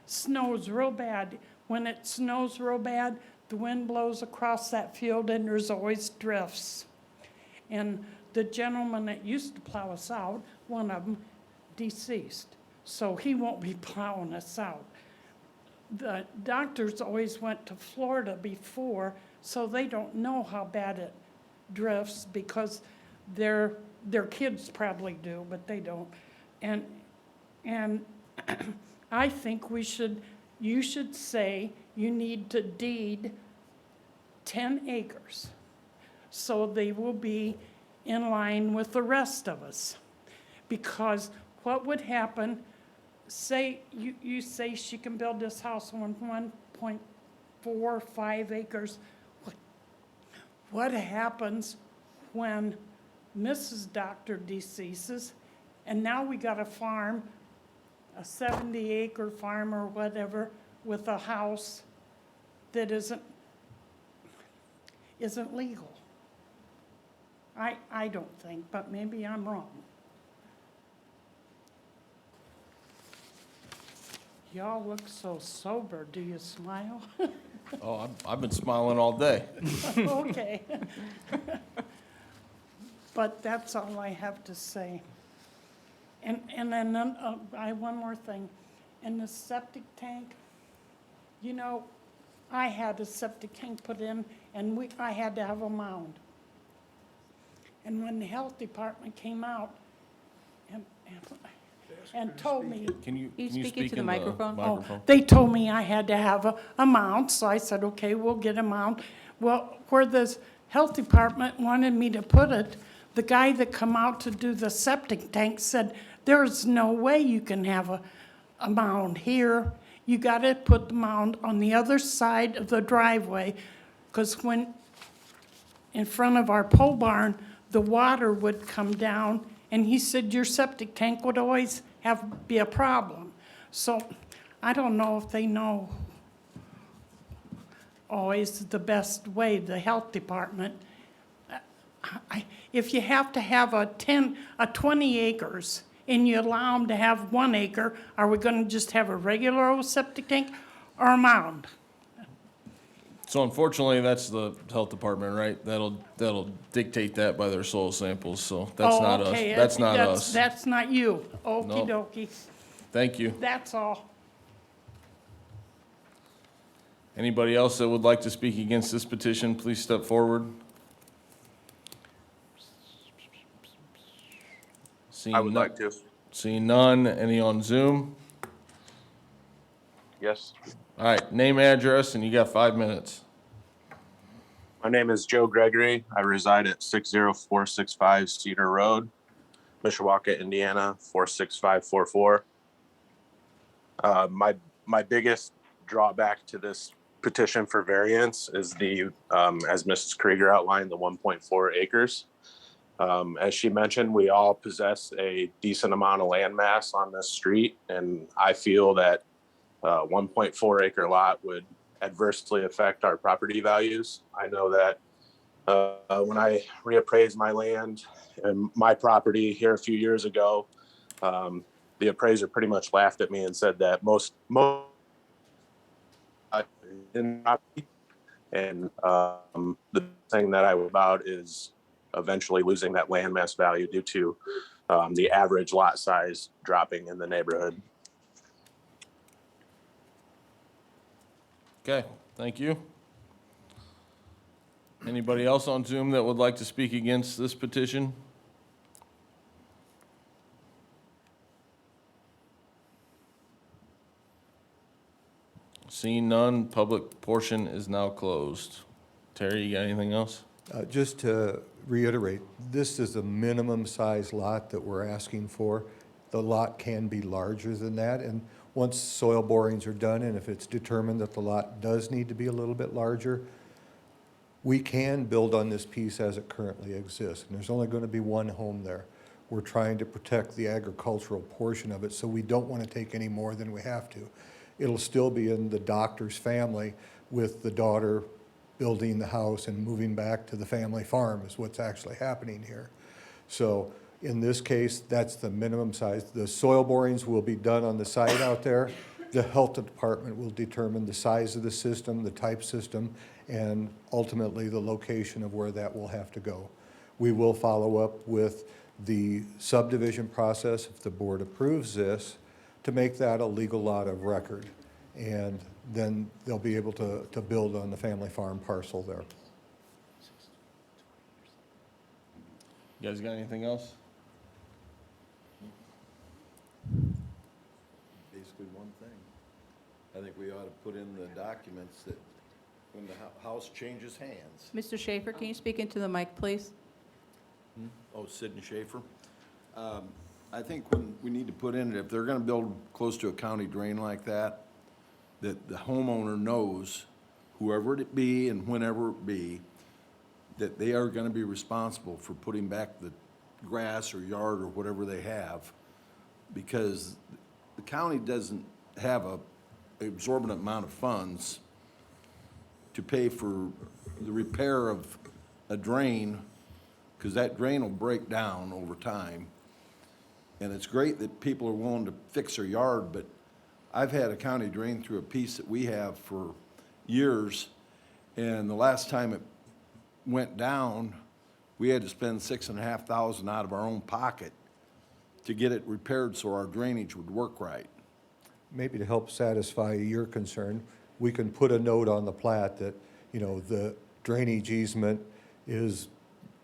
snows real bad. When it snows real bad, the wind blows across that field and there's always drifts. And the gentleman that used to plow us out, one of them deceased. So he won't be plowing us out. The doctors always went to Florida before, so they don't know how bad it drifts because their kids probably do, but they don't. And I think you should say you need to deed 10 acres. So they will be in line with the rest of us. Because what would happen, say, you say she can build this house on 1.45 acres. What happens when Mrs. Doctor deceases, and now we got a farm, a 70-acre farm or whatever, with a house that isn't legal? I don't think, but maybe I'm wrong. Y'all look so sober. Do you smile? Oh, I've been smiling all day. Okay. But that's all I have to say. And then, I have one more thing. In the septic tank, you know, I had a septic tank put in, and I had to have a mound. And when the health department came out and told me, Can you speak speak into the in microphone? microphone? they told me I had to have a mount, so I said, okay, we'll get a mount. Well, where the health department wanted me to put it, the guy that come out to do the septic tank said, there's no way you can have a mound here. You gotta put the mound on the other side of the driveway, because when in front of our pole barn, the water would come down, and he said your septic tank would always be a problem. So I don't know if they know always the best way, the health department. If you have to have a 20 acres and you allow them to have 1 acre, are we gonna just have a regular old septic tank or a mound? So unfortunately, that's the health department, right? That'll dictate that by their soil samples, so that's not us. Okay, That's not us. That's not you. Okey Nope. dokey. Thank you. That's all. Anybody else that would like to speak against this petition, please step forward. I would like to. Seeing none, any on Zoom? Yes. All right, name, address, and you got 5 minutes. My name is Joe Gregory. I reside at 60465 Cedar Road, Mishawaka, Indiana, 46544. My biggest drawback to this petition for variance is as Mrs. Krieger outlined, the 1.4 acres. As she mentioned, we all possess a decent amount of land mass on this street, and I feel that 1.4 acre lot would adversely affect our property values. I know that when I reappraised my land and my property here a few years ago, the appraiser pretty much laughed at me and said that most and the thing that I worry about is eventually losing that land mass value due to the average lot size dropping in the neighborhood. Okay, thank you. Anybody else on Zoom that would like to speak against this petition? Seeing none, public portion is now closed. Terry, you got anything else? Just to reiterate, this is a minimum size lot that we're asking for. The lot can be larger than that, and once soil borings are done, and if it's determined that the lot does need to be a little bit larger, we can build on this piece as it currently exists, and there's only going to be one home there. We're trying to protect the agricultural portion of it, so we don't want to take any more than we have to. It'll still be in the doctor's family, with the daughter building the house and moving back to the family farm is what's actually happening here. So in this case, that's the minimum size. The soil borings will be done on the site out there. The health department will determine the size of the system, the type system, and ultimately the location of where that will have to go. We will follow up with the subdivision process, if the board approves this, to make that a legal lot of record. And then they'll be able to build on the family farm parcel there. You guys got anything else? Basically one thing. I think we ought to put in the documents that when the house changes hands. Mr. Schaefer, can you speak into the mic, please? Oh, Sidney Schaefer. I think when we need to put in, if they're gonna build close to a county drain like that the homeowner knows, whoever it be and whenever it be, that they are gonna be responsible for putting back the grass or yard or whatever they have, because the county doesn't have a exorbitant amount of funds to pay for the repair of a drain, because that drain will break down over time. And it's great that people are willing to fix their yard, but I've had a county drain through a piece that we have for years, and the last time it went down, we had to spend $6,500 out of our own pocket to get it repaired so our drainage would work right. Maybe to help satisfy your concern, we can put a note on the plat that, you know, the drainage easement is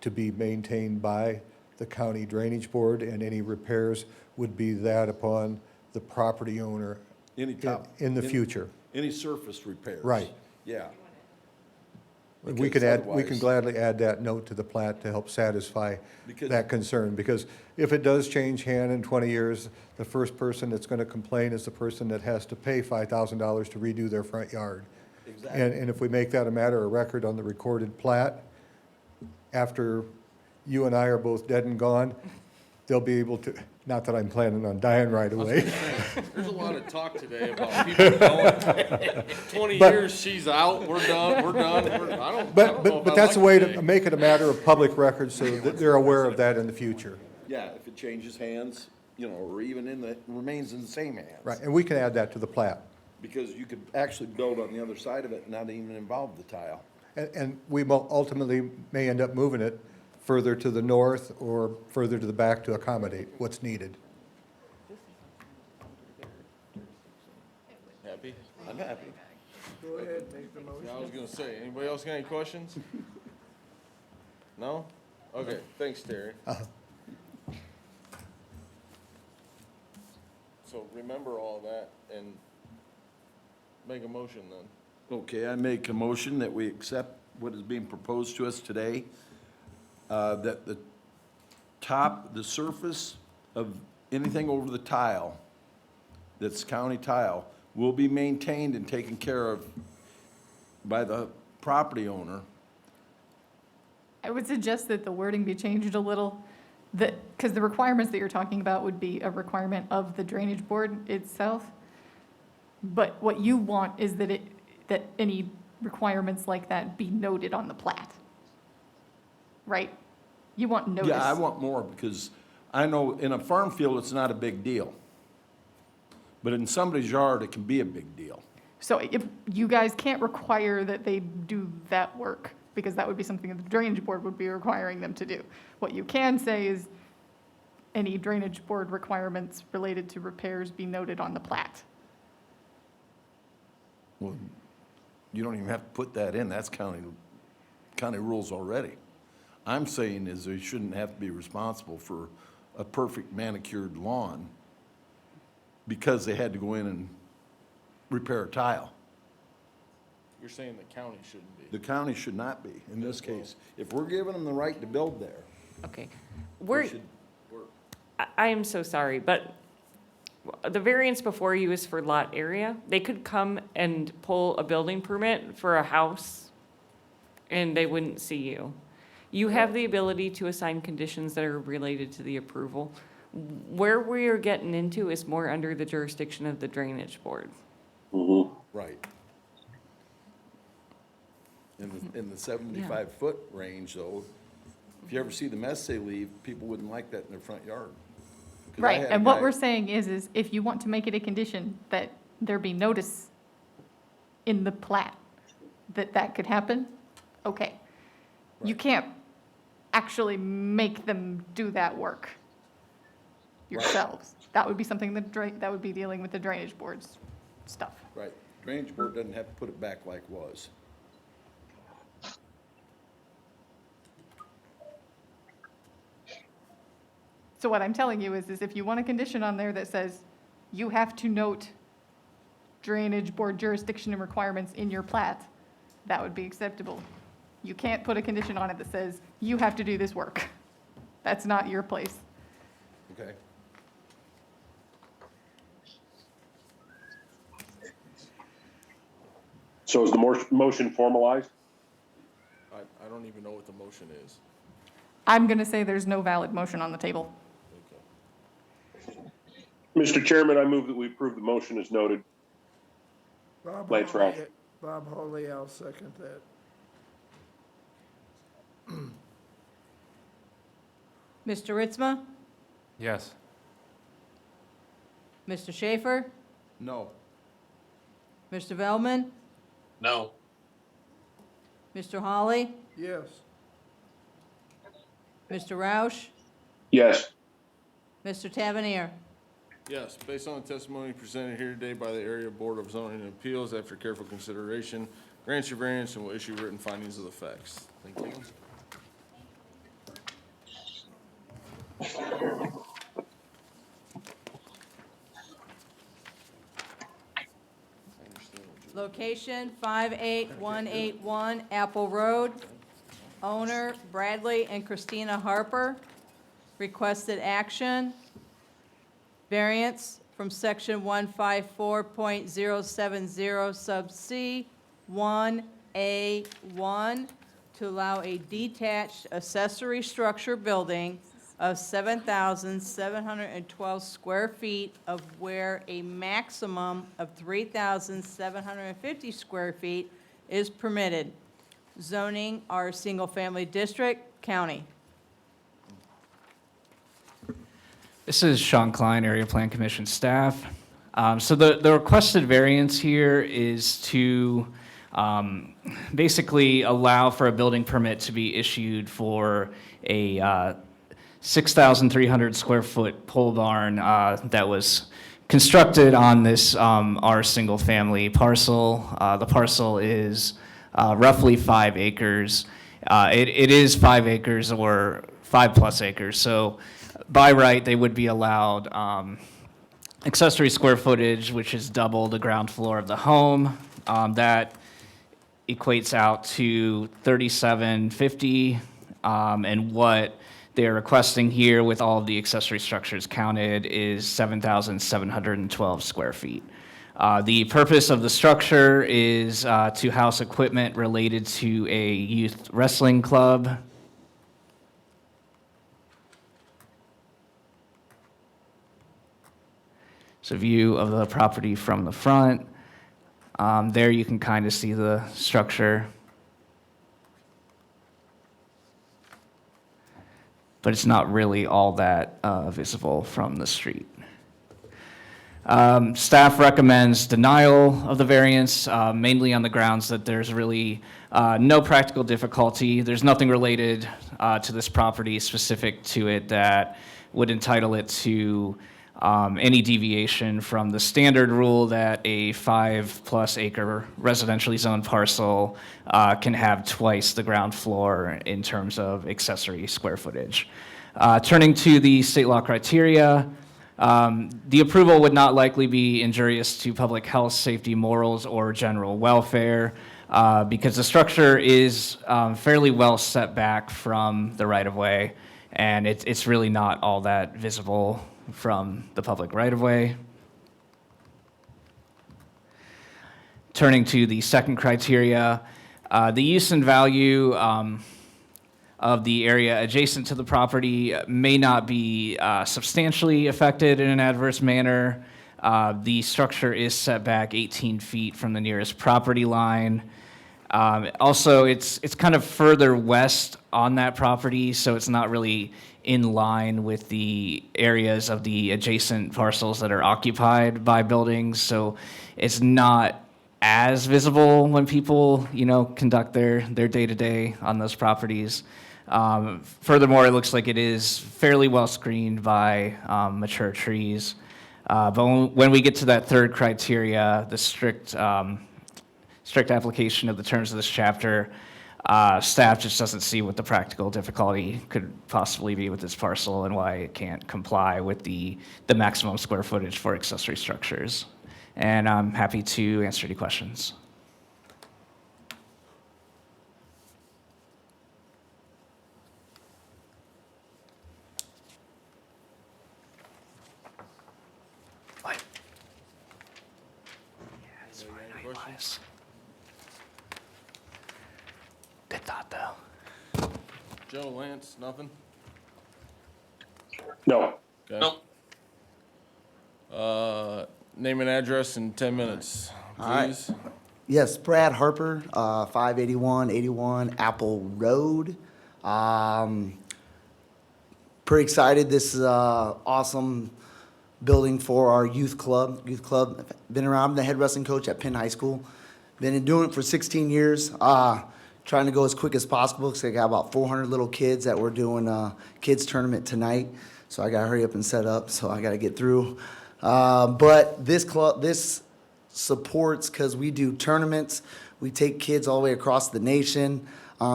to be maintained by the county drainage board, and any repairs would be that upon the property owner in the future. Any surface repairs. Right. Yeah. We Because can otherwise- gladly add that note to the plat to help satisfy Because- that concern, because if it does change hand in 20 years, the first person that's gonna complain is the person that has to pay $5,000 to redo their front yard. Exactly. And if we make that a matter of record on the recorded plat, after you and I are both dead and gone, they'll be able to, not that I'm planning on dying right away. There's a lot of talk today about people going, 20 But- years, she's out, we're done, I don't know But if I that's a like way today. to make it a matter of public record so that they're aware of that in the future. Yeah, if it changes hands, you know, or even remains in the same hands. Right, and we can add that to the plat. Because you could actually build on the other side of it and not even involve the tile. And we ultimately may end up moving it further to the north or further to the back to accommodate what's needed. Happy? I'm happy. Go ahead, make the motion. Yeah, I was gonna say, anybody else got any questions? No? Okay, thanks, Terry. So remember all that and make a motion then. Okay, I make a motion that we accept what is being proposed to us today, that the surface of anything over the tile, that's county tile, will be maintained and taken care of by the property owner. I would suggest that the wording be changed a little, that, because the requirements that you're talking about would be a requirement of the drainage board itself. But what you want is that that any requirements like that be noted on the plat. Right? You want notice. Yeah, I want more, because I know in a farm field, it's not a big deal. But in somebody's yard, it can be a big deal. So if you guys can't require that they do that work, because that would be something that the drainage board would be requiring them to do. What you can say is any drainage board requirements related to repairs be noted on the plat. Well, you don't even have to put that in, that's county rules already. I'm saying is they shouldn't have to be responsible for a perfect manicured lawn because they had to go in and repair a tile. You're saying the county shouldn't be. The county should not be, in this case. If we're giving them the right to build there, Okay. we should work. I am so sorry, but the variance before you is for lot area. They could come and pull a building permit for a house, and they wouldn't see you. You have the ability to assign conditions that are related to the approval. Where we are getting into is more under the jurisdiction of the drainage board. Right. In the 75-foot range, though, if you ever see the mess they leave, people wouldn't like that in their front yard. 'Cause I Right, had a and what guy- we're saying is if you want to make it a condition that there be notice in the plat that that could happen, okay. You can't actually make them do that work yourselves. That would be something that would be dealing with the drainage board's stuff. Right. Drainage board doesn't have to put it back like was. So what I'm telling you is if you want a condition on there that says you have to note drainage board jurisdiction and requirements in your plat, that would be acceptable. You can't put a condition on it that says you have to do this work. That's not your place. Okay. So is the motion formalized? I don't even know what the motion is. I'm going to say there's no valid motion on the table. Mr. Chairman, I move that we approve the motion as noted. Lance Roush. Bob Holly, I'll second that. Mr. Ritzma, Yes. Mr. Schaefer, No. Mr. Velman, No. Mr. Hawley, Yes. Mr. Roush, Yes. Mr. Tavernier. Yes, based on the testimony presented here today by the Area Board of Zoning and Appeals, after careful consideration, grants your variance and will issue written findings of the facts. Thank you. Location 58181 Apple Road. Owner Bradley and Christina Harper. Requested action. Variance from section 154.070 sub C 1A1 to allow a detached accessory structure building of 7,712 square feet, of where a maximum of 3,750 square feet is permitted. Zoning R single-family district, county. This is Sean Klein, Area Plan Commission staff. So the requested variance here is to basically allow for a building permit to be issued for a 6,300 square foot pole barn that was constructed on this our single family parcel. The parcel is roughly 5 acres. It is 5 acres or 5+ acres. So by right, they would be allowed accessory square footage, which is double the ground floor of the home. That equates out to 3,750, and what they're requesting here with all of the accessory structures counted is 7,712 square feet. The purpose of the structure is to house equipment related to a youth wrestling club. It's a view of the property from the front. There you can kind of see the structure. But it's not really all that visible from the street. Staff recommends denial of the variance, mainly on the grounds that there's really no practical difficulty. There's nothing related to this property specific to it that would entitle it to any deviation from the standard rule that a 5+ acre residentially zoned parcel can have twice the ground floor in terms of accessory square footage. Turning to the state law criteria, the approval would not likely be injurious to public health, safety, morals, or general welfare because the structure is fairly well set back from the right-of-way, and it's really not all that visible from the public right-of-way. Turning to the second criteria, the use and value of the area adjacent to the property may not be substantially affected in an adverse manner. The structure is set back 18 feet from the nearest property line. Also, it's kind of further west on that property, so it's not really in line with the areas of the adjacent parcels that are occupied by buildings. So it's not as visible when people, conduct their day-to-day on those properties. Furthermore, it looks like it is fairly well screened by mature trees. But when we get to that third criteria, the strict application of the terms of this chapter, staff just doesn't see what the practical difficulty could possibly be with this parcel and why it can't comply with the maximum square footage for accessory structures. And I'm happy to answer any questions. Joe, Lance, nothing? No. Okay. Name and address in 10 minutes, please. Yes, Brad Harper, 58181 Apple Road. Pretty excited. This is awesome building for our youth club. Been around, I'm the head wrestling coach at Penn High School. Been doing it for 16 years. Trying to go as quick as possible because I got about 400 little kids that we're doing a kids tournament tonight. So I got to hurry up and set up. So I got to get through. But this supports because we do tournaments. We take kids all the way across the nation.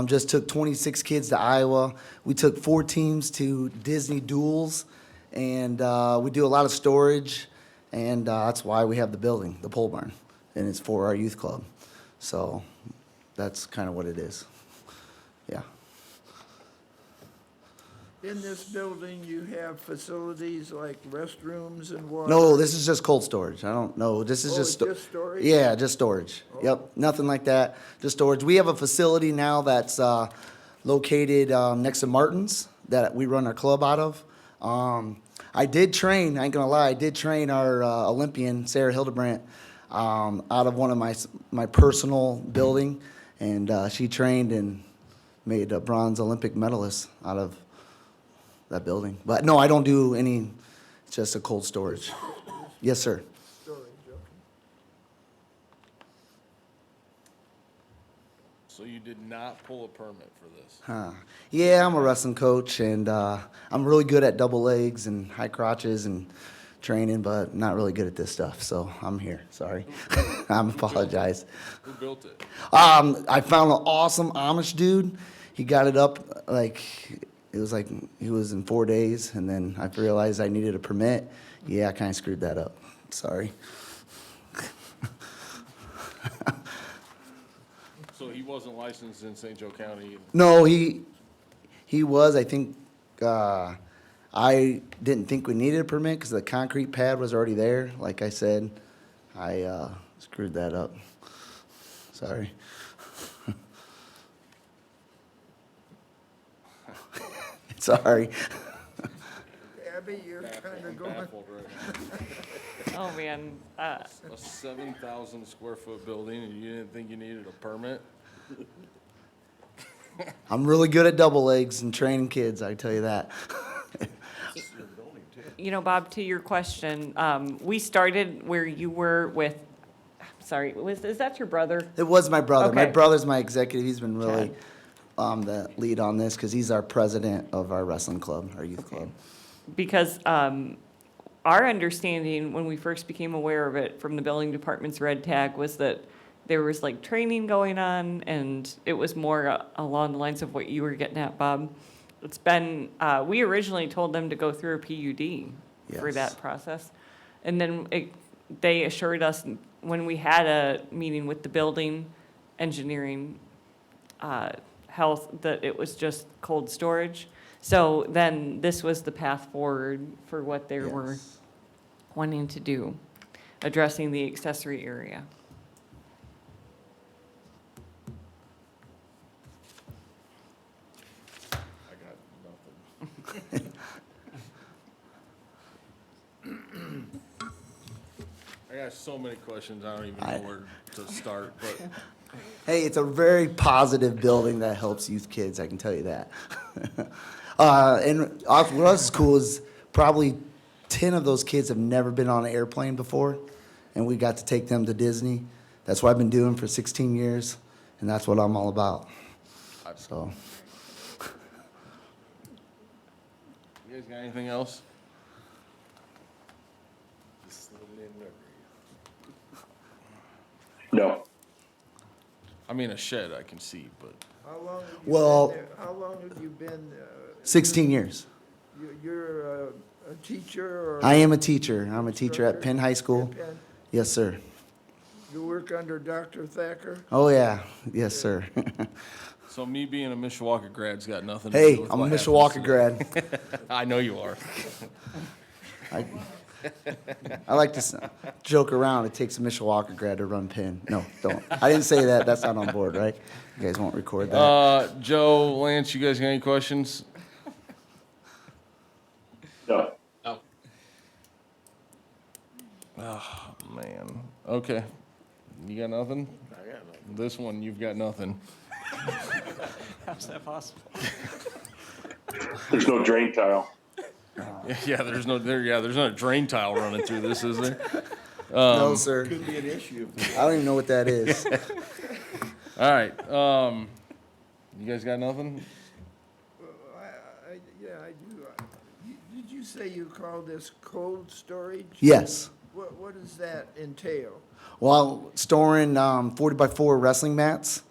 Just took 26 kids to Iowa. We took 4 teams to Disney Duels, and we do a lot of storage, and that's why we have the building, the pole barn, and it's for our youth club. So that's kind of what it is. Yeah. In this building, you have facilities like restrooms and water? No, this is just cold storage. I don't know. This is Oh, just. just storage? Yeah, just storage. Yep, nothing like that. Just storage. We have a facility now that's located next to Martin's that we run our club out of. I did train, I ain't gonna lie, I did train our Olympian, Sarah Hildebrandt, out of one of my personal building. And she trained and made a bronze Olympic medalist out of that building. But no, I don't do any, it's just a cold storage. Yes, sir. Storage, okay. So you did not pull a permit for this? Huh. Yeah, I'm a wrestling coach, and I'm really good at double legs and high crotches and training, but not really good at this stuff. So I'm here. Sorry. I apologize. Who built it? I found an awesome Amish dude. He got it up it was like he was in 4 days, and then I realized I needed a permit. Yeah, I kind of screwed that up. Sorry. So he wasn't licensed in St. Joe County? Either. No, he was. I think I didn't think we needed a permit because the concrete pad was already there. Like I said, I screwed that up. Sorry. Sorry. Abby, you're kind of going. Baffled right now. Oh, man. A 7,000 square foot building, and you didn't think you needed a permit? I'm really good at double legs and training kids, I tell you that. You know, Bob, to your question, we started where you were with, sorry, is that your brother? It was my brother. My Okay. brother's my executive. He's been really the lead on this because he's our president of our wrestling club, our youth club. Because our understanding, when we first became aware of it from the building department's red tag, was that there was like training going on, and it was more along the lines of what you were getting at, Bob. It's been, we originally told them to go through a PUD for Yes. that process. And then they assured us when we had a meeting with the building, engineering, health, that it was just cold storage. So then this was the path forward for what they were Yes. wanting to do, addressing the accessory area. I got nothing. I got so many questions, I don't even know where to start, but Hey, it's a very positive building that helps youth kids, I can tell you that. And what else is cool is probably 10 of those kids have never been on an airplane before, and we got to take them to Disney. That's what I've been doing for 16 years, and that's what I'm all about. So, you guys got anything else? No. I mean, a shed I can see, but How long have you Well- been there? How long have you been? 16 years. You're a teacher or? I am a teacher. I'm a teacher at Penn High School. Penn? Yes, sir. You work under Dr. Thacker? Oh, yeah. Yes, sir. so me being a Mishawaka grad's got nothing to do Hey, with I'm a what happens Mishawaka today. grad. I know you are. I like to joke around. It takes a Mishawaka grad to run Penn. No, don't. I didn't say that. That's not on board, right? You guys won't record that. Joe, Lance, you guys got any questions? No. No. Oh, man. Okay. You got nothing? I got nothing. This one, you've got nothing. How's that possible? There's no drain tile. Yeah, there's no a drain tile running through this, is there? No, sir. Could be an issue. I don't even know what that is. All right. You guys got nothing? Yeah, I do. Did you say you call this cold storage? Yes. What does that entail? Well, storing 40 by 4 wrestling mats,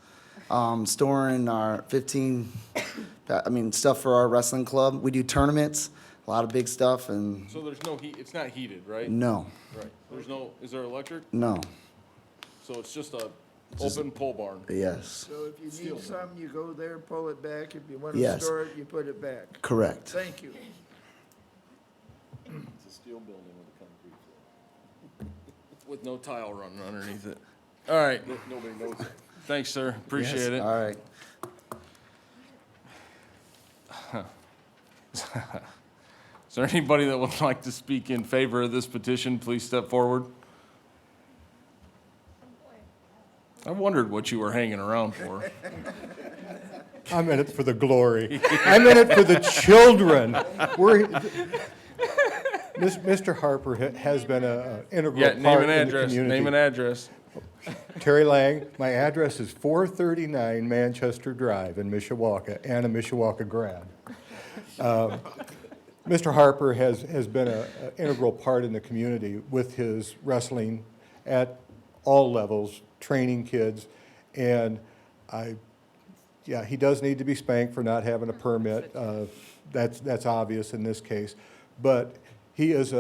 storing our 15, stuff for our wrestling club. We do tournaments, a lot of big stuff, and So there's no heat, it's not heated, right? no, Right. There's no, is there electric? no, So it's just a Just- open pole barn? yes, So if you need some, you go there, pull it back. If you want to Yes. store it, you put it back. correct. Thank you. It's a steel building with a concrete floor. With no tile running underneath it. All right. Nobody knows it. Thanks, sir. Appreciate Yes, it. All right. Is there anybody that would like to speak in favor of this petition? Please step forward. I wondered what you were hanging around for. I'm in it for the glory. I'm in it for the children. Mr. Harper has been an integral Yeah, name part and in the address. community. Name and address. Terry Lang, my address is 439 Manchester Drive in Mishawaka, and a Mishawaka grad. Mr. Harper has been an integral part in the community with his wrestling at all levels, training kids, and he does need to be spanked for not having a permit. That's obvious in this case, but he has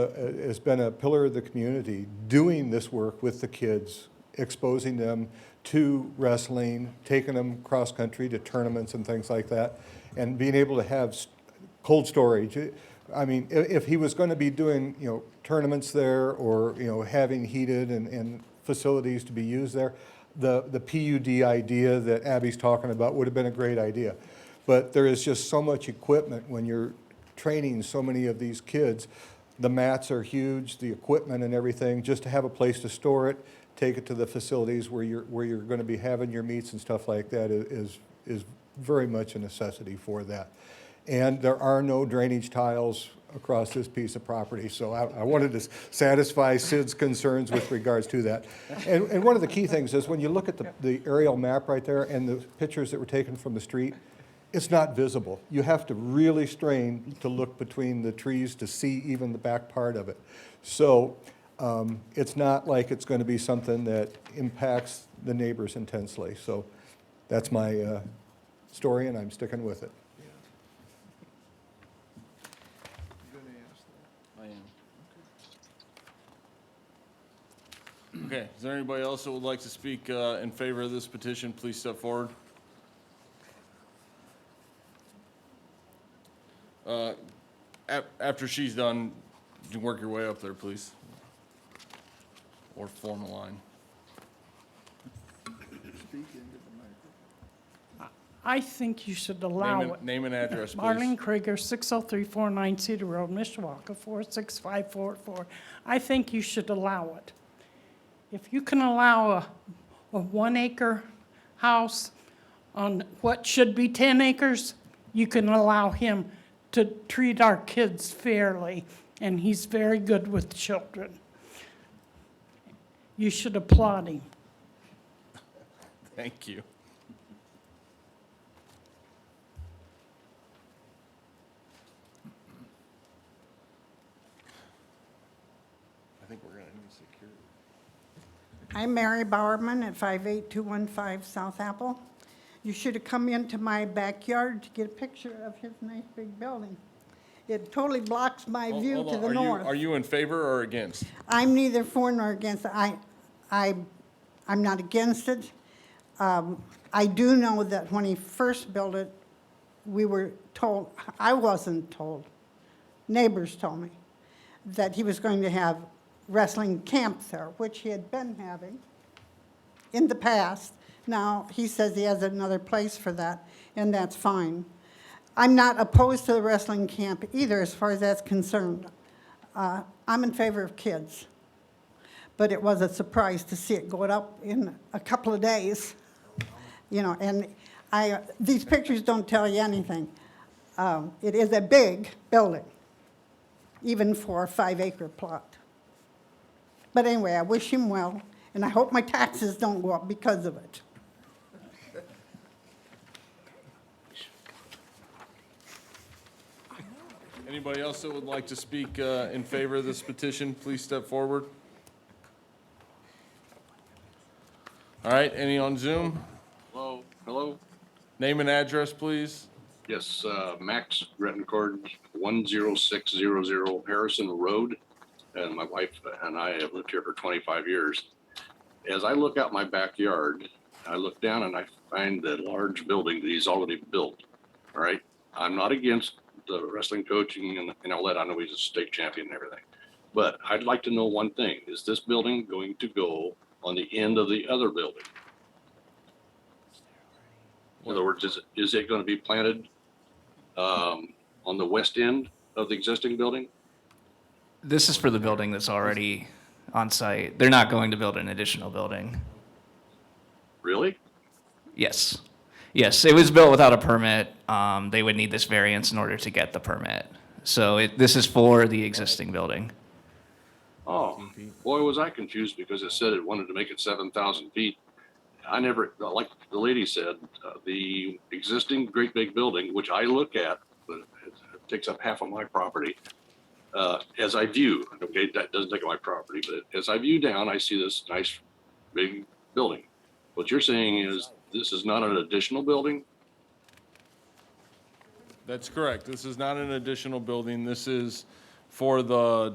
been a pillar of the community, doing this work with the kids, exposing them to wrestling, taking them cross-country to tournaments and things like that, and being able to have cold storage. I mean, if he was going to be doing, tournaments there, or, having heated and facilities to be used there, the PUD idea that Abby's talking about would have been a great idea. But there is just so much equipment when you're training so many of these kids. The mats are huge, the equipment and everything, just to have a place to store it, take it to the facilities where you're going to be having your meets and stuff like that is very much a necessity for that. And there are no drainage tiles across this piece of property, so I wanted to satisfy Sid's concerns with regards to that. And one of the key things is when you look at the aerial map right there and the pictures that were taken from the street, it's not visible. You have to really strain to look between the trees to see even the back part of it. So it's not like it's going to be something that impacts the neighbors intensely. So that's my story, and I'm sticking with it. Okay, is there anybody else that would like to speak in favor of this petition? Please step forward. After she's done, you can work your way up there, please. Or form a line. I think you should allow it. Name and address, please. Marlene Krieger, 60349 Cedar Road, Mishawaka, 46544. I think you should allow it. If you can allow a 1 acre house on what should be 10 acres, you can allow him to treat our kids fairly, and he's very good with children. You should applaud him. Thank you. I think we're going to need security. I'm Mary Bowerman at 58215 South Apple. You should have come into my backyard to get a picture of his nice big building. It totally blocks my view Hold to on. the north. Are you in favor or against? I'm neither for nor against. I'm not against it. I do know that when he first built it, we were told, I wasn't told, neighbors told me, that he was going to have wrestling camp there, which he had been having in the past. Now, he says he has another place for that, and that's fine. I'm not opposed to the wrestling camp either, as far as that's concerned. I'm in favor of kids. But it was a surprise to see it going up in a couple of days. You know, and these pictures don't tell you anything. It is a big building, even for a 5-acre plot. But anyway, I wish him well, and I hope my taxes don't go up because of it. Anybody else that would like to speak in favor of this petition, please step forward. All right, any on Zoom? Hello? Name and address, please. Yes, Max Grettencord, 10600 Harrison Road. And my wife and I have lived here for 25 years. As I look out my backyard, I look down and I find the large building that he's already built. All right? I'm not against the wrestling coaching and all that. I know he's a state champion and everything. But I'd like to know one thing. Is this building going to go on the end of the other building? In other words, is it going to be planted on the west end of the existing building? This is for the building that's already on site. They're not going to build an additional building. Really? Yes. Yes, it was built without a permit. They would need this variance in order to get the permit. So this is for the existing building. Oh, boy, was I confused because it said it wanted to make it 7,000 feet. I never, like the lady said, the existing great big building, which I look at, but it takes up half of my property. As I view, okay, that doesn't take up my property, but as I view down, I see this nice big building. What you're saying is this is not an additional building? That's correct. This is not an additional building. This is for the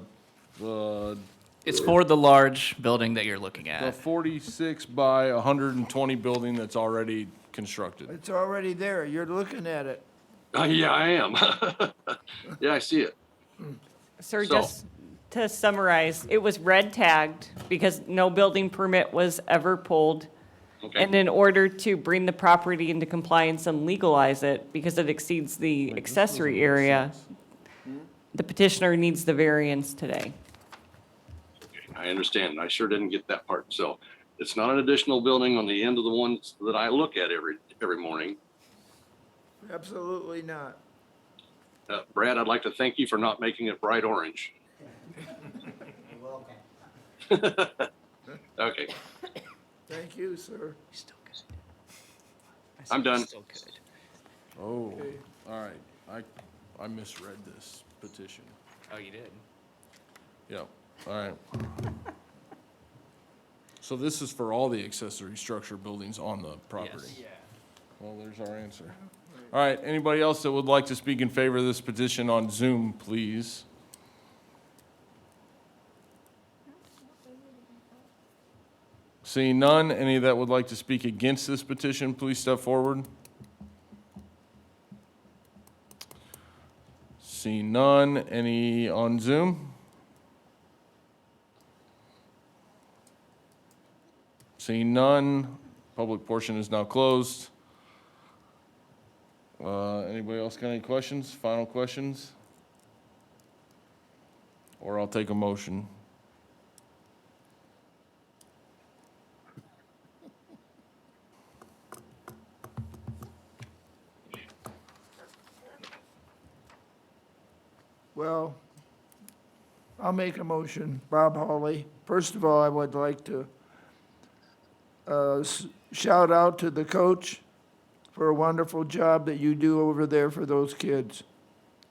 It's for the large building that you're looking the at. 46 by 120 building that's already constructed. It's already there. You're looking at it. Yeah, I am. Yeah, I see it. Sir, So- just to summarize, it was red tagged because no building permit was ever pulled. Okay. And in order to bring the property into compliance and legalize it, because it exceeds the accessory area, the petitioner needs the variance today. I understand. I sure didn't get that part. So it's not an additional building on the end of the ones that I look at every morning. Absolutely not. Brad, I'd like to thank you for not making it bright orange. Okay, Thank you, sir. I'm done. Oh, all right. I misread this petition. Oh, you did? Yep, all right. So this is for all the accessory structure buildings on the property? Yes. Well, there's our answer. All right, anybody else that would like to speak in favor of this petition on Zoom, please? Seeing none, any that would like to speak against this petition, please step forward. Seeing none, any on Zoom? Seeing none, public portion is now closed. Anybody else got any questions, final questions? Or I'll take a motion. Well, I'll make a motion. Bob Hawley. First of all, I would like to shout out to the coach for a wonderful job that you do over there for those kids.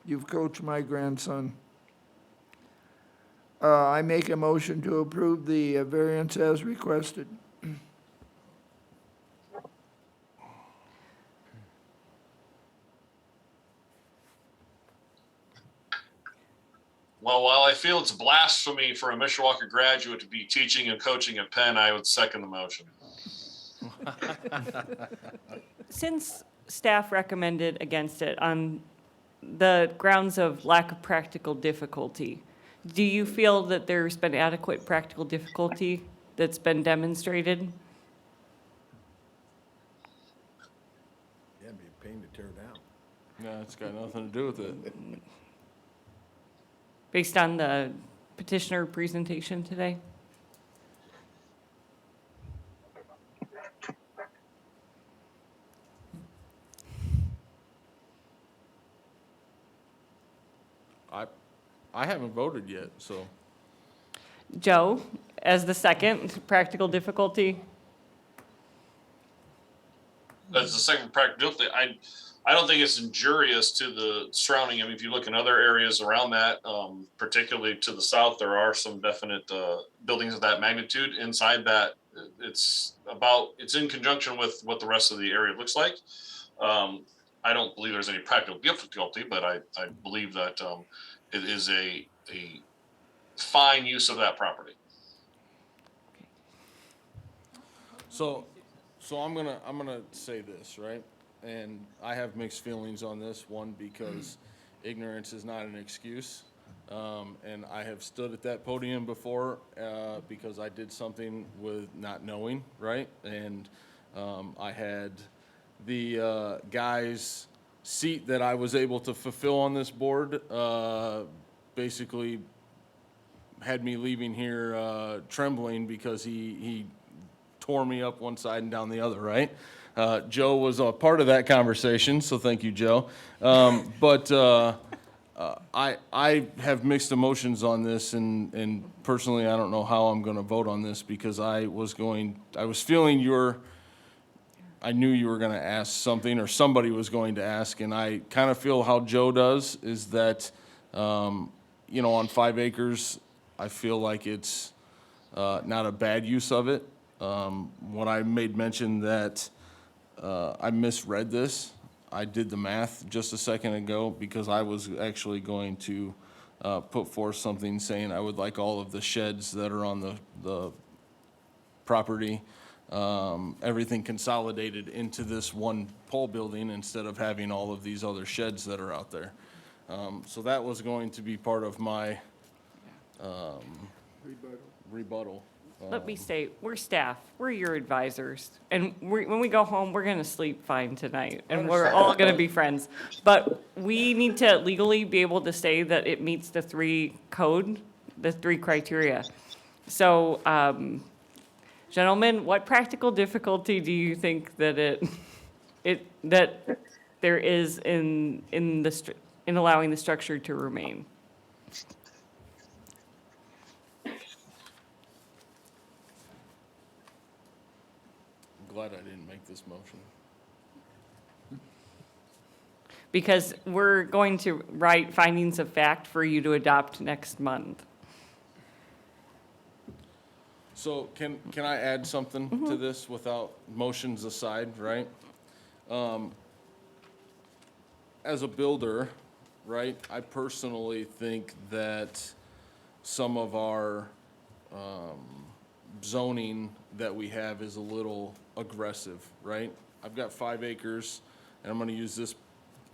You've coached my grandson. I make a motion to approve the variance as requested. Well, while I feel it's blasphemy for a Mishawaka graduate to be teaching and coaching at Penn, I would second the motion. Since staff recommended against it on the grounds of lack of practical difficulty, Do you feel that there's been adequate practical difficulty that's been demonstrated? Yeah, it'd be a pain to tear down. No, it's got nothing to do with it. Based on the petitioner presentation today? I haven't voted yet, so. Joe, as the second, practical difficulty? That's the second practicality. I don't think it's injurious to the surrounding. I mean, if you look in other areas around that, particularly to the south, there are some definite buildings of that magnitude. Inside that, it's in conjunction with what the rest of the area looks like. I don't believe there's any practical difficulty, but I believe that it is a fine use of that property. So I'm gonna say this, right? And I have mixed feelings on this, one, because ignorance is not an excuse. And I have stood at that podium before, because I did something with not knowing, right? And, I had the, guy's seat that I was able to fulfill on this board, basically had me leaving here, trembling because he tore me up one side and down the other, right? Joe was a part of that conversation, so thank you, Joe. But I have mixed emotions on this, and personally, I don't know how I'm going to vote on this, because I was feeling I knew you were going to ask something, or somebody was going to ask, and I kind of feel how Joe does, is that, on 5 acres, I feel like it's not a bad use of it. When I made mention that I misread this, I did the math just a second ago, because I was actually going to put forth something saying I would like all of the sheds that are on the property, everything consolidated into this one pole building instead of having all of these other sheds that are out there. So that was going to be part of my rebuttal. Let me say, we're staff, we're your advisors, and when we go home, we're gonna sleep fine tonight, and we're all gonna be friends. But we need to legally be able to say that it meets the three criteria. So, gentlemen, what practical difficulty do you think that that there is in allowing the structure to remain? Glad I didn't make this motion. Because we're going to write findings of fact for you to adopt next month. So can I add something to this without motions aside, right? As a builder, right, I personally think that some of our zoning that we have is a little aggressive, right? I've got 5 acres, and I'm gonna use this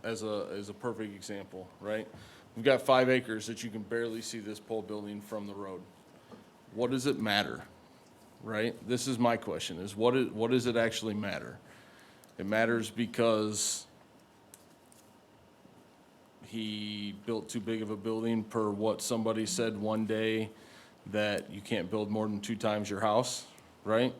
as a perfect example, right? We've got 5 acres that you can barely see this pole building from the road. What does it matter, right? This is my question, is what does it actually matter? It matters because he built too big of a building per what somebody said one day, that you can't build more than 2 times your house, right?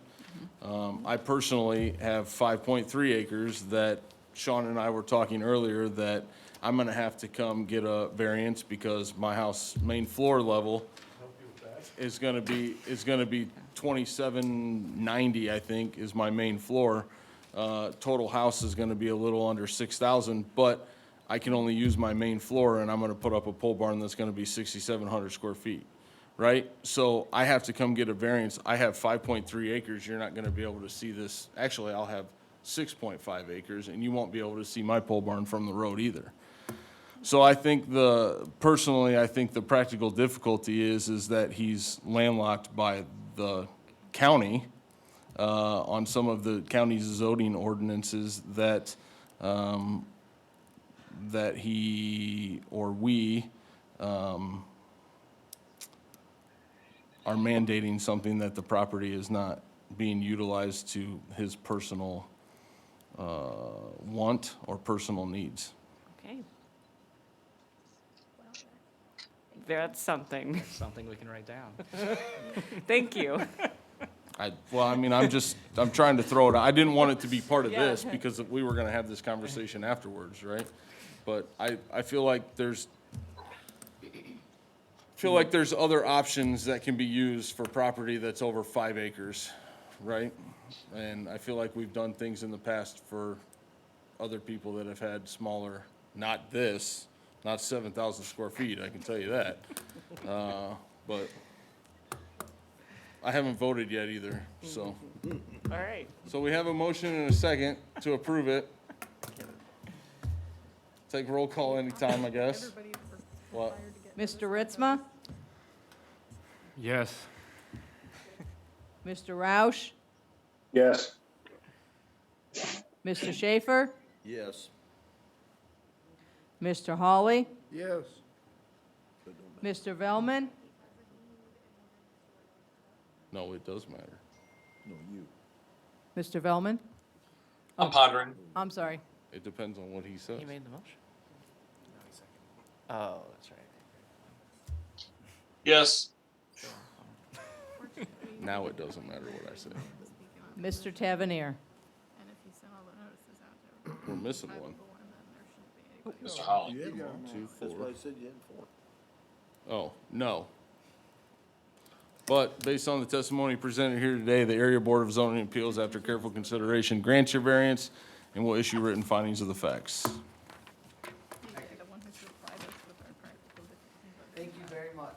I personally have 5.3 acres that Sean and I were talking earlier that I'm gonna have to come get a variance because my house main floor level is gonna be 2790, I think, is my main floor. Total house is gonna be a little under 6,000, but I can only use my main floor, and I'm gonna put up a pole barn that's gonna be 6,700 square feet, right? So I have to come get a variance. I have 5.3 acres. You're not gonna be able to see this. Actually, I'll have 6.5 acres, and you won't be able to see my pole barn from the road either. So I think personally, I think the practical difficulty is that he's landlocked by the county on some of the county's zoning ordinances that that he or we are mandating something that the property is not being utilized to his personal want or personal needs. Okay. That's something. Something we can write down. Thank you. Well, I mean, I'm trying to throw it, I didn't want it to be part of Yeah. this because we were gonna have this conversation afterwards, right? But I feel like there's other options that can be used for property that's over 5 acres, right? And I feel like we've done things in the past for other people that have had smaller, not this, not 7,000 square feet, I can tell you that. But I haven't voted yet either, so. All right. So we have a motion and a second to approve it. Take roll call anytime, I guess. What? Mr. Ritzma, Yes. Mr. Roush, Yes. Mr. Schaefer, Yes. Mr. Hawley, Yes. Mr. Velman, No, it does matter. No, you. Mr. Velman, I'm pondering. I'm sorry. It depends on what he says. He made the motion? Oh, that's right. Yes. Now it doesn't matter what I say. Mr. Tavernier, We're missing one. Mr. Holly. You had one. 2, That's 4. why I said you had 4. Oh, no. But based on the testimony presented here today, the Area Board of Zoning Appeals, after careful consideration, grants your variance and will issue written findings of the facts. Thank you very much.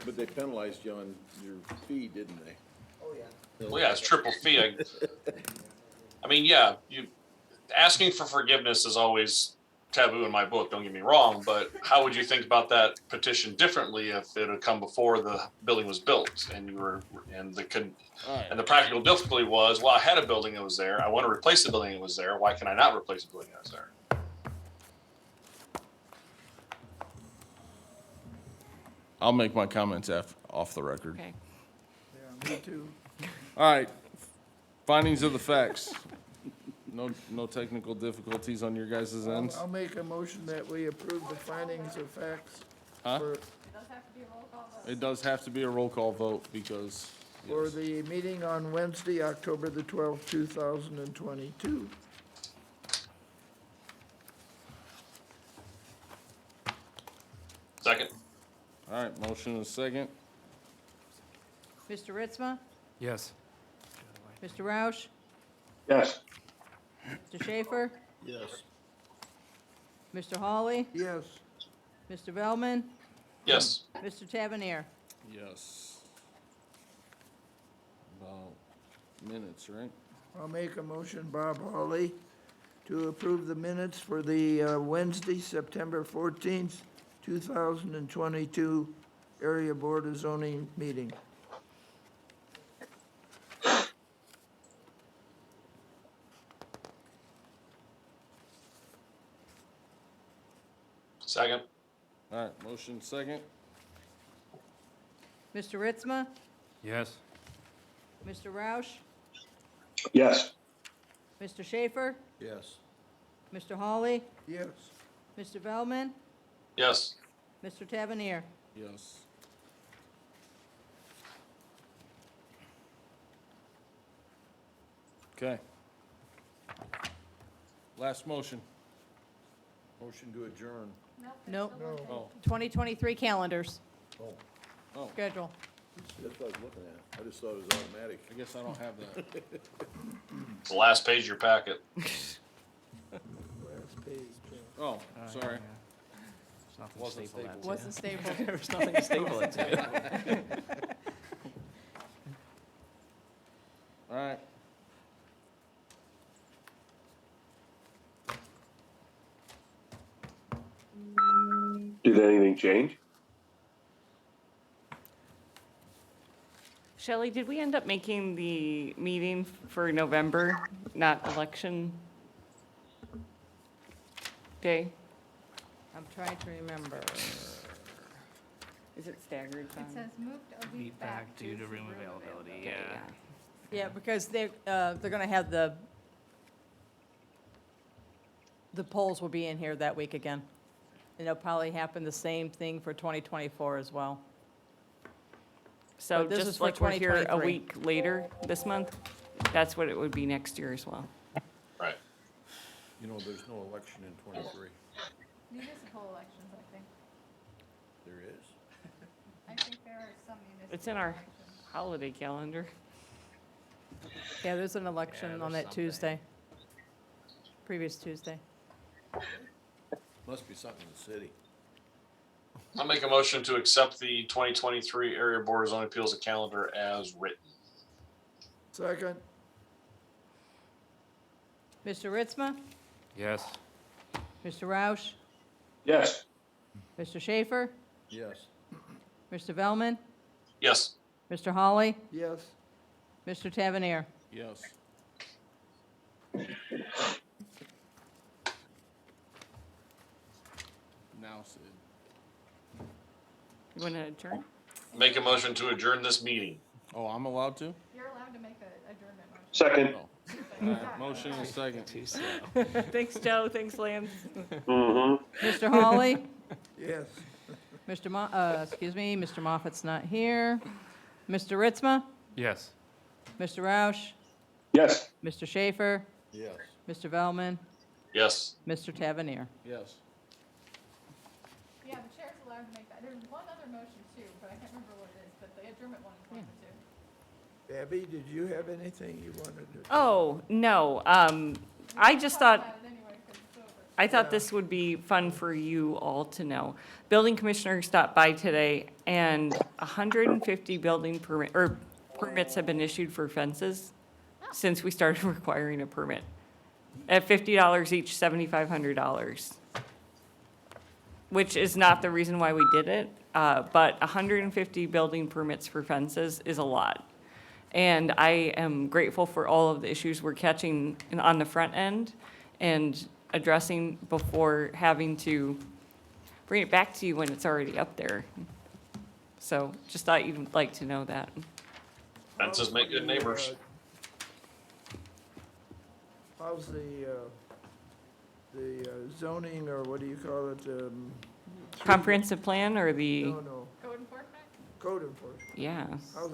But they penalized you on your fee, didn't they? Oh, yeah. Well, yeah, it's triple fee. I mean, yeah, asking for forgiveness is always taboo in my book, don't get me wrong, but how would you think about that petition differently if it had come before the building was built and the practical difficulty was, well, I had a building that was there, I want to replace the building that was there, why can I not replace the building that was there? I'll make my comments off the record. Okay. Yeah, me too. All right, findings of the facts. No technical difficulties on your guys' ends? I'll make a motion that we approve the findings of facts Huh? for, It does have to be a roll call vote because, for the meeting on Wednesday, October the 12th, 2022. Second? all right, motion and a second. Mr. Ritzma, Yes. Mr. Roush, Yes. Mr. Schaefer, Yes. Mr. Hawley, Yes. Mr. Velman, Yes. Mr. Tavernier. Yes. About minutes, right? I'll make a motion, Bob Hawley, to approve the minutes for the Wednesday, September 14th, 2022 Area Board of Zoning meeting. Second? All right, motion second. Mr. Ritzma, Yes. Mr. Roush, Yes. Mr. Schaefer, Yes. Mr. Hawley, Yes. Mr. Velman, Yes. Mr. Tavernier. Yes. Okay. Last motion. Motion to adjourn. Nope. Oh, 2023 calendars, oh, schedule. That's what I was looking at. I just thought it was automatic. I guess I don't have that. It's the last page of your packet. Last page. Oh, sorry. There's nothing Wasn't to staple that to. Wasn't stable. There's nothing to staple it to. All right. Did anything change? Shelley, did we end up making the meeting for November, not election day? I'm trying to remember. Is it staggered? It says moved a week back due to room availability, yeah. Yeah, because they're gonna have the polls will be in here that week again. And it'll probably happen the same thing for 2024 as well. So But this is just for like we're here a 2023. week later this month, that's what it would be next year as well. Right. You know, there's no election in 23. Municipal elections, I think. There is? I think there are some municipal. It's in our holiday calendar. Yeah, there's an election on that Tuesday. Previous Tuesday. Must be something in the city. I'll make a motion to accept the 2023 Area Board of Zoning Appeals calendar as written. Second, Mr. Ritzma, Yes. Mr. Roush, Yes. Mr. Schaefer, Yes. Mr. Vellman, Yes. Mr. Hawley, yes. Mr. Tavernier. Yes. Now, Sid. You want to adjourn? Make a motion to adjourn this meeting. Oh, I'm allowed to? You're allowed to make a adjournment motion. Second. All right, motion and second. Thanks, Joe. Thanks, Lance. Mm-hmm. Mr. Hawley, Yes. Mr. Moffat's not here. Mr. Ritzma, Yes. Mr. Roush, Yes. Mr. Schaefer, Yes. Mr. Vellman, Yes. Mr. Tavernier. Yes. Yeah, the chair's allowed to make that. There's one other motion too, but I can't remember what it is, but the adjournment one is one too. Abby, did you have anything you wanted to? Oh, no. I just thought, I thought this would be fun for you all to know. Building commissioner stopped by today, and 150 building permits have been issued for fences since we started requiring a permit. At $50 each, $7,500. Which is not the reason why we did it, but 150 building permits for fences is a lot. And I am grateful for all of the issues we're catching on the front end and addressing before having to bring it back to you when it's already up there. So just thought you'd like to know that. Fences make good neighbors. How's the zoning, or what do you call it? Comprehensive plan or the, No, no, Code enforcement? code enforcement. yeah. How's that